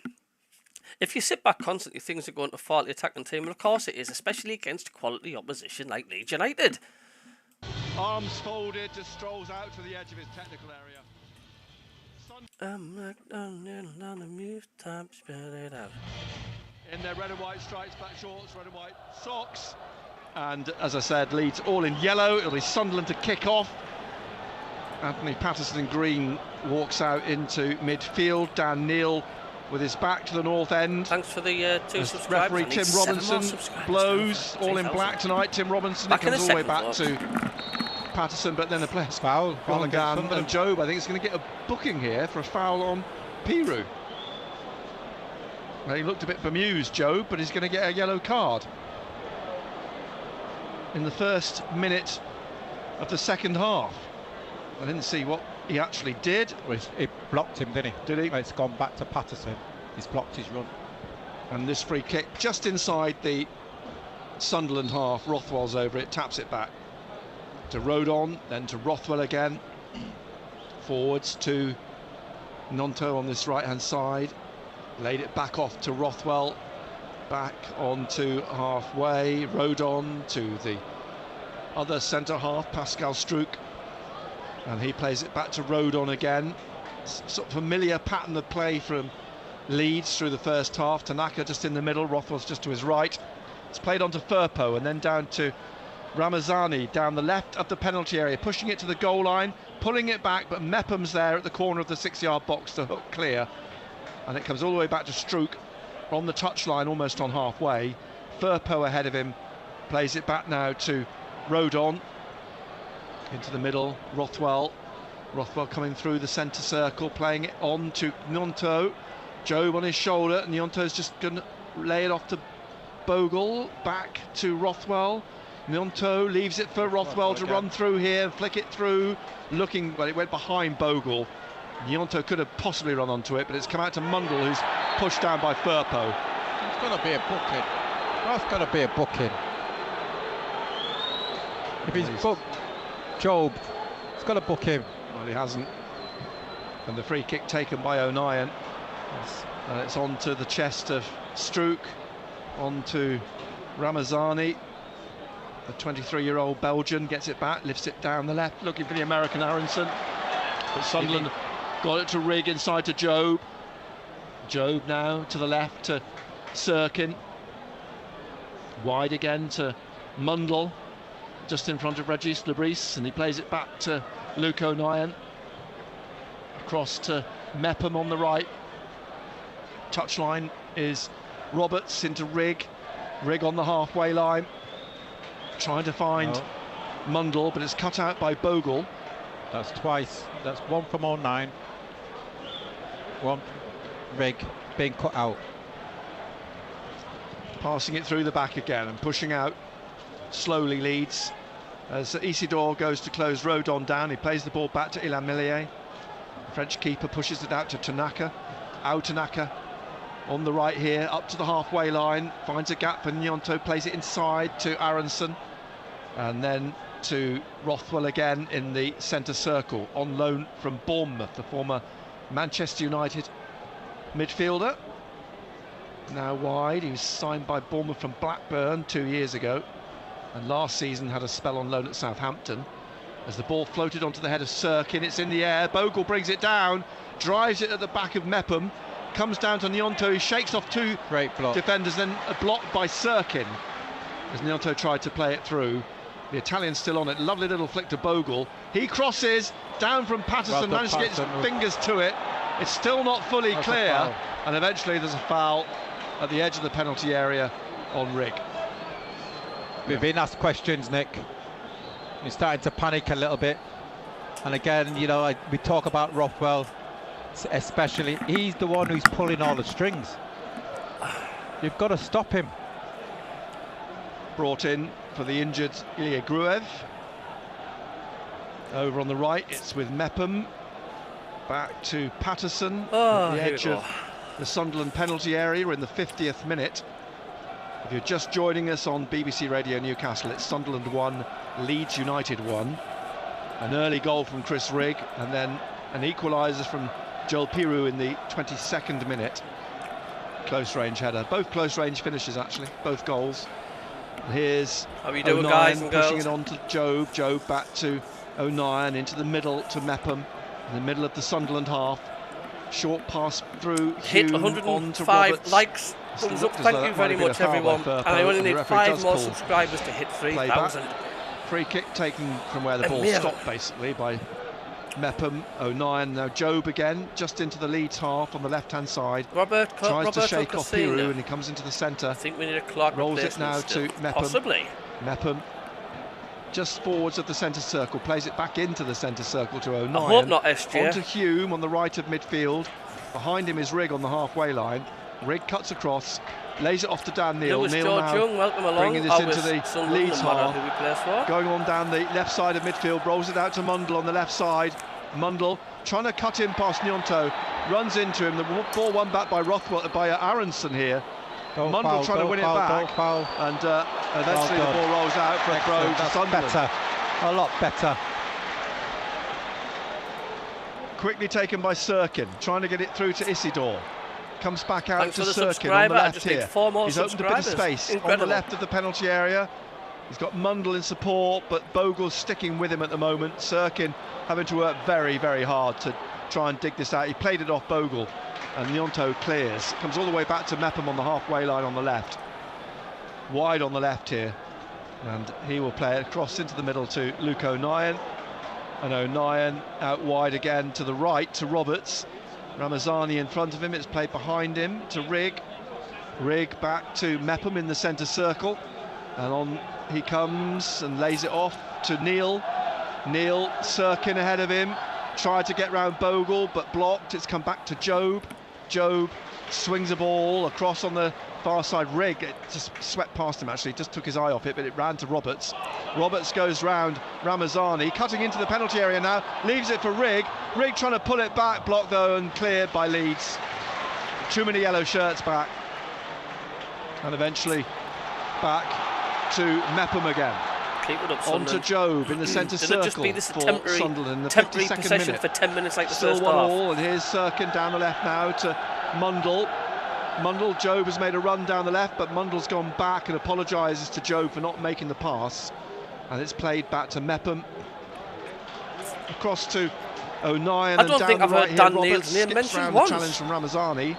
A: If you sit back constantly, things are going to fall the attacking team. Well, of course it is, especially against quality opposition like Leeds United.
B: Arms folded, just strolls out to the edge of his technical area.
A: I'm on the music time, spell it out.
B: In their red and white stripes, black shorts, red and white socks. And as I said, Leeds all in yellow. It'll be Sunderland to kick off. Anthony Patterson in green walks out into midfield. Dan Neil with his back to the north end.
A: Thanks for the 2 subscribers.
B: Referee Tim Robinson blows all in black tonight. Tim Robinson comes all the way back to Patterson, but then the players foul. Mulligan and Job, I think, is going to get a booking here for a foul on Piru. Well, he looked a bit bemused, Job, but he's going to get a yellow card in the first minute of the second half. I didn't see what he actually did.
C: Well, it blocked him, didn't he?
B: Did he?
C: Well, it's gone back to Patterson. He's blocked his run.
B: And this free kick just inside the Sunderland half. Rothwell's over it, taps it back to Rodon, then to Rothwell again. Forwards to Nyonto on this right-hand side. Laid it back off to Rothwell. Back onto halfway. Rodon to the other centre half, Pascal Struijk. And he plays it back to Rodon again. Sort of familiar pattern of play from Leeds through the first half. Tanaka just in the middle, Rothwell's just to his right. It's played on to Firpo and then down to Ramazani down the left of the penalty area, pushing it to the goal line, pulling it back, but Meppem's there at the corner of the 6-yard box to hook clear. And it comes all the way back to Struijk on the touchline, almost on halfway. Firpo ahead of him, plays it back now to Rodon. Into the middle, Rothwell coming through the centre circle, playing it on to Nyonto. Job on his shoulder, and Nyonto's just going to lay it off to Bogle, back to Rothwell. Nyonto leaves it for Rothwell to run through here, flick it through, looking, well, it went behind Bogle. Nyonto could have possibly run onto it, but it's come out to Mundle, who's pushed down by Firpo.
C: It's got to be a booking. That's got to be a booking. If he's booked Job, it's got to book him.
B: Well, he hasn't. And the free kick taken by O'Nien. And it's on to the chest of Struijk, on to Ramazani. The 23-year-old Belgian gets it back, lifts it down the left, looking for the American Aronson. But Sunderland got it to Rigg, inside to Job. Job now to the left to Sirkin. Wide again to Mundle, just in front of Régis Lebris, and he plays it back to Luke O'Nien. Across to MACKEM on the right. Touchline is Roberts into Rigg. Rigg on the halfway line. Trying to find Mundle, but it's cut out by Bogle.
C: That's twice. That's one from 09. One Rigg being cut out.
B: Passing it through the back again and pushing out slowly Leeds. As Isidore goes to close Rodon down, he plays the ball back to Ilan Millier. The French keeper pushes it out to Tanaka. Tanaka on the right here, up to the halfway line, finds a gap for Gnonto, plays it inside to Aronson, and then to Rothwell again in the centre circle, on loan from Bournemouth, the former Manchester United midfielder. Now wide, he was signed by Bournemouth from Blackburn 2 years ago, and last season had a spell on loan at Southampton. As the ball floated onto the head of Sirkin, it's in the air, Bogle brings it down, drives it at the back of MACKEM, comes down to Gnonto, he shakes off two defenders, then blocked by Sirkin as Gnonto tried to play it through. The Italian's still on it, lovely little flick to Bogle, he crosses down from Patterson, managed to get his fingers to it, it's still not fully clear, and eventually there's a foul at the edge of the penalty area on Rigg.
C: We've been asked questions, Nick. He's starting to panic a little bit, and again, you know, we talk about Rothwell, especially. He's the one who's pulling all the strings. You've got to stop him.
B: Brought in for the injured Ilya Gruev. Over on the right, it's with MACKEM. Back to Patterson at the edge of the Sunderland penalty area in the 50th minute. If you're just joining us on BBC Radio Newcastle, it's Sunderland 1, Leeds United 1. An early goal from Chris Rigg, and then an equaliser from Joel Pirou in the 22nd minute. Close range header, both close range finishes actually, both goals. And here's
A: how you doing, guys and
B: pushing
A: girls?
B: it on to Job. Job back to O'Nien, into the middle to MACKEM, in the middle of the Sunderland half. Short pass through.
A: Hit 105 likes. Thumbs up, thank you very much, everyone. And I only need 5 more subscribers to hit 3,000.
B: Free kick taken from where the ball stopped, basically, by MACKEM. O'Nien, now Job again, just into the Leeds half on the left-hand side. Tries to shake off Pirou, and he comes into the centre.
A: I think we need a Clark
B: rolls it now to MACKEM.
A: Possibly.
B: MACKEM just forwards of the centre circle, plays it back into the centre circle to O'Nien.
A: I hope not SJ.
B: On to Hume on the right of midfield. Behind him is Rigg on the halfway line. Rigg cuts across, lays it off to Dan Neil.
A: Lewis
B: Neil
A: George
B: now
A: Young, welcome along.
B: bringing this into the Leeds half.
A: For.
B: Going on down the left side of midfield, rolls it out to Mundle on the left side. Mundle trying to cut in past Gnonto, runs into him. The ball won back by Rothwell, by Aronson here. Mundle trying to win it back, and eventually the ball rolls out for a throw to Sunderland.
C: A lot better.
B: Quickly taken by Sirkin, trying to get it through to Isidore. Comes back out to Sirkin on the left here. He's opened a bit of space on the left of the penalty area. He's got Mundle in support, but Bogle's sticking with him at the moment. Sirkin having to work very, very hard to try and dig this out. He played it off Bogle, and Gnonto clears. Comes all the way back to MACKEM on the halfway line on the left. Wide on the left here, and he will play it across into the middle to Luke O'Nien. And O'Nien out wide again to the right to Roberts. Ramazani in front of him, it's played behind him to Rigg. Rigg back to MACKEM in the centre circle, and on he comes and lays it off to Neil. Neil, Sirkin ahead of him, tried to get round Bogle but blocked. It's come back to Job. Job swings a ball across on the far side. Rigg, it just swept past him actually, just took his eye off it, but it ran to Roberts. Roberts goes round Ramazani, cutting into the penalty area now, leaves it for Rigg. Rigg trying to pull it back, blocked though and cleared by Leeds. Too many yellow shirts back, and eventually back to MACKEM again.
A: Keep it up,
B: on to Job in the centre circle
A: just be this
B: for Sunderland in the
A: temporary
B: 52nd
A: possession
B: minute.
A: For 10 minutes like the
B: Still
A: first
B: 1-1,
A: half.
B: and here's Sirkin down the left now to Mundle. Job has made a run down the left, but Mundle's gone back and apologises to Job for not making the pass, and it's played back to MACKEM. Across to O'Nien,
A: I don't think I've heard Dan Neil's name mentioned once.
B: Challenge from Ramazani.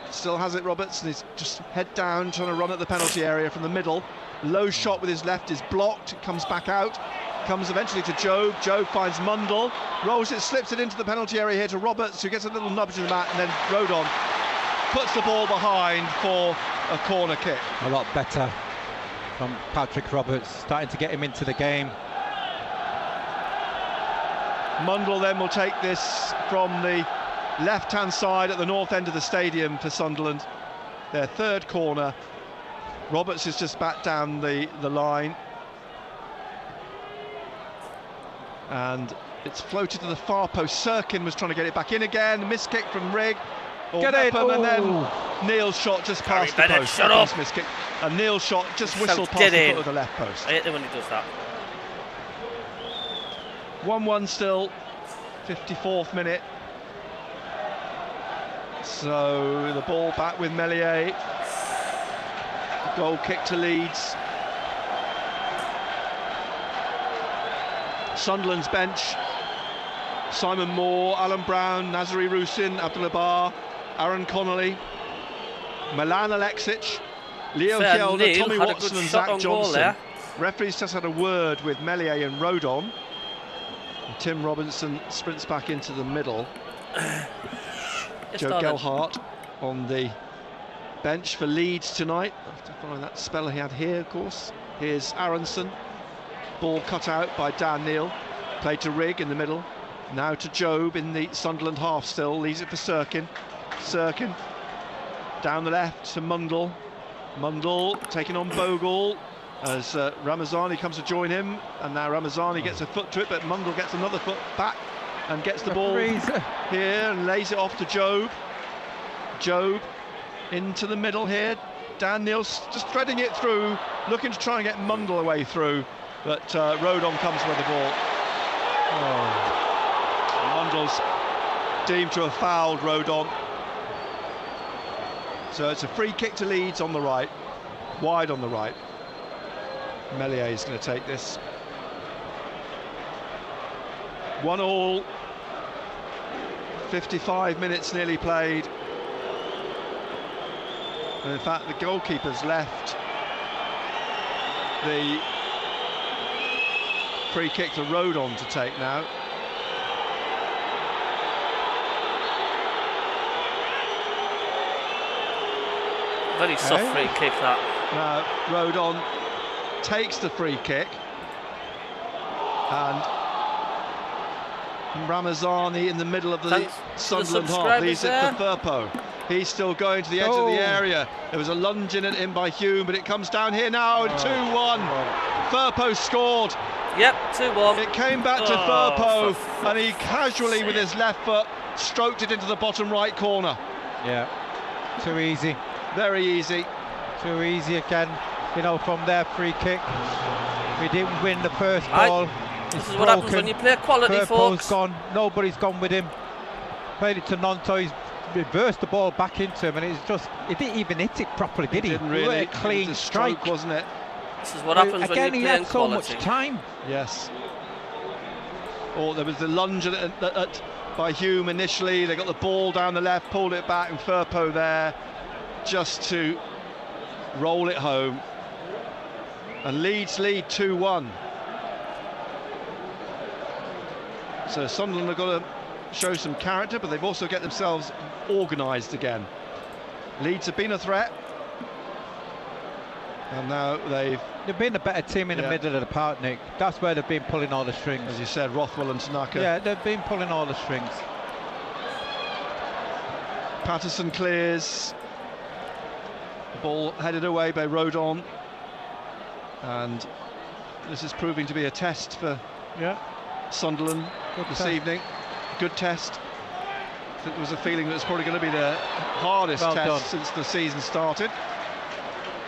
B: Still has it, Roberts, and he's just head down trying to run at the penalty area from the middle. Low shot with his left is blocked, it comes back out. comes eventually to Job. Job finds Mundle, rolls it, slips it into the penalty area here to Roberts, who gets a little nudge in the mat, and then Rodon puts the ball behind for a corner kick.
C: A lot better from Patrick Roberts, starting to get him into the game.
B: Mundle then will take this from the left-hand side at the north end of the stadium for Sunderland. Their third corner. Roberts is just back down the line. And it's floated to the far post. Sirkin was trying to get it back in again. Missed kick from Rigg.
C: Get it!
B: And then Neil's shot just past the post.
A: Shut up!
B: Missed kick. And Neil's shot just whistled past the foot of the left post.
A: I hate it when he does that.
B: 1-1 still, 54th minute. So the ball back with Meslier. Goal kick to Leeds. Sunderland's bench: Simon Moore, Alan Brown, Nazari Rusin, Abdullah Bar, Aaron Connolly, Milan Alexic, Leo Kjelda, Tommy Watson and Zach Johnson. Referees just had a word with Meslier and Rodon. And Tim Robinson sprints back into the middle. Joe Gelhardt on the bench for Leeds tonight, after following that spell he had here, of course. Here's Aronson. Ball cut out by Dan Neil. Played to Rigg in the middle. Now to Job in the Sunderland half still. Leaves it for Sirkin. Sirkin down the left to Mundle. Mundle taking on Bogle as Ramazani comes to join him. And now Ramazani gets a foot to it, but Mundle gets another foot back and gets the ball here and lays it off to Job. Job into the middle here. Dan Neil's just threading it through, looking to try and get Mundle away through, but Rodon comes with the ball. Mundle's deemed to have fouled Rodon. So it's a free kick to Leeds on the right, wide on the right. Meslier is going to take this. 1-1, 55 minutes nearly played. And in fact, the goalkeeper's left the free kick to Rodon to take now.
A: Very soft free kick, that.
B: Now Rodon takes the free kick, and Ramazani in the middle of the Sunderland half leaves it for Firpo. He's still going to the edge of the area. There was a lunge in at him by Hume, but it comes down here now, and 2-1. Firpo scored.
A: Yep, 2-1.
B: It came back to Firpo, and he casually, with his left foot, stroked it into the bottom right corner.
C: Yeah, too easy.
B: Very easy.
C: Too easy again, you know, from their free kick. We didn't win the first ball.
A: This is what happens when you play quality, folks.
C: Gone. Nobody's gone with him. Played it to Nonto. He's reversed the ball back into him, and it's just, he didn't even hit it properly, did he?
B: Didn't really.
C: A clean strike,
B: wasn't it?
A: This is what happens
C: again,
A: when you play
C: he had so
A: quality.
C: much time.
B: Yes. Or there was the lunge by Hume initially. They got the ball down the left, pulled it back, and Firpo there just to roll it home. And Leeds lead 2-1. So Sunderland have got to show some character, but they've also got themselves organised again. Leeds have been a threat, and now they've
C: been a better team in the middle of the park, Nick. That's where they've been pulling all the strings.
B: As you said, Rothwell and Tanaka.
C: Yeah, they've been pulling all the strings.
B: Patterson clears. The ball headed away by Rodon, and this is proving to be a test for Sunderland this evening. Good test. I think there was a feeling that it's probably going to be the hardest test since the season started.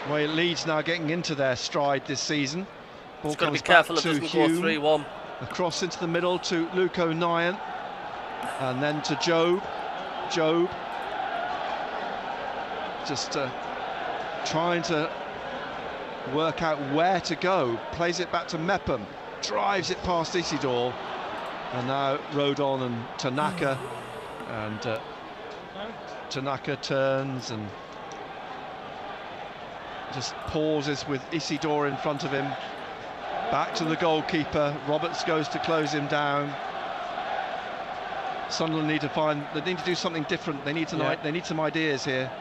B: Well, Leeds now getting into their stride this season. Ball
A: got to be
B: comes
A: careful
B: back
A: it
B: to
A: doesn't go
B: Hume.
A: 3-1.
B: Across into the middle to Luke O'Nien, and then to Job. Job just trying to work out where to go. Plays it back to Mepham, drives it past Isidore, and now Rodon and Tanaka, and Tanaka turns and just pauses with Isidore in front of him. Back to the goalkeeper. Roberts goes to close him down. Sunderland need to do something different. They need some ideas here.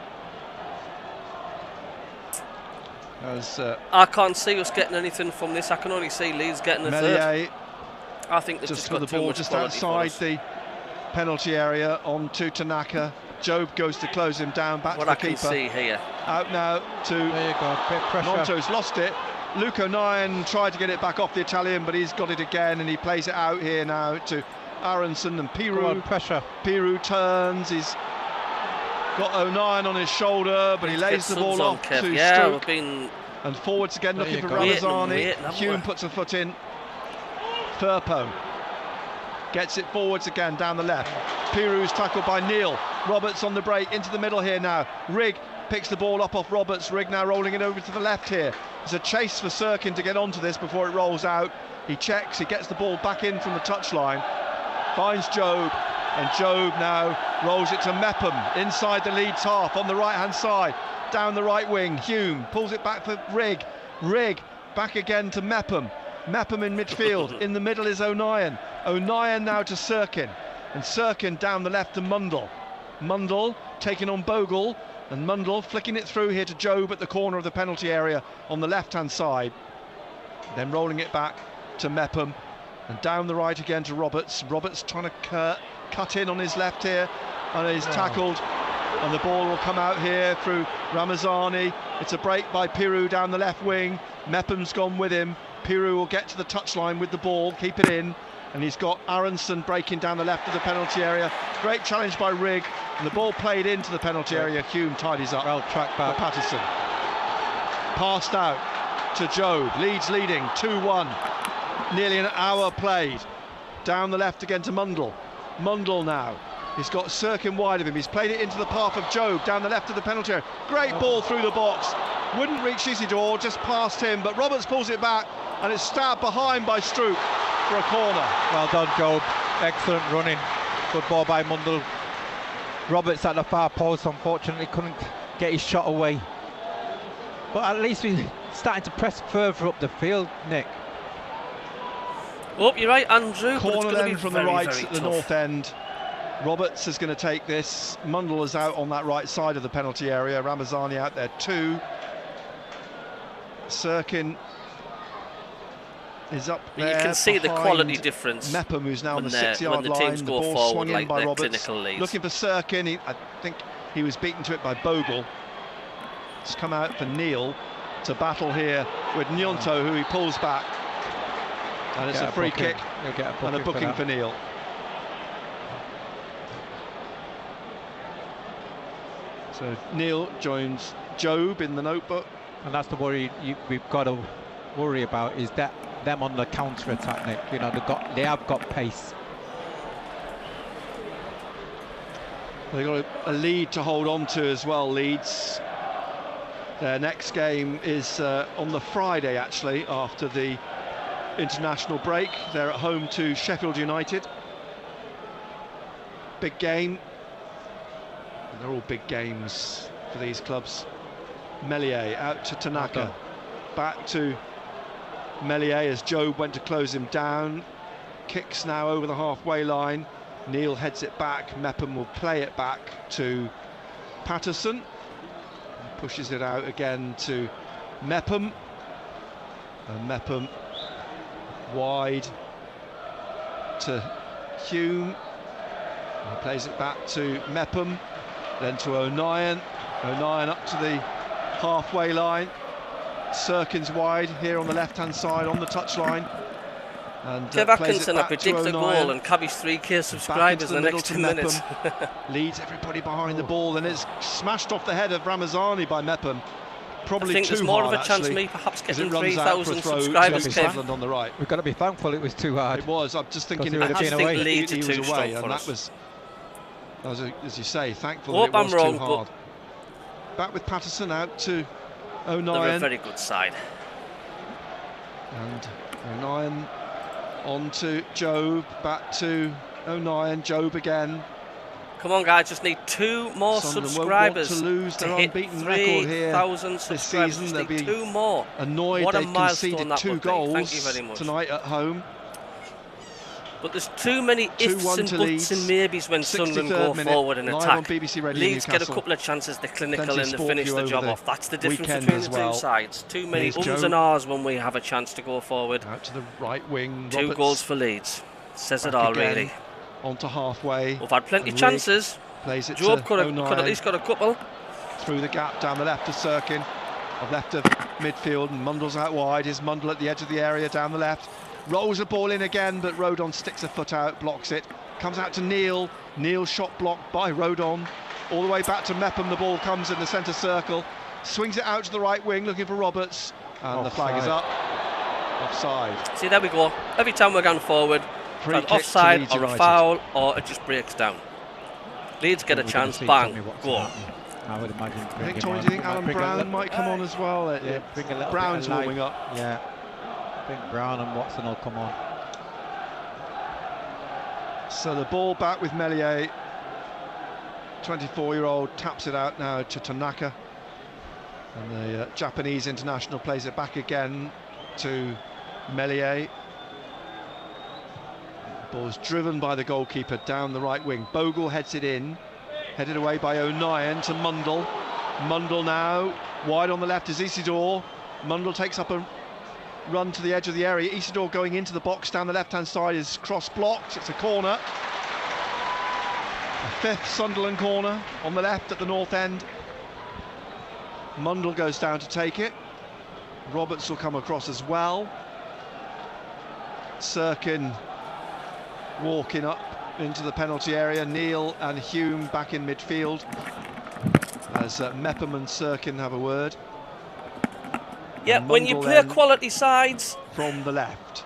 A: I can't see us getting anything from this. I can only see Leeds getting a third. I think they've just got
B: the ball just outside the penalty area onto Tanaka. Job goes to close him down. Back to the keeper.
A: What I can see here.
B: Out now to.
C: There you go. Bit pressure.
B: Monto's lost it. Luke O'Nien tried to get it back off the Italian, but he's got it again, and he plays it out here now to Aronson and Piru.
C: Pressure.
B: Piru turns. He's got O'Nien on his shoulder, but he lays the ball off to Stroke. And forwards again, looking for Ramazani. Hume puts a foot in. Firpo gets it forwards again down the left. Piru's tackled by Neil. Roberts on the break into the middle here now. Rigg picks the ball up off Roberts. Rigg now rolling it over to the left here. There's a chase for Sirkin to get onto this before it rolls out. He checks, he gets the ball back in from the touchline. Finds Job, and Job now rolls it to Mepham inside the Leeds half on the right hand side. Down the right wing, Hume pulls it back for Rigg. Rigg back again to Mepham. Mepham in midfield. In the middle is O'Nien. O'Nien now to Sirkin, and Sirkin down the left to Mundle. Mundle taking on Bogle, and Mundle flicking it through here to Job at the corner of the penalty area on the left hand side. Then rolling it back to Mepham, and down the right again to Roberts. Roberts trying to cut in on his left here, and he's tackled, and the ball will come out here through Ramazani. It's a break by Piru down the left wing. Mepham's gone with him. Piru will get to the touchline with the ball, keep it in, and he's got Aronson breaking down the left of the penalty area. Great challenge by Rigg, and the ball played into the penalty area. Hume tidies up.
C: Well tracked back.
B: Patterson passed out to Job. Leeds leading 2-1. Nearly an hour played. Down the left again to Mundle. Mundle now. He's got Sirkin wide of him. He's played it into the path of Job down the left of the penalty area. Great ball through the box. Wouldn't reach Isidore, just past him, but Roberts pulls it back, and it's stabbed behind by Stroop for a corner.
C: Well done, Job. Excellent running. Good ball by Mundle. Roberts at the far post, unfortunately couldn't get his shot away. But at least we're starting to press further up the field, Nick.
A: Oh, you're right, Andrew.
B: Corner then from the right
A: very
B: at the north end. Roberts is going to take this. Mundle is out on that right side of the penalty area. Ramazani out there too. Sirkin is up there.
A: You can see the quality difference.
B: Mepham, who's now on the 6-yard line.
A: Teams go
B: ball
A: forward
B: swung in
A: like
B: by
A: the
B: Roberts.
A: clinical Leeds.
B: Looking for Sirkin. I think he was beaten to it by Bogle. It's come out for Neil to battle here with Nyonto, who he pulls back. And it's a free kick and a booking for Neil. So Neil joins Job in the notebook.
C: And that's the worry we've got to worry about, is that them on the counter attack, Nick. You know, they have got pace.
B: They've got a lead to hold on to as well, Leeds. Their next game is on the Friday, actually, after the international break. They're at home to Sheffield United. Big game. They're all big games for these clubs. Meslier out to Tanaka. Back to Meslier as Job went to close him down. Kicks now over the halfway line. Neil heads it back. Mepham will play it back to Patterson. Pushes it out again to Mepham. And Mepham wide to Hume. He plays it back to Mepham. Then to O'Nien. O'Nien up to the halfway line. Sirkin's wide here on the left-hand side on the touchline. And
A: Kev Atkinson, I predict the goal and Cabbie's 3K subscribers in the next 2 minutes.
B: Leads everybody behind the ball, and it's smashed off the head of Ramazani by Mepham. Probably
A: I think
B: too
A: there's more
B: hard,
A: of a chance of me perhaps getting 3,000 subscribers, Kev.
B: On the right.
C: We've got to be thankful it was too hard.
B: It was. I'm just thinking
C: he was
B: away, and that was, as you say, thankful that it was too hard. Back with Patterson out to O'Nien.
A: They're a very good side.
B: And O'Nien on to Job, back to O'Nien, Job again.
A: Come on, guys, just need 2 more
B: Sunderland
A: subscribers
B: won't want to lose their
A: hit
B: unbeaten record here
A: 3,000
B: this
A: subscribers.
B: season.
A: Just
B: They'll
A: need
B: be
A: 2 more.
B: annoyed
A: What a
B: they
A: milestone
B: conceded
A: that
B: 2
A: would be. Thank you
B: goals
A: very much.
B: tonight at home.
A: But there's too many ifs
B: 2-1
A: and
B: to
A: buts
B: Leeds.
A: and maybes when Sunderland
B: 63rd
A: go
B: minute,
A: forward and
B: live
A: attack.
B: on BBC Radio
A: Leeds get a
B: Newcastle.
A: couple of chances, they're clinical
B: Plenty of
A: and they
B: sport
A: finish
B: for
A: the
B: you
A: job
B: over
A: off. That's the difference
B: weekend
A: between
B: as
A: the
B: well.
A: two sides. Too many
B: Here's
A: ums
B: Joe.
A: and ahs when we have a chance to go forward.
B: Out to the right wing.
A: 2
B: Roberts
A: goals for Leeds. Says it
B: back
A: all,
B: again,
A: really.
B: Onto halfway.
A: We've had plenty of
B: And
A: chances.
B: Plays it
A: Job
B: to
A: could have
B: O'Neill.
A: at least got a couple.
B: Through the gap down the left of Sirkin, left of midfield, and Mundle's out wide. Is Mundle at the edge of the area down the left, rolls the ball in again, but Rodon sticks a foot out, blocks it, comes out to Neil. Neil shot blocked by Rodon, all the way back to Mepham. The ball comes in the centre circle, swings it out to the right wing, looking for Roberts, and the flag is up. Offside.
A: See, there we go. Every time we're going forward,
B: Free
A: an
B: kick to
A: offside
B: Leeds
A: or a
B: United.
A: foul, or it just breaks down. Leeds get a chance, bang, go.
C: I would imagine.
B: I think, Tommy, do you think Alan Brown might come on as well?
C: Bring a little
B: Brown's
C: bit of
B: warming
C: life.
B: up.
C: Yeah, I think Brown and Watson will come on.
B: So the ball back with Meslier. 24-year-old taps it out now to Tanaka, and the Japanese international plays it back again to Meslier. The ball is driven by the goalkeeper down the right wing. Bogle heads it in, headed away by O'Neill to Mundle. Mundle now wide on the left is Isidore. Mundle takes up a run to the edge of the area. Isidore going into the box down the left-hand side is cross-blocked. It's a corner. A 5th Sunderland corner on the left at the north end. Mundle goes down to take it. Roberts will come across as well. Sirkin walking up into the penalty area. Neil and Hume back in midfield as Mepham and Sirkin have a word.
A: Yeah,
B: And
A: when you
B: Mundle
A: play
B: then
A: quality sides,
B: from the left,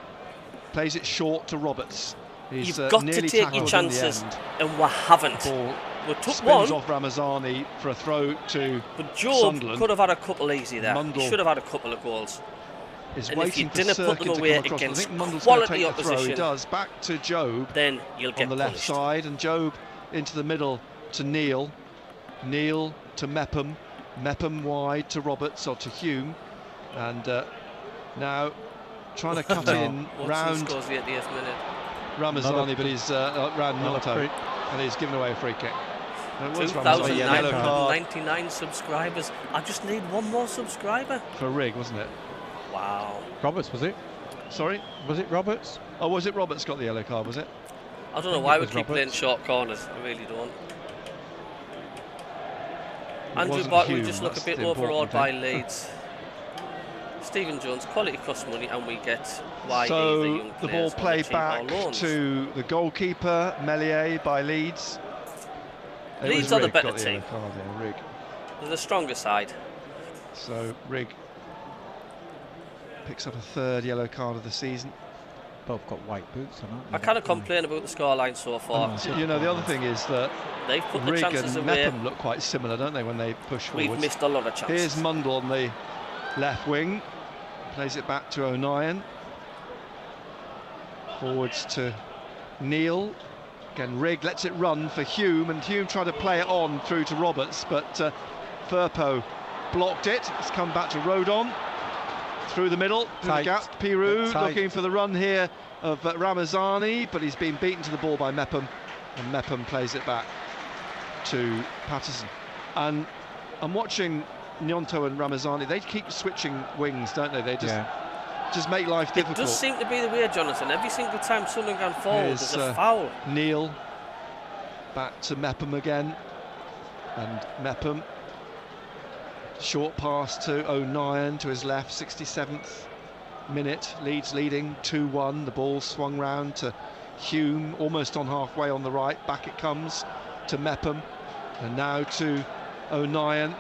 B: plays it short to Roberts. He's,
A: you've got to
B: nearly
A: take your
B: tackled
A: chances,
B: in the end.
A: and we haven't.
B: Ball
A: We took
B: spins
A: one,
B: off Ramazani for a throw to
A: but Job
B: Sunderland.
A: could have had a couple easy there.
B: Mundle
A: He should have had a couple of goals.
B: Is
A: And if
B: waiting
A: you
B: for
A: didn't put
B: Sirkin
A: them
B: to
A: away
B: come across.
A: against
B: I think Mundle's going to
A: quality
B: take the throw. He
A: opposition,
B: does. Back to Job.
A: then you'll get
B: on the left
A: punished.
B: side, and Job into the middle to Neil. Neil to Mepham. Mepham wide to Roberts or to Hume, and now trying to cut in
A: Once
B: round
A: he scores the 80th minute.
B: Ramazani, but he's round Milto, and he's given away a free kick. And it was Ramazani, a yellow card
A: 2,999 subscribers. I just need one more subscriber.
B: for Rig, wasn't it?
A: Wow.
C: Roberts, was it?
B: Sorry?
C: Was it Roberts?
B: Oh, was it Roberts got the yellow card, was it?
A: I don't know
C: think
A: why
C: it
A: we
C: was
A: keep playing
C: Roberts.
A: short corners. I really don't.
B: It
A: Andrew
B: wasn't
A: Barton, we
B: Hume,
A: just look a
B: that's
A: bit
B: the
A: overawed
B: important
A: by
B: thing.
A: Leeds. Stephen Jones, quality costs money, and we get why
B: So
A: either young
B: the ball
A: players on
B: played
A: cheap or
B: back
A: loans.
B: to the goalkeeper, Meslier, by Leeds. It
A: Leeds
B: was
A: are the
B: Rig
A: better
B: got the
A: team.
B: yellow card, yeah, Rig.
A: They're the stronger side.
B: So Rig picks up a 3rd yellow card of the season.
C: Both got white boots on, aren't they?
A: I kind of complain about the scoreline so far.
B: You know, the other thing is that
A: They've put the
B: Rig
A: chances
B: and
A: away.
B: Mepham look quite similar, don't they, when they push
A: We've
B: forwards?
A: missed a lot of chances.
B: Here's Mundle on the left wing, plays it back to O'Neill. Forwards to Neil. Again, Rig lets it run for Hume, and Hume tried to play it on through to Roberts, but Firpo blocked it. It's come back to Rodon. Through the middle, through the gap, Pirou looking for the run here of Ramazani, but he's been beaten to the ball by Mepham, and Mepham plays it back to Patterson. And I'm watching Nyonto and Ramazani. They keep switching wings, don't they? They just make life difficult.
A: It does seem to be the way, Jonathan. Every single time Sunderland gone forward,
B: Here's,
A: there's a foul.
B: Neil back to Mepham again, and Mepham short pass to O'Neill to his left, 67th minute. Leeds leading 2-1. The ball swung round to Hume, almost on halfway on the right. Back it comes to Mepham, and now to O'Neill.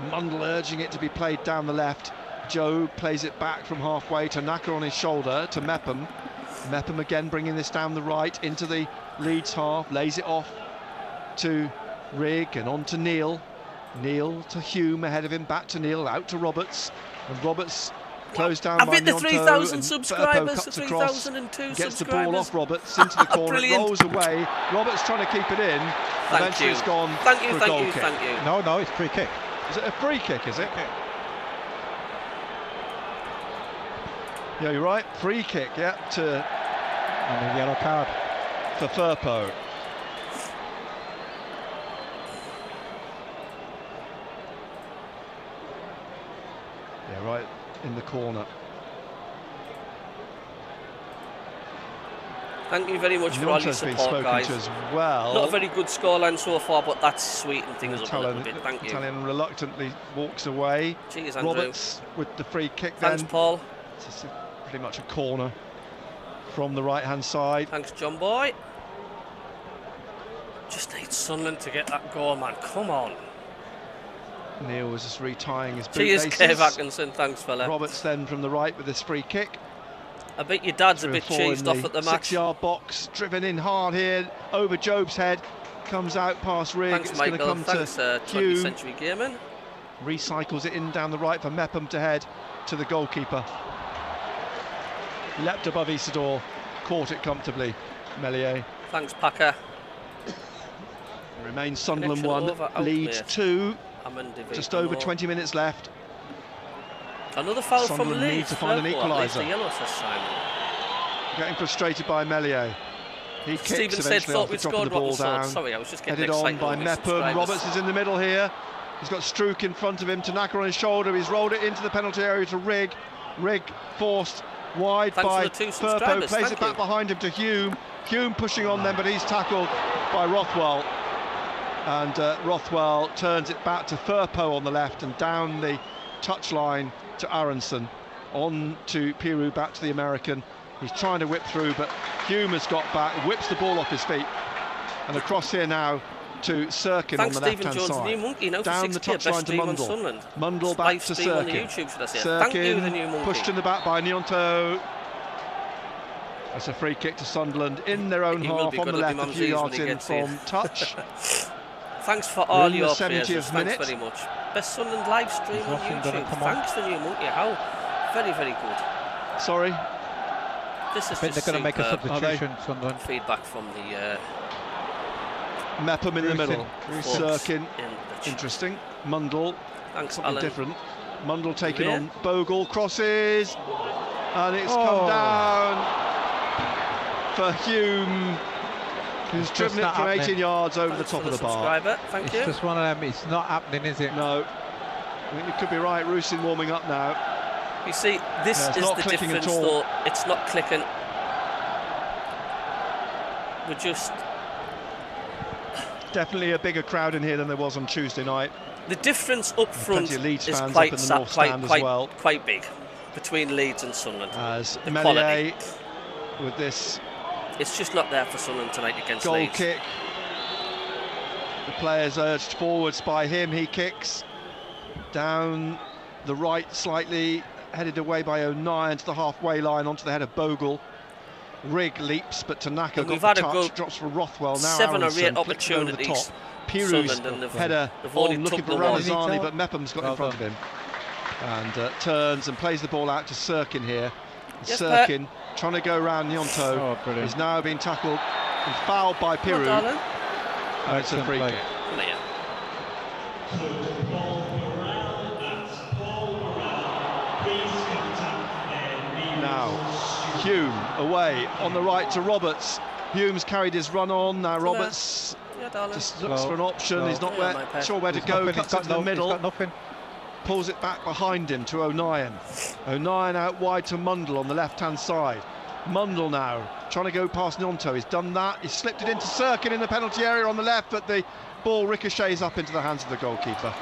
B: Mundle urging it to be played down the left. Joe plays it back from halfway to Naka on his shoulder to Mepham. Mepham again bringing this down the right into the Leeds half, lays it off to Rig and on to Neil. Neil to Hume, ahead of him, back to Neil, out to Roberts, and Roberts Closed down by
A: I've hit the
B: Nyonto,
A: 3,000
B: and
A: subscribers,
B: cuts
A: the
B: across,
A: 3,002
B: gets
A: subscribers.
B: the ball off Roberts into the corner,
A: Brilliant.
B: rolls away. Roberts trying to keep it in. Eventually it's gone for a goal kick.
A: Thank you.
C: No, it's free kick.
B: Is it a free kick, is it? Yeah, you're right. Free kick, yeah,
C: And a yellow card.
B: for Firpo. Yeah, right in the corner.
A: Thank you very much for all your
B: Nyonto's been
A: support,
B: spoken
A: guys.
B: to as well.
A: Not a very good scoreline so far, but that's sweetening things up a little bit. Thank you.
B: Italian reluctantly walks away.
A: Cheers, Andrew.
B: Roberts with the free kick.
A: Thanks,
B: then.
A: Paul.
B: It's pretty much a corner from the right-hand side.
A: Thanks, John Boy. Just need Sunderland to get that goal, man. Come on.
B: Neil was just retying his boot
A: Cheers,
B: laces.
A: Kev Atkinson. Thanks, fella.
B: Roberts then from the right with this free kick.
A: I bet your dad's a bit cheesed off at the match.
B: 6-yard box, driven in hard here, over Job's head, comes out past Rigg.
A: Thanks,
B: it's going to
A: Michael.
B: come
A: Thanks,
B: to
A: 20th
B: Hume.
A: Century Gaming.
B: Recycles it in down the right for Mepham to head to the goalkeeper. Leapt above Isidore, caught it comfortably. Melier.
A: Thanks, Packer.
B: Remains Sunderland
A: Connection
B: 1,
A: over,
B: Leeds
A: out,
B: 2.
A: Amendovic
B: Just over
A: more.
B: 20 minutes left.
A: Another foul
B: Sunderland
A: from
B: need
A: Leeds.
B: to find an equaliser.
A: Yellow, says Simon.
B: Getting frustrated by Melier. He kicks
A: Stephen said,
B: eventually
A: thought
B: after
A: we'd
B: dropping
A: scored
B: the ball
A: rotten swords.
B: down.
A: Sorry, I was just getting
B: Headed on
A: excited.
B: by
A: over these
B: Mepham.
A: subscribers.
B: Roberts is in the middle here. He's got Struijk in front of him. Tanaka on his shoulder. He's rolled it into the penalty area to Rigg. Rigg forced wide
A: Thanks
B: by
A: for the 2
B: Firpo.
A: subscribers.
B: Plays
A: Thank
B: it back
A: you.
B: behind him to Hume. Hume pushing on them, but he's tackled by Rothwell. And Rothwell turns it back to Firpo on the left and down the touchline to Aronson. On to Piroux, back to the American. He's trying to whip through, but Hume has got back, whips the ball off his feet. And across here now to Sirkin on the left-hand side.
A: New monkey, now
B: down the touchline to Mundle. Mundle back to
A: On the
B: Sirkin.
A: YouTube, should I say. Thank you, the new
B: Sirkin
A: monkey.
B: pushed in the back by Nyonto. That's a free kick to Sunderland in their own
A: He will
B: half
A: be
B: on
A: good
B: the
A: at the
B: left, a few
A: Mumsies when
B: yards
A: he
B: in
A: gets here.
B: from touch.
A: Thanks for all
B: in the
A: your
B: 70th
A: praises.
B: minute.
A: Thanks very much. Best Sunderland live stream on
C: nothing gonna
A: YouTube.
C: come on.
A: Thanks, the new monkey. How very, very good.
B: Sorry.
A: This is
C: I think
A: just
C: they're going to make a
A: superb
C: substitution, Sunderland.
A: feedback from the
B: Mepham in the middle.
A: folks
B: Sirkin.
A: in the chat.
B: Interesting. Mundle.
A: Thanks,
B: Something
A: Alan.
B: different. Mundle taking
A: Yeah.
B: on Bogle. Crosses. And it's come
C: Oh.
B: down for Hume, who's
C: It's
B: driven
C: just
B: it
C: not
B: from
C: happening.
B: 18 yards over
A: Thanks
B: the top
A: for
B: of the bar.
A: subscriber. Thank
C: It's
A: you.
C: just one of them, it's not happening, is it?
B: No. I think you could be right. Rusin warming up now.
A: You see, this
B: Yeah, it's
A: is
B: not
A: the
B: clicking at
A: difference,
B: all.
A: though. It's not clicking. We're just...
B: Definitely a bigger crowd in here than there was on Tuesday night.
A: The difference up front
B: plenty of Leeds
A: is
B: fans
A: quite,
B: up in the North Stand as well.
A: quite big between Leeds and Sunderland.
B: As
A: The
B: Melier
A: quality.
B: with this
A: It's just not there for Sunderland tonight against
B: goal
A: Leeds.
B: kick. The players urged forwards by him. He kicks down the right slightly, headed away by O'Nien to the halfway line onto the head of Bogle. Rigg leaps, but Tanaka
A: And
B: got
A: we've
B: the
A: had a
B: touch,
A: good
B: drops for Rothwell. Now
A: 7 or
B: Aronson
A: 8
B: flicks it over the
A: opportunities.
B: top. Pirou's
A: Sunderland, and
B: header
A: they've only
B: on, looking
A: took
B: for
A: the one.
B: Ramazani, but Mepham's got in front of him. And turns and plays the ball out to Sirkin here.
A: Yes,
B: Sirkin trying to go round Nyonto.
C: Oh, brilliant.
B: Is now being tackled and fouled by
A: Come on,
B: Piroux.
A: darling.
B: And it's a free
C: play.
B: kick.
A: Come here.
B: Now, Hume away on the right to Roberts. Hume's carried his run on. Now Roberts
A: Yeah, darling.
B: just looks for an option. He's not
A: Yeah, my pet.
B: sure where to
C: He's
B: go.
C: nothing,
B: Cuts
C: he's
B: into
C: got
B: the
C: no-
B: middle.
C: He's got nothing.
B: Pulls it back behind him to O'Nien. O'Nien out wide to Mundle on the left-hand side. Mundle now trying to go past Nyonto. He's done that. He's slipped it into Sirkin in the penalty area on the left, but the ball ricochets up into the hands of the goalkeeper.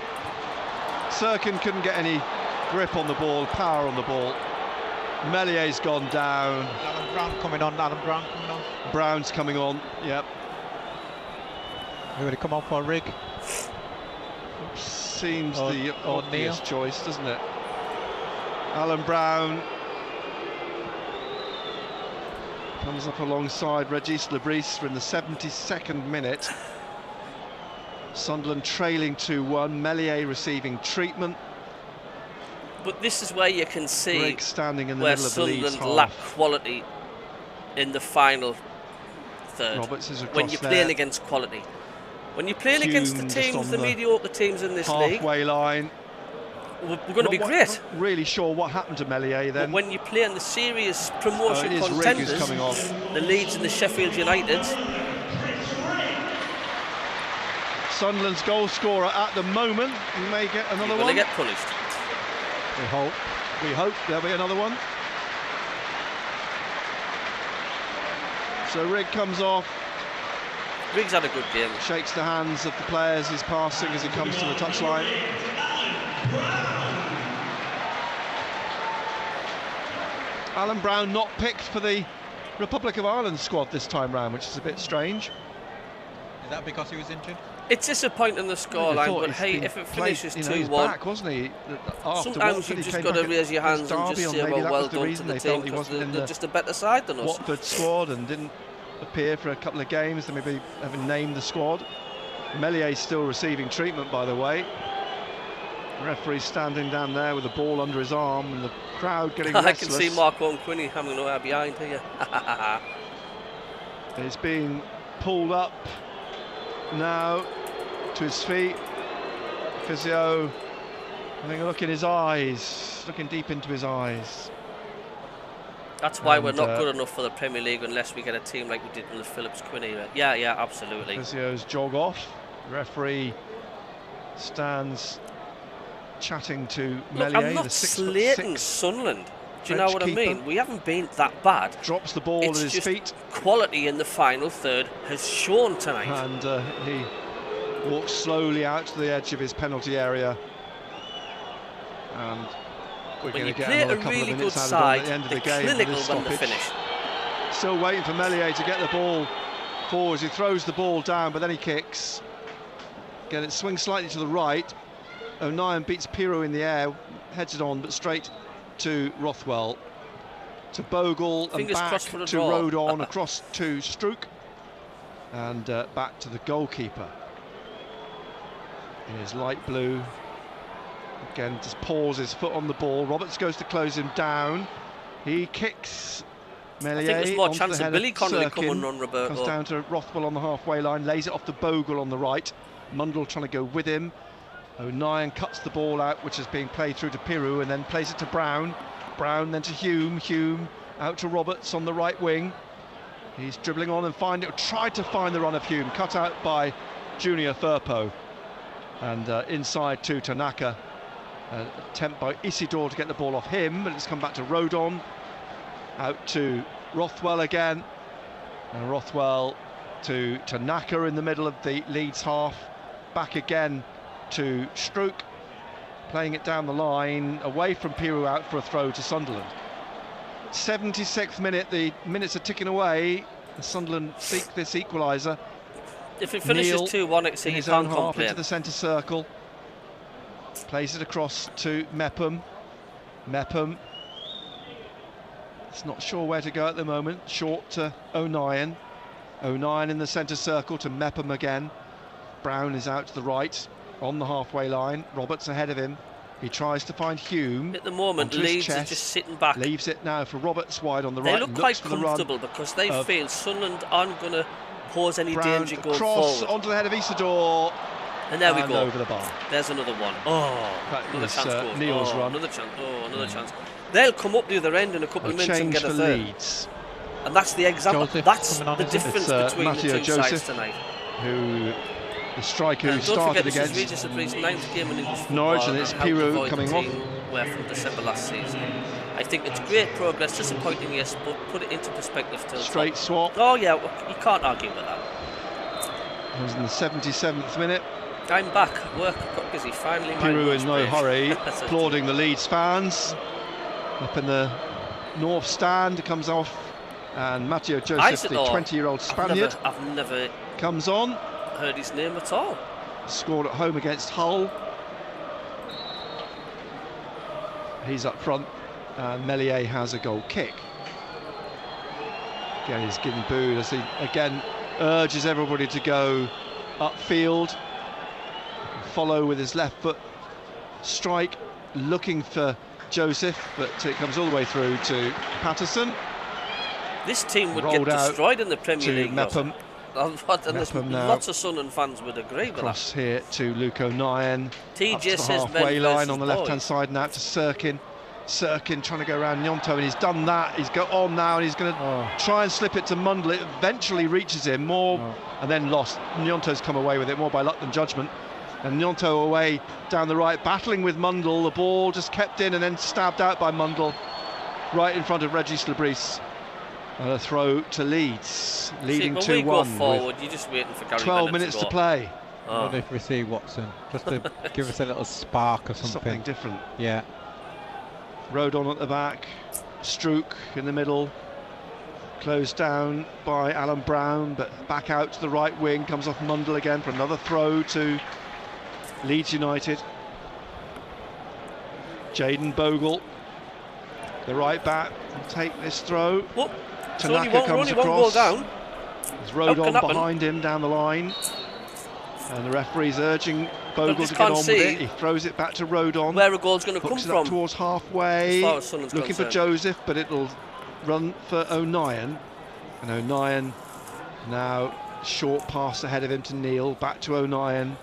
B: Sirkin couldn't get any grip on the ball, power on the ball. Melier's gone down.
C: Alan Brown coming on, Alan Brown coming on.
B: Brown's coming on, yep.
C: Everybody come on for a Rigg.
B: Seems
C: Or-
B: the
C: or
B: obvious
C: Neil.
B: choice, doesn't it? Alan Brown comes up alongside Regis Lebris in the 72nd minute. Sunderland trailing 2-1, Melier receiving treatment.
A: But this is where you can see
B: Grigg standing in the
A: where
B: middle of the Leeds
A: Sunderland lack
B: half.
A: quality in the final third.
B: Roberts is across
A: when you're playing against quality. When you're playing against the teams, the mediocre teams in this league,
B: halfway line.
A: We're going to be great.
B: Not really sure what happened to Meslier then.
A: But when you play in the serious promotion contenders,
B: coming off.
A: the Leeds and the Sheffield United.
B: Sunderland's goal scorer at the moment may get another one.
A: You're going to get punished.
B: We hope there'll be another one. So Rigg comes off.
A: Rigg's had a good game.
B: Shakes the hands of the players he's passing as he comes to the touchline. Alan Brown not picked for the Republic of Ireland squad this time round, which is a bit strange.
C: Is that because he was injured?
A: It's disappointing the scoreline, but hey, if it finishes 2-1,
B: back, wasn't he?
A: Sometimes you've just got to raise your hands and just say, well done to the team, because they're just a better side than us.
B: Watford squad and didn't appear for a couple of games. They maybe haven't named the squad. Meslier still receiving treatment, by the way. The referee standing down there with the ball under his arm and the crowd getting restless.
A: I can see Mark Quinney having nowhere behind here.
B: He's being pulled up now to his feet. Physio having a look in his eyes, looking deep into his eyes.
A: That's why we're not good enough for the Premier League unless we get a team like we did with Phillips Quinney. Yeah, absolutely.
B: Physio's jog off. The referee stands chatting to Meslier.
A: I'm not slating Sunderland. Do you know what I mean? We haven't been that bad.
B: Drops the ball at his feet.
A: Quality in the final third has shown tonight.
B: And he walks slowly out to the edge of his penalty area. And we're going to get another couple of minutes out of it at the end of the game.
A: Clinical when they finish.
B: Still waiting for Meslier to get the ball forwards. He throws the ball down, but then he kicks. Again, it swings slightly to the right. O'Nien beats Pirou in the air, heads it on, but straight to Rothwell, to Bogle, and back to Rodon, across to Strouk, and back to the goalkeeper in his light blue. Again, just paws his foot on the ball. Roberts goes to close him down. He kicks Meslier.
A: I think there's more chance of Billy Connolly coming on, Roberto.
B: Comes down to Rothwell on the halfway line, lays it off to Bogle on the right. Mundle trying to go with him. O'Nien cuts the ball out, which is being played through to Pirou, and then plays it to Brown. Brown then to Hume. Hume out to Roberts on the right wing. He's dribbling on and tried to find the run of Hume, cut out by Junior Firpo. And inside to Tanaka. Attempt by Isidore to get the ball off him, but it's come back to Rodon. Out to Rothwell again. And Rothwell to Tanaka in the middle of the Leeds half. Back again to Strouk, playing it down the line, away from Pirou, out for a throw to Sunderland. 76th minute, the minutes are ticking away. Sunderland seek this equaliser.
A: If it finishes 2-1, it's
B: his own half into the centre circle. Plays it across to Mepham. Mepham. It's not sure where to go at the moment. Short to O'Nien. O'Nien in the centre circle to Mepham again. Brown is out to the right. On the halfway line, Roberts ahead of him. He tries to find Hume.
A: At the moment, Leeds is just sitting back.
B: Leaves it now for Roberts wide on the right.
A: They look quite comfortable because they feel Sunderland aren't going to pose any danger going
B: cross
A: forward.
B: Onto the head of Isidore.
A: And there we go.
B: Over the bar.
A: There's another one. Oh, another chance.
B: Neil's run.
A: Another chance. Oh, another chance. They'll come up the other end in a couple of minutes and get a third.
B: Leeds.
A: And that's the example. That's the difference between the two sides tonight.
B: Who... The striker who started against Norwich, and it's Pirou coming off.
A: From December last season. I think it's great progress, disappointing, yes, but put it into perspective till
B: straight swap.
A: Oh yeah, you can't argue with that.
B: It was in the 77th minute.
A: I'm back. Work got busy. Finally,
B: Pirou in no hurry, applauding the Leeds fans. Up in the north stand, it comes off, and Matteo Joseph, the 20-year-old Spaniard,
A: I've never
B: comes on.
A: Heard his name at all.
B: Scored at home against Hull. He's up front, and Meslier has a goal kick. Again, he's getting booed as he again urges everybody to go upfield, follow with his left foot strike, looking for Joseph, but it comes all the way through to Patterson.
A: This team would
B: Rolled
A: get destroyed in the Premier League.
B: Mepham.
A: Lots of Sunderland fans would agree with that.
B: Cross here to Luke O'Nien.
A: TJ
B: says
A: the
B: halfway line on the
A: boys.
B: left-hand side now to Sirkin. Sirkin trying to go around Gnonto, and he's done that. He's got on now, and he's going to try and slip it to Mundle. It eventually reaches him and then lost. Gnonto's come away with it more by luck than judgment. And Gnonto away down the right, battling with Mundle. The ball just kept in and then stabbed out by Mundle, right in front of Regis Lebris. And a throw to Leeds, leading 2-1.
A: When we go forward, you're just waiting for Gary
B: 12
A: Bennett
B: minutes
A: to
B: to play.
C: What if we see Watson, just to give us a little spark or something?
B: Something different.
C: Yeah.
B: Rodon at the back, Strouk in the middle, closed down by Alan Brown, but back out to the right wing, comes off Mundle again for another throw to Leeds United. Jaden Bogle, the right back, will take this throw. Tanaka comes across.
A: Down.
B: There's Rodon behind him down the line. And the referee's urging Bogle to get on with it. He throws it back to Rodon.
A: Where a goal's going to come from.
B: Up towards halfway. Looking for Joseph, but it'll run for O'Nien. And O'Nien now short pass ahead of him to Neil. Back to O'Nien.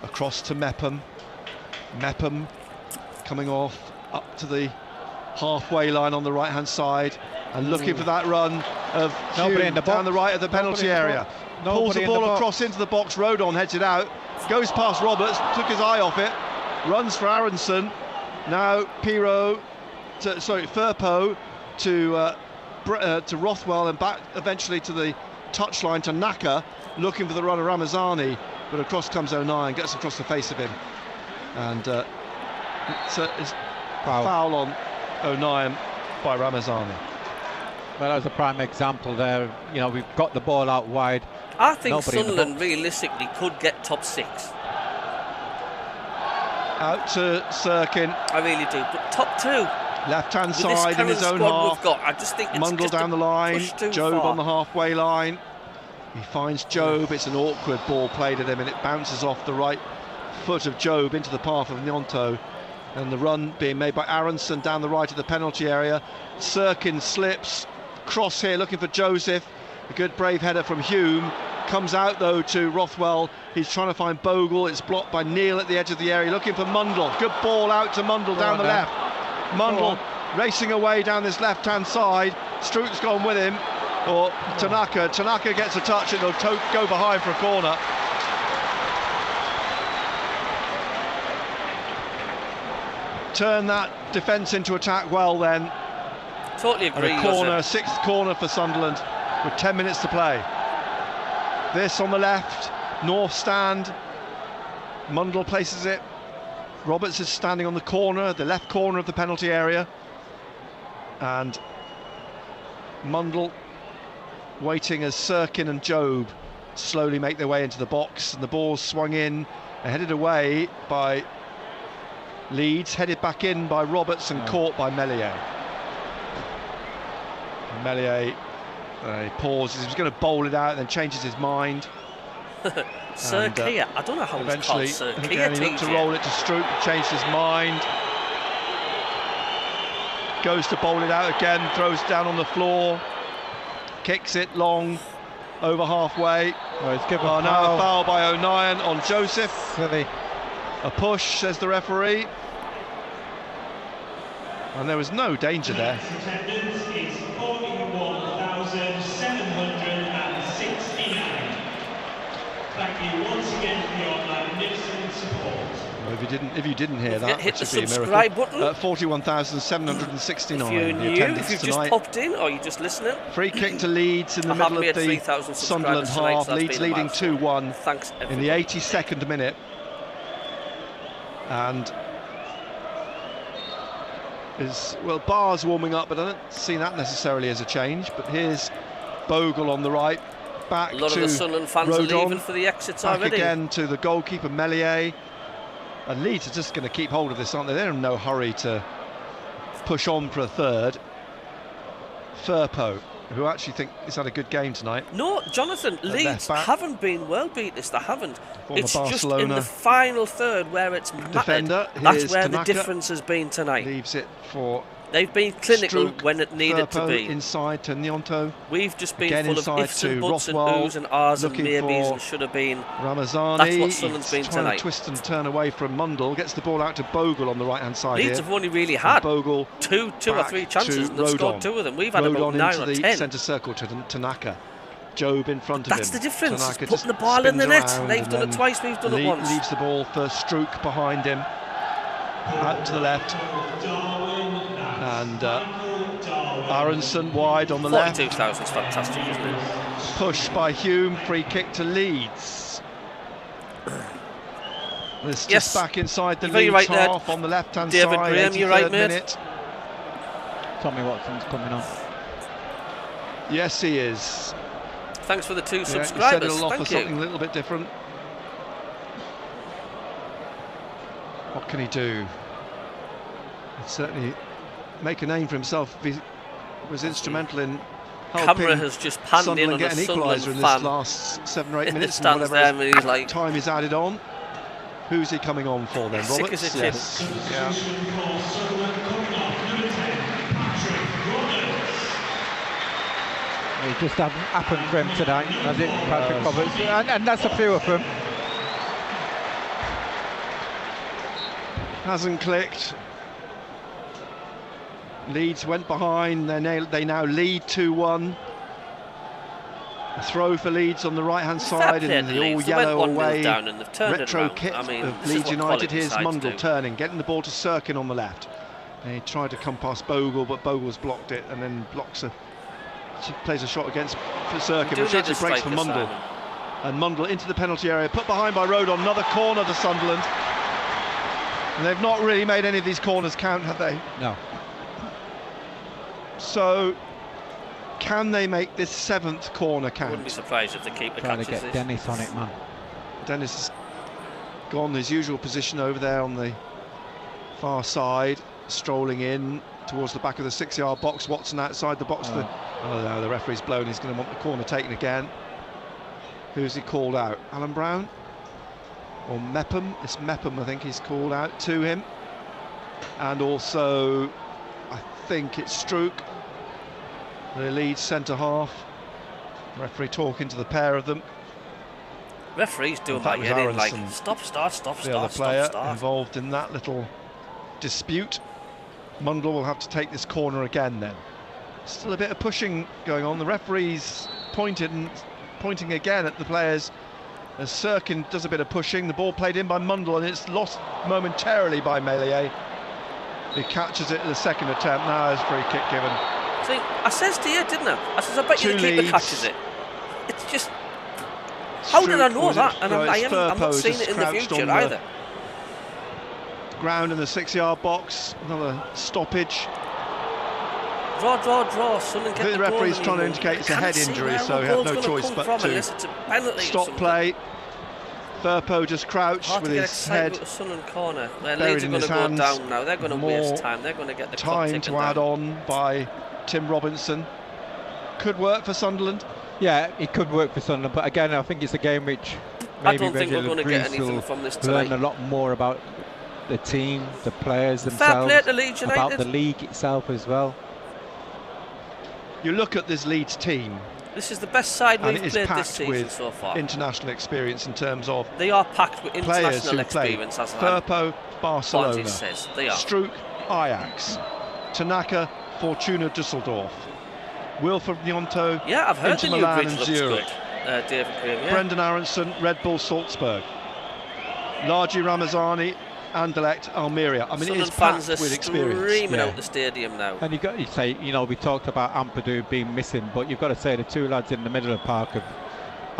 B: Across to Mepham. Mepham coming off up to the halfway line on the right-hand side. And looking for that run of Hume down the right of the penalty area. Pulls the ball across into the box. Rodon heads it out. Goes past Roberts. Took his eye off it. Runs for Aronson. Now Firpo to Rothwell and back eventually to the touchline to Naka. Looking for the runner Ramazani. But across comes O'Nien. Gets across the face of him. And it's a foul on O'Nien by Ramazani.
C: Well, that was a prime example there. You know, we've got the ball out wide.
A: I think Sunderland realistically could get top 6.
B: Out to Sirkin.
A: I really do. But top 2.
B: Left-hand side in his own half.
A: I just think it's
B: Mundle down the line. Job on the halfway line. He finds Job. It's an awkward ball played at him, and it bounces off the right foot of Job into the path of Gnonto. And the run being made by Aronson down the right of the penalty area. Sirkin slips. Cross here looking for Joseph. A good brave header from Hume. Comes out though to Rothwell. He's trying to find Bogle. It's blocked by Neil at the edge of the area. Looking for Mundle. Good ball out to Mundle down the left. Mundle racing away down this left-hand side. Strouk's gone with him. Or Tanaka. Tanaka gets a touch and he'll go behind for a corner. Turn that defence into attack well then.
A: Totally agree.
B: And a corner, 6th corner for Sunderland with 10 minutes to play. This on the left, north stand. Mundle places it. Roberts is standing on the corner, the left corner of the penalty area. And Mundle waiting as Sirkin and Job slowly make their way into the box. And the ball's swung in and headed away by Leeds, headed back in by Roberts and caught by Meslier. Meslier pauses. He was going to bowl it out and then changes his mind.
A: Sir Kia. I don't know how it's called Sir Kia.
B: He looked to roll it to Strouk, changed his mind. Goes to bowl it out again, throws it down on the floor. Kicks it long, over halfway. Now a foul by O'Nien on Joseph.
C: Silly.
B: A push, says the referee. And there was no danger there.
D: Attendance is 41,769. Thank you once again for your magnificent support.
B: Well, if you didn't hear that,
A: hit the
B: which would be a
A: subscribe
B: miracle.
A: button.
B: 41,769.
A: If you're new, if you've just popped in or you're just listening.
B: Free kick to Leeds in the middle of the Sunderland half. Leeds leading 2-1 in the 82nd minute. And Barr's warming up, but I don't see that necessarily as a change. But here's Bogle on the right, back
A: a lot
B: to
A: of the Sunderland fans
B: Rodon,
A: are leaving for the exits
B: back
A: already.
B: again to the goalkeeper Meslier. And Leeds are just going to keep hold of this, aren't they? They're in no hurry to push on for a third. Firpo who actually think he's had a good game tonight.
A: No, Jonathan, Leeds haven't been world beaters. They haven't. It's just in the final third where it's mattered. That's where the difference has been tonight.
B: Leaves it for.
A: They've been clinical when it needed to be.
B: Inside to Nyonto.
A: We've just been full of ifs and buts and oohs and ahs and maybes and should have been.
B: Ramazani.
A: That's what Sunderland's been
B: trying
A: tonight.
B: To twist and turn away from Mundle. Gets the ball out to Bogle on the right-hand side.
A: Leeds have only really had two or three chances and they've scored 2 of them. We've had about 9 or 10.
B: Into the centre circle to Tanaka. Job in front of him.
A: That's the difference. Tanaka putting the ball in the net. They've done it twice, we've done it once.
B: Leaves the ball for Strouk behind him. Out to the left. And Aronson wide on the left.
A: 42,000 is fantastic, isn't it?
B: Push by Hume, free kick to Leeds. It's just back inside the Leeds half on the left-hand side.
A: David Graham, you're right, mate.
C: Tommy Watson's coming on.
B: Yes, he is.
A: Thanks for the 2 subscribers.
B: He said it'll offer something a little bit different. What can he do? He'd certainly make a name for himself. He was instrumental in helping
A: Camera has just panned in on
B: get
A: a
B: an equaliser in
A: fan.
B: this last 7 or 8 minutes.
A: And whatever
B: he's
A: like,
B: time is added on. Who's he coming on for then?
A: Sick
B: Roberts?
A: as a
B: Yes. Yeah.
C: It just hasn't happened for him tonight, has it, Patrick Roberts? And that's a few of them.
B: Hasn't clicked. Leeds went behind. They now lead 2-1. A throw for Leeds on the right-hand side in the all-yellow away retro kit of Leeds United. Here's Mundle turning, getting the ball to Sirkin on the left. And he tried to come past Bogle, but Bogle's blocked it, and then plays a shot against Sirkin, which actually breaks for Mundle. And Mundle into the penalty area, put behind by Rodon. Another corner to Sunderland. And they've not really made any of these corners count, have they?
C: No.
B: So, can they make this 7th corner count?
A: Wouldn't be surprised if the keeper
C: catches this. Trying to get Dennis on it, man.
B: Dennis has gone his usual position over there on the far side, strolling in towards the back of the 6-yard box. Watson outside the box. Oh no, the referee's blown. He's going to want the corner taken again. Who's he called out? Alan Brown? Or Mepham? It's Mepham, I think he's called out to him. And also, I think it's Strouk, the Leeds centre half. Referee talking to the pair of them.
A: Referee's doing that again, like stop,
B: the other player involved in that little dispute. Mundle will have to take this corner again then. Still a bit of pushing going on. The referee's pointing again at the players as Sirkin does a bit of pushing. The ball played in by Mundle and it's lost momentarily by Meslier. He catches it at the second attempt. Now there's free kick given.
A: See, I says to you, didn't I? I says, I bet you the keeper catches it. It's just... How did I know that? And I'm not seeing it in the future either.
B: Ground in the 6-yard box. Another stoppage.
A: Draw. Sunderland get
B: the referee's trying to indicate it's a head injury, so he had no choice but to stop play. Firpo just crouched with his head
A: corner.
B: buried in his hands.
A: Go down now. They're going to waste time. They're going to get the
B: time to add on by Tim Robinson. Could work for Sunderland.
C: Yeah, it could work for Sunderland, but again, I think it's a game which
A: I don't think we're going to get anything from this tonight.
C: Learn a lot more about the team, the players themselves,
A: fair play to Leeds United,
C: about the league itself as well.
B: You look at this Leeds team.
A: This is the best side we've played this season
B: with
A: so far.
B: International experience in terms of
A: they are packed with international experience. As
B: Firpo, Barcelona.
A: Says they are.
B: Strouk, Ajax. Tanaka, Fortuna Düsseldorf. Wilfred Nyonto,
A: yeah, I've heard
B: Inter
A: the
B: Milan
A: new
B: and
A: bridge
B: Zurich.
A: Good. David Graham, yeah.
B: Brendan Aronson, Red Bull Salzburg. Largi Ramazani, Anderlecht, Almeria. I mean, it is packed with experience.
A: Screaming out the stadium now.
C: And you've got to say, you know, we talked about Ampadu being missing, but you've got to say the 2 lads in the middle of the park have,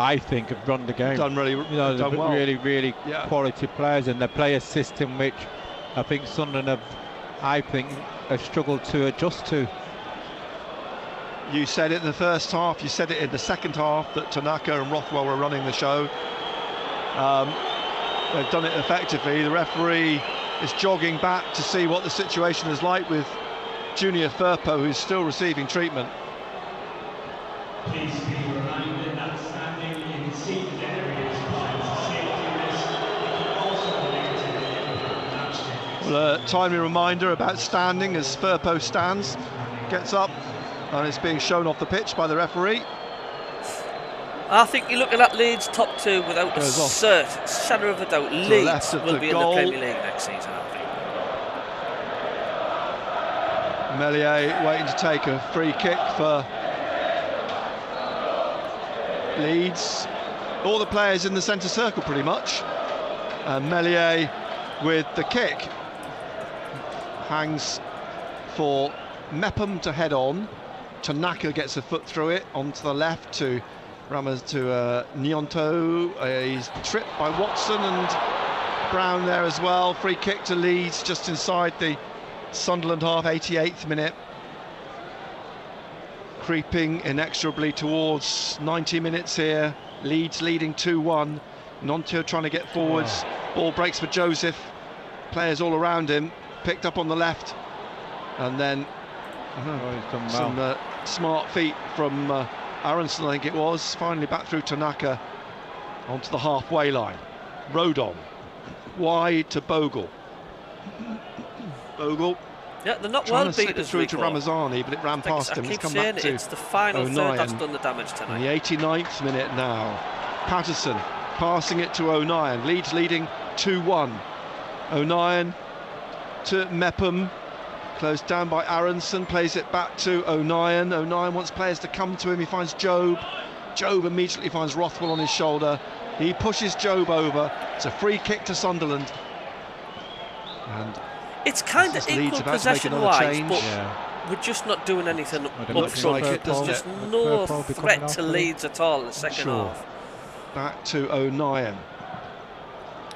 C: I think, have run the game.
B: Done really, done well.
C: Really quality players, and they play a system which I think Sunderland have struggled to adjust to.
B: You said it in the first half, you said it in the second half that Tanaka and Rothwell were running the show. They've done it effectively. The referee is jogging back to see what the situation is like with Junior Firpo, who's still receiving treatment.
D: Please be reminded that standing in seated areas presents a safety risk. It can also be negatively impact match day.
B: Well, a timely reminder about standing as Firpo stands, gets up, and is being shown off the pitch by the referee.
A: I think you're looking at Leeds top two without a shadow of a doubt. Leeds will be in the Premier League next season, I think.
B: Meslier waiting to take a free kick for Leeds. All the players in the centre circle pretty much. And Meslier with the kick. Hangs for MACKEM to head on. Tanaka gets a foot through it onto the left to Nyonto. He's tripped by Watson and Brown there as well. Free kick to Leeds just inside the Sunderland half, 88th minute. Creeping inexorably towards 90 minutes here. Leeds leading 2-1. Nyonto trying to get forwards. Ball breaks for Joseph. Players all around him. Picked up on the left. And then some smart feet from Aronson, I think it was. Finally back through Tanaka onto the halfway line. Rodon wide to Bogle. Bogle.
A: Yeah, they're not
B: trying
A: well
B: to slip
A: beat
B: it through to Ramazani, but it ran past him.
A: I
B: It's
A: keep
B: come
A: saying
B: back to
A: it's the final third that's done the damage tonight.
B: In the 89th minute now. Patterson passing it to O'Nien. Leeds leading 2-1. O'Nien to MACKEM. Closed down by Aronson, plays it back to O'Nien. O'Nien wants players to come to him. He finds Job. Job immediately finds Rothwell on his shoulder. He pushes Job over. It's a free kick to Sunderland. And
A: it's kind of equal possession-wise, but we're just not doing anything up front. There's just no threat to Leeds at all in the second half.
B: Back to O'Nien.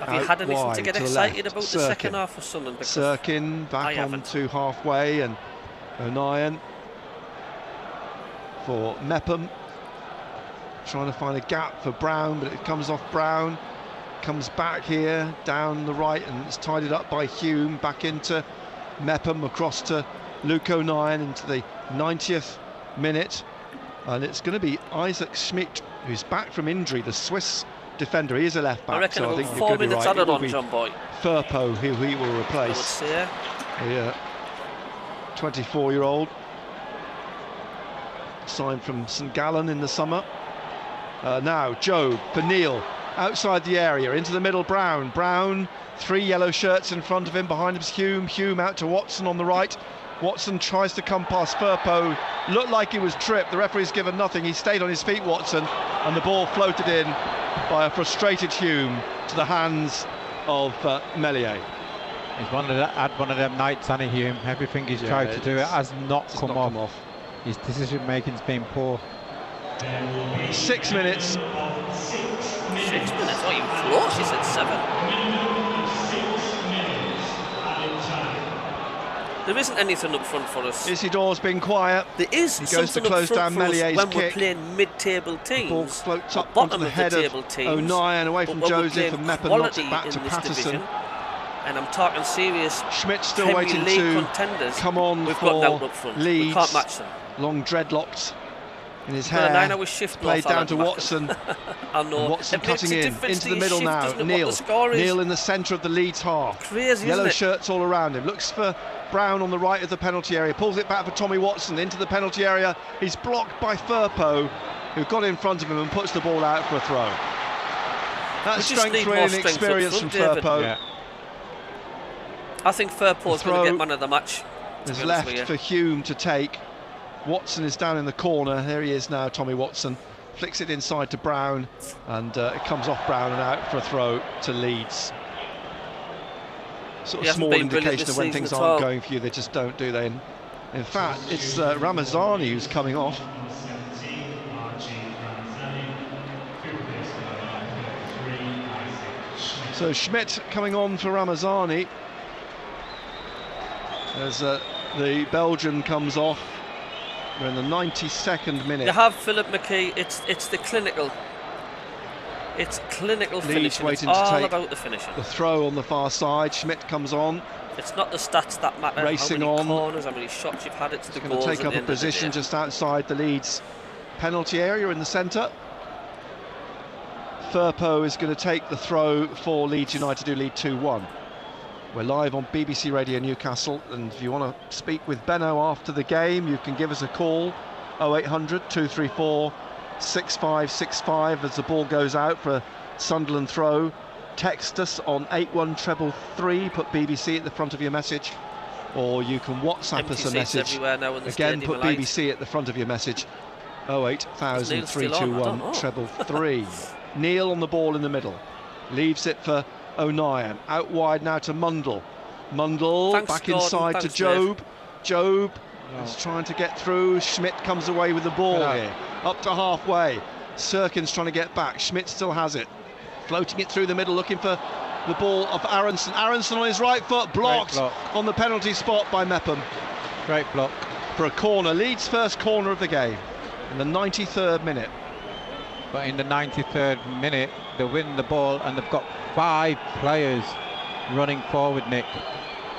A: Have you had anything to get excited about the second half of Sunderland?
B: Sirkin back on to halfway, and O'Nien for MACKEM. Trying to find a gap for Brown, but it comes off Brown. Comes back here, down the right, and it's tidied up by Hume. Back into MACKEM, across to Luke O'Nien into the 90th minute. And it's going to be Isaac Schmidt, who's back from injury, the Swiss defender. He is a left back.
A: I reckon
B: so
A: about
B: I think
A: 4 minutes added on, John Boy.
B: Firpo, who he will replace.
A: The
B: 24-year-old. Signed from St Gallen in the summer. Now, Job for Neil. Outside the area, into the middle, Brown. Brown, 3 yellow shirts in front of him. Behind him's Hume. Hume out to Watson on the right. Watson tries to come past Firpo. Looked like he was tripped. The referee's given nothing. He stayed on his feet, Watson, and the ball floated in by a frustrated Hume to the hands of Meslier.
C: He's had one of them nights, hasn't he, Hume? Everything he's tried to do has not come off. His decision making's been poor.
B: 6 minutes.
A: 6 minutes? Oh, you close, you said 7. There isn't anything up front for us.
B: Isidore's been quiet.
A: There is.
B: He goes to close down Mellier's
A: when
B: kick.
A: we're playing mid-table teams.
B: Ball floats up
A: bottom
B: onto the
A: of
B: head
A: the table
B: of
A: teams.
B: O'Nien, away from Joseph, and MACKEM knocks it back to Patterson.
A: And I'm talking serious.
B: Schmidt still
A: Premier
B: waiting
A: League
B: to
A: contenders.
B: come on
A: We've
B: for
A: got out up front.
B: Leeds.
A: We can't match them.
B: Long dreadlocks in his
A: Well,
B: hair.
A: 9 hour shift
B: played down to Watson.
A: I know.
B: Watson cutting in into the middle now. Neil in the centre of the Leeds half.
A: Crazy,
B: yellow shirts all around him. Looks for Brown on the right of the penalty area. Pulls it back for Tommy Watson into the penalty area. He's blocked by Firpo, who got in front of him and puts the ball out for a throw. That's strength and experience from Firpo.
A: Yeah. I think Firpo's going to get man of the match.
B: Is left for Hume to take. Watson is down in the corner. There he is now, Tommy Watson. Flicks it inside to Brown, and it comes off Brown and out for a throw to Leeds. Sort of small indication of when things aren't going for you. They just don't, do they? And in fact, it's Ramazani who's coming off. So Schmidt coming on for Ramazani. As the Belgian comes off. We're in the 92nd minute.
A: You have Philip McKee. It's the clinical. It's clinical finishing. It's all about the finishing.
B: The throw on the far side. Schmidt comes on.
A: It's not the stats that matter.
B: Racing
A: how many
B: on.
A: corners, how many shots you've had. It's the goals.
B: Going to take up a position just outside the Leeds penalty area in the centre. Firpo is going to take the throw for Leeds United, who lead 2-1. We're live on BBC Radio Newcastle, and if you want to speak with Benno after the game, you can give us a call, 0800 234 6565 as the ball goes out for a Sunderland throw. Text us on 81333, put BBC at the front of your message, or you can WhatsApp us a message. Again, put BBC at the front of your message, 08000 321 333. Neil on the ball in the middle, leaves it for O'Nien, out wide now to Mundle. Mundle back inside to Job. Job is trying to get through. Schmidt comes away with the ball here, up to halfway. Sirkin's trying to get back. Schmidt still has it, floating it through the middle, looking for the ball of Aronson. Aronson on his right foot, blocked on the penalty spot by Mepham.
C: Great block
B: for a corner. Leeds' first corner of the game in the 93rd minute.
C: But in the 93rd minute, they win the ball and they've got 5 players running forward, Nick.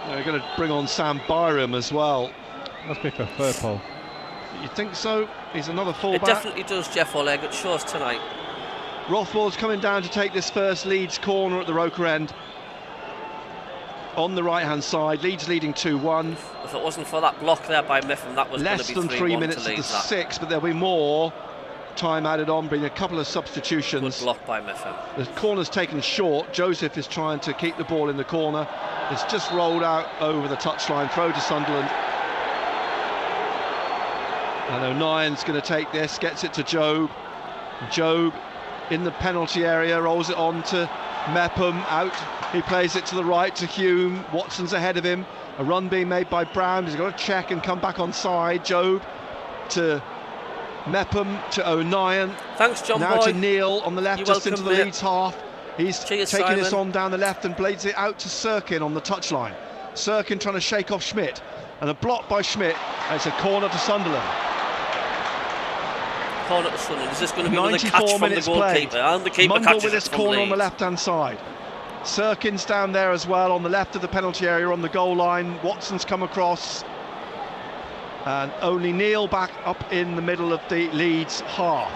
B: They're going to bring on Sam Byram as well.
C: Must be for Firpo.
B: You think so? He's another fullback.
A: It definitely does, Jeff Oleg. It shows tonight.
B: Rothwell's coming down to take this first Leeds corner at the Roker end. On the right-hand side, Leeds leading 2-1.
A: If it wasn't for that block there by Mepham, that was
B: less
A: going to be
B: 3 minutes of the 6, but there'll be more time added on, bring a couple of substitutions.
A: Good block by Mepham.
B: The corner's taken short. Joseph is trying to keep the ball in the corner. It's just rolled out over the touchline. Throw to Sunderland. And O'Nien's going to take this, gets it to Job. Job in the penalty area, rolls it on to Mepham, out. He plays it to the right to Hume. Watson's ahead of him. A run being made by Brown. He's got to check and come back on side. Job to Mepham to O'Nien.
A: Thanks, John.
B: Now
A: Boy.
B: to Neil on the left, just into the Leeds half. He's
A: Cheers,
B: taking
A: Simon.
B: this on down the left and blades it out to Sirkin on the touchline. Sirkin trying to shake off Schmidt, and a block by Schmidt. And it's a corner to Sunderland.
A: Corner to Sunderland. Is this going to be another catch from the goalkeeper?
B: Played.
A: And the keeper
B: Mundle
A: catches
B: with
A: it
B: this
A: from
B: corner on the
A: Leeds.
B: left-hand side. Sirkin's down there as well on the left of the penalty area on the goal line. Watson's come across. And only Neil back up in the middle of the Leeds half.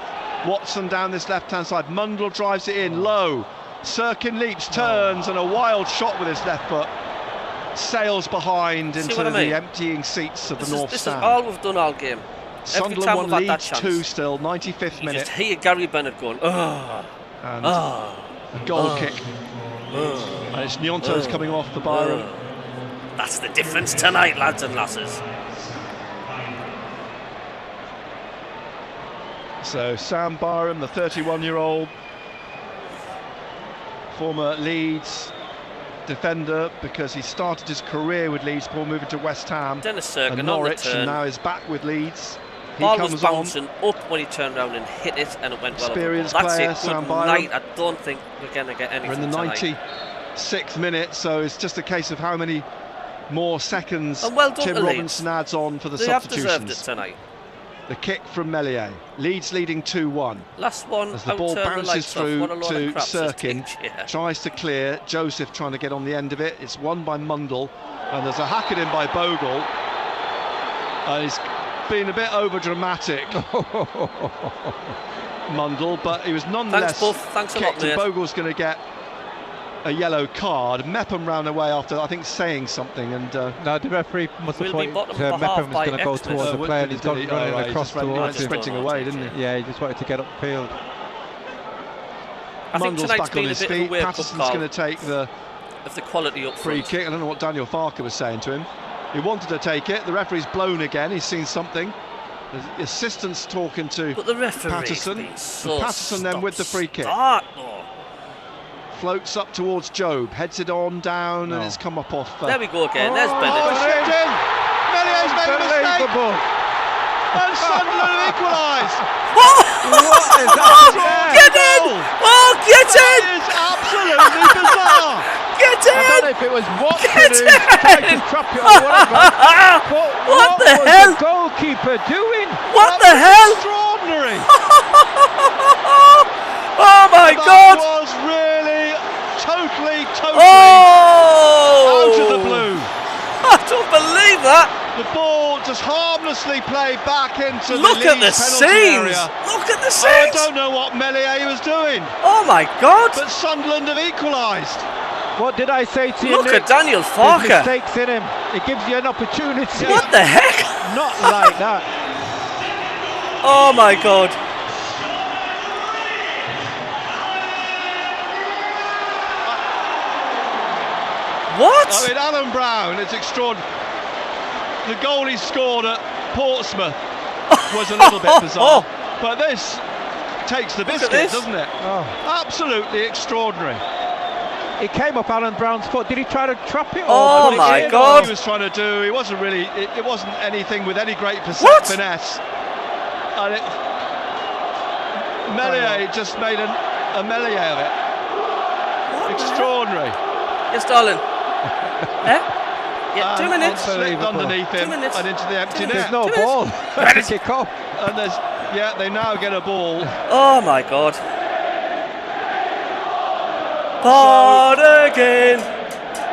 B: Watson down this left-hand side. Mundle drives it in low. Sirkin leaps, turns, and a wild shot with his left foot. Sails behind into the emptying seats of the North
A: This
B: Stand.
A: is all we've done all game.
B: Sunderland won Leeds 2 still, 95th minute.
A: You just hear Gary Bennett going, oh.
B: And a goal kick. And it's Nyonto's coming off for Byram.
A: That's the difference tonight, lads and lasses.
B: So Sam Byram, the 31-year-old former Leeds defender, because he started his career with Leeds before moving to West Ham and Norwich, and now is back with Leeds.
A: Ball was bouncing up when he turned around and hit it, and it went well.
B: Experienced
A: That's
B: player,
A: it.
B: Sam
A: Good
B: Byram.
A: night. I don't think we're going to get anything
B: We're in the
A: tonight.
B: 96th minute, so it's just a case of how many more seconds
A: And well done
B: Tim
A: to
B: Robinson
A: Leeds.
B: adds on for the
A: They have
B: substitutions.
A: deserved it tonight.
B: The kick from Meslier. Leeds leading 2-1.
A: Last one,
B: as the ball bounces through to Sirkin,
A: yeah.
B: tries to clear. Joseph trying to get on the end of it. It's won by Mundle, and there's a hack it in by Bogle. He's been a bit over dramatic, Mundle, but he was nonetheless
A: Thanks a lot,
B: kicked, and Bogle's going to get a yellow card. Mepham ran away after, I think, saying something, and
C: no, the referee must have thought Mepham was going to go towards the player, and he's gone running across towards him.
B: Sprinting away, didn't he?
C: Yeah, he just wanted to get upfield.
B: Mundle's back on his feet. Patterson's going to take the
A: quality up
B: free kick. I don't know what Daniel Farker was saying to him. He wanted to take it. The referee's blown again. He's seen something. The assistant's talking to Patterson.
A: So
B: Patterson then with the free kick. Floats up towards Job, heads it on down, and it's come up off.
A: There we go again. There's Bennett.
B: Melior's made a mistake. And Sunderland have equalised.
A: What
B: is that?
A: Get in! Oh, get in!
B: That is absolutely bizarre.
A: Get in!
C: I don't know if it was Watson who tried to trap it or whatever.
A: What the hell?
C: The goalkeeper doing?
A: What the hell?
B: Extraordinary.
A: Oh my God!
B: That was really totally
A: out
B: of the blue.
A: I don't believe that.
B: The ball just harmlessly played back into
A: Look
B: the
A: at the
B: Leeds penalty
A: scenes!
B: area.
A: Look at the
B: I
A: scenes!
B: don't know what Meslier was doing.
A: Oh my God!
B: But Sunderland have equalised.
C: What did I say to you,
A: Look
C: Nick?
A: at Daniel
C: There's
A: Farker.
C: mistakes in him. It gives you an opportunity.
A: What the heck?
C: Not like that.
A: Oh my God. What?
B: I mean, Alan Brown, it's extraordinary. The goal he scored at Portsmouth was a little bit bizarre. But this takes the biscuit, doesn't it?
C: Oh.
B: Absolutely extraordinary.
C: It came off Alan Brown's foot. Did he try to trap it?
A: Oh my God!
B: What he was trying to do, he wasn't really. It wasn't anything with any great finesse. And Meslier just made a melee of it. Extraordinary.
A: Yes, darling. Yeah, 2 minutes.
B: Slipped underneath him and into the empty net.
C: There's no ball. Kick off.
B: And they now get a ball.
A: Oh my God. Part again.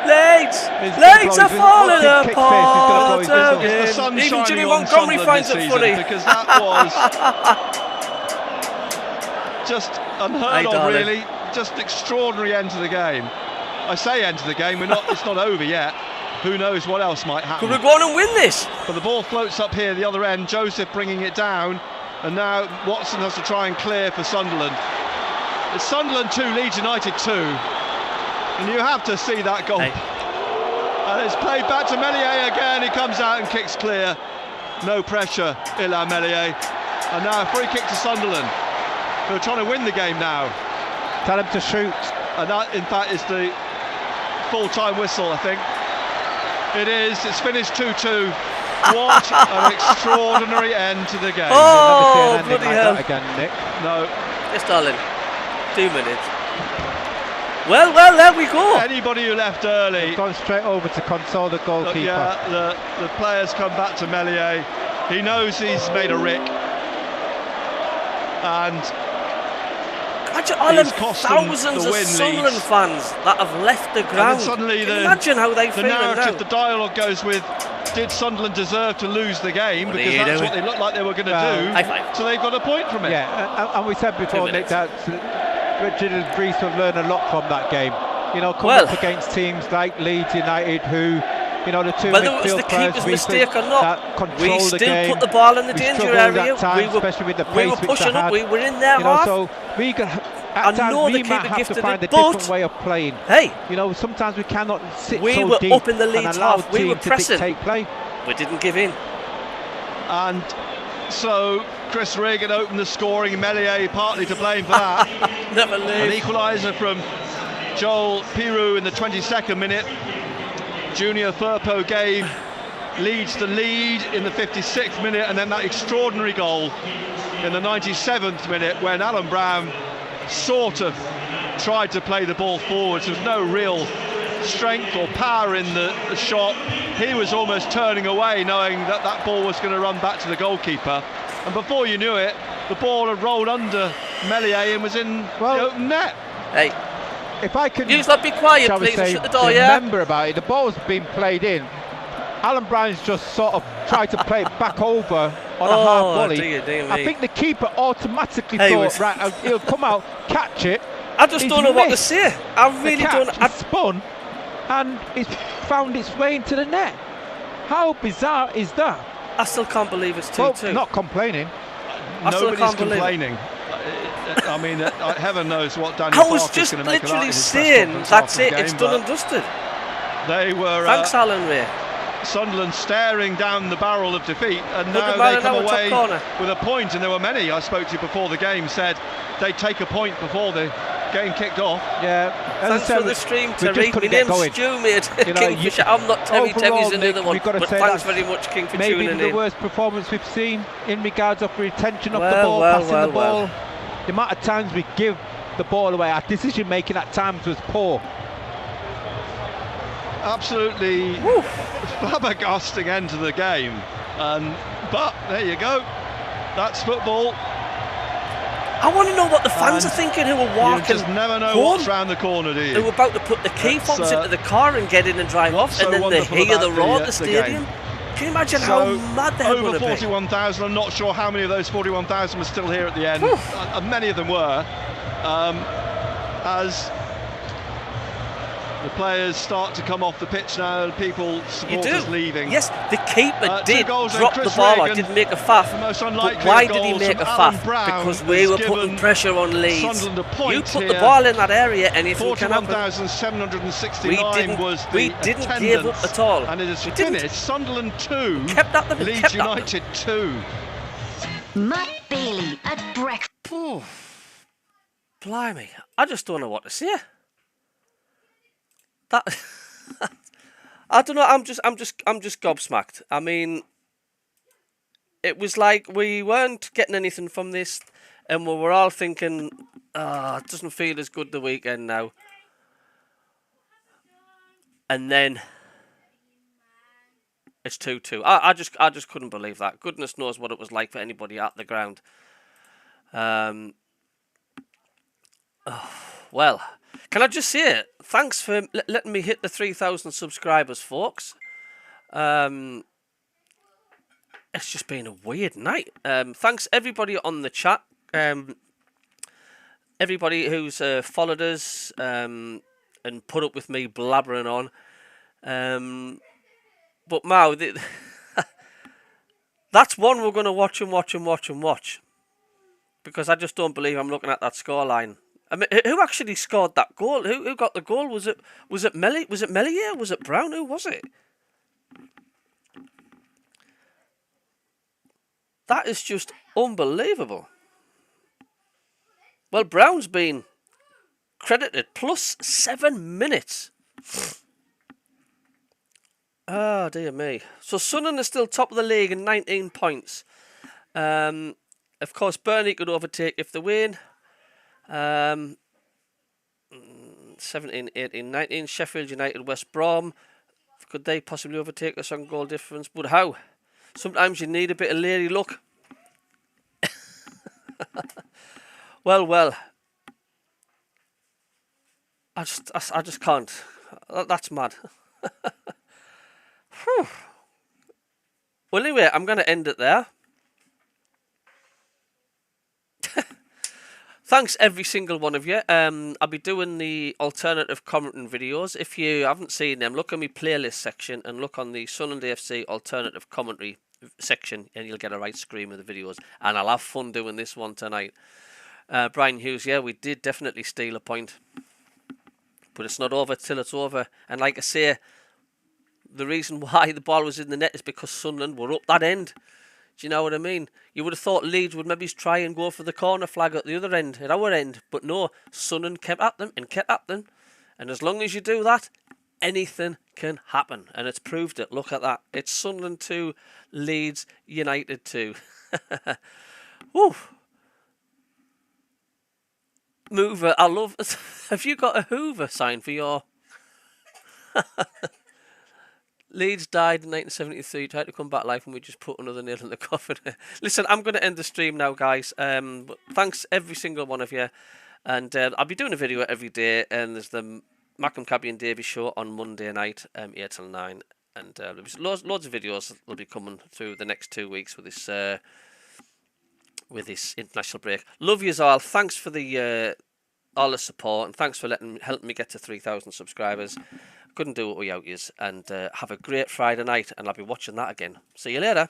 A: Leeds are falling apart again. Even Jimmy Montgomery finds it funny.
B: Because that was just unheard of, really. Just extraordinary end to the game. I say end to the game. It's not over yet. Who knows what else might happen?
A: Could we go on and win this?
B: But the ball floats up here, the other end. Joseph bringing it down, and now Watson has to try and clear for Sunderland. It's Sunderland 2, Leeds United 2, and you have to see that goal.
A: Hey.
B: And it's played back to Meslier again. He comes out and kicks clear. No pressure, Ilan Meslier. And now a free kick to Sunderland, who are trying to win the game now.
C: Tell him to shoot.
B: And that, in fact, is the full-time whistle, I think. It is. It's finished 2-2. What an extraordinary end to the game.
A: Oh, bloody hell.
C: Again, Nick.
B: No.
A: Yes, darling. 2 minutes. Well, there we go.
B: Anybody who left early.
C: He's gone straight over to console the goalkeeper.
B: Yeah, the players come back to Meslier. He knows he's made a rick. And
A: thousands of Sunderland fans that have left the ground.
B: Suddenly
A: imagine how they feel now.
B: The dialogue goes with, did Sunderland deserve to lose the game? Because that's what they looked like they were going to do. So they've got a point from it.
C: Yeah, and we said before, Nick, that Richard and Brees have learned a lot from that game. You know, coming up against teams like Leeds United, who, you know, the two
A: whether it was the keeper's mistake or not, we still put the ball in the danger area.
C: Especially with the pace
A: we were pushing up, we were in their half.
C: So we could, at times we might have to find a different way of playing.
A: Hey,
C: you know, sometimes we cannot sit
A: we
C: so
A: were
C: deep
A: up in the Leeds half. We were pressing.
C: Play.
A: We didn't give in.
B: And so Chris Regan opened the scoring. Meslier partly to blame for that.
A: Never leave.
B: An equaliser from Joel Pirou in the 22nd minute. Junior Firpo gave Leeds the lead in the 56th minute, and then that extraordinary goal in the 97th minute when Alan Brown sort of tried to play the ball forwards. There was no real strength or power in the shot. He was almost turning away, knowing that that ball was going to run back to the goalkeeper, and before you knew it, the ball had rolled under Meslier and was in the open net.
A: Hey,
C: if I could,
A: you be quiet, please. Shut the door.
C: Remember about it. The ball's been played in. Alan Brown's just sort of tried to play it back over on a half volley. I think the keeper automatically thought, right, he'll come out, catch it.
A: I just don't know what to say. I really don't.
C: It spun, and it's found its way into the net. How bizarre is that?
A: I still can't believe it's 2-2.
C: Well, not complaining.
B: Nobody's complaining. I mean, heaven knows what Daniel Parker's going to make of that.
A: I was just literally saying, that's it, it's done and dusted.
B: They were...
A: Thanks, Alan Ray.
B: Sunderland staring down the barrel of defeat, and now they come away with a point, and there were many I spoke to before the game said they'd take a point before the game kicked off.
C: Yeah.
A: Thanks for the stream, Terry. My name's Stu, mate. Kingfisher. I'm not Terry. Terry's another one. But thanks very much, King, for tuning in.
C: Maybe the worst performance we've seen in regards of retention of the ball, passing the ball. The amount of times we give the ball away, our decision making at times was poor.
B: Absolutely flabbergasting end to the game, but there you go, that's football.
A: I want to know what the fans are thinking who are walking.
B: You just never know what's round the corner, do you?
A: Who are about to put the key fobs into the car and get in and drive off, and then they hear the roar at the stadium. Can you imagine
B: So,
A: how mad they're going
B: over
A: to be?
B: 41,000. I'm not sure how many of those 41,000 were still here at the end. Many of them were. As the players start to come off the pitch now, people, supporters leaving.
A: Yes, the keeper did
B: goals
A: drop
B: then.
A: the
B: Chris
A: ball. I
B: Regan,
A: didn't make a faff.
B: the most
A: But
B: unlikely
A: why
B: of
A: did he
B: goals
A: make a
B: from Alan
A: faff?
B: Brown
A: Because we
B: has
A: were
B: given
A: putting pressure on Leeds.
B: Sunderland a point
A: You put
B: here.
A: the ball in that area, anything can happen.
B: 41,769 was the
A: we didn't give up
B: attendance,
A: at all.
B: and it is
A: We
B: finished.
A: didn't.
B: Sunderland 2,
A: Kept at them.
B: Leeds
A: Kept
B: United 2.
E: Matt Bailey at breakfast.
A: Blimey, I just don't know what to say. That I don't know. I'm just gobsmacked. I mean, it was like we weren't getting anything from this, and we were all thinking, it doesn't feel as good the weekend now. And then it's 2-2. I just couldn't believe that. Goodness knows what it was like for anybody at the ground. Well, can I just say it? Thanks for letting me hit the 3,000 subscribers, folks. It's just been a weird night. Thanks everybody on the chat. Everybody who's followed us and put up with me blabbering on. But Mao, that's one we're going to watch and watch and watch and watch. Because I just don't believe I'm looking at that scoreline. I mean, who actually scored that goal? Who got the goal? Was it Melly? Was it Mellier? Was it Brown? Who was it? That is just unbelievable. Well, Brown's been credited plus 7 minutes. Oh, dear me. So Sunderland is still top of the league in 19 points. Of course, Burnley could overtake if they win. 17, 18, 19. Sheffield United, West Brom. Could they possibly overtake us on goal difference? But how? Sometimes you need a bit of lady luck. Well. I just can't. That's mad. Well, anyway, I'm going to end it there. Thanks every single one of you. I'll be doing the alternative commenting videos. If you haven't seen them, look at my playlist section and look on the Sunderland AFC alternative commentary section and you'll get a right scream of the videos. And I'll have fun doing this one tonight. Brian Hughes, yeah, we did definitely steal a point. But it's not over till it's over. And like I say, the reason why the ball was in the net is because Sunderland were up that end. Do you know what I mean? You would have thought Leeds would maybe try and go for the corner flag at the other end, at our end. But no, Sunderland kept at them and kept at them. And as long as you do that, anything can happen. And it's proved it. Look at that. It's Sunderland 2, Leeds United 2. Woo. Mover, I love... Have you got a Hoover sign for your... Leeds died in 1973, tried to come back life, and we just put another nail in the coffin. Listen, I'm going to end the stream now, guys. But thanks every single one of you. And I'll be doing a video every day. And there's the MACKEM, CABBIE and Davey show on Monday night, 8 till 9. And there's loads of videos that will be coming through the next 2 weeks with this international break. Love yous all. Thanks for the all the support, and thanks for helping me get to 3,000 subscribers. Couldn't do it without yous. And have a great Friday night, and I'll be watching that again. See you later.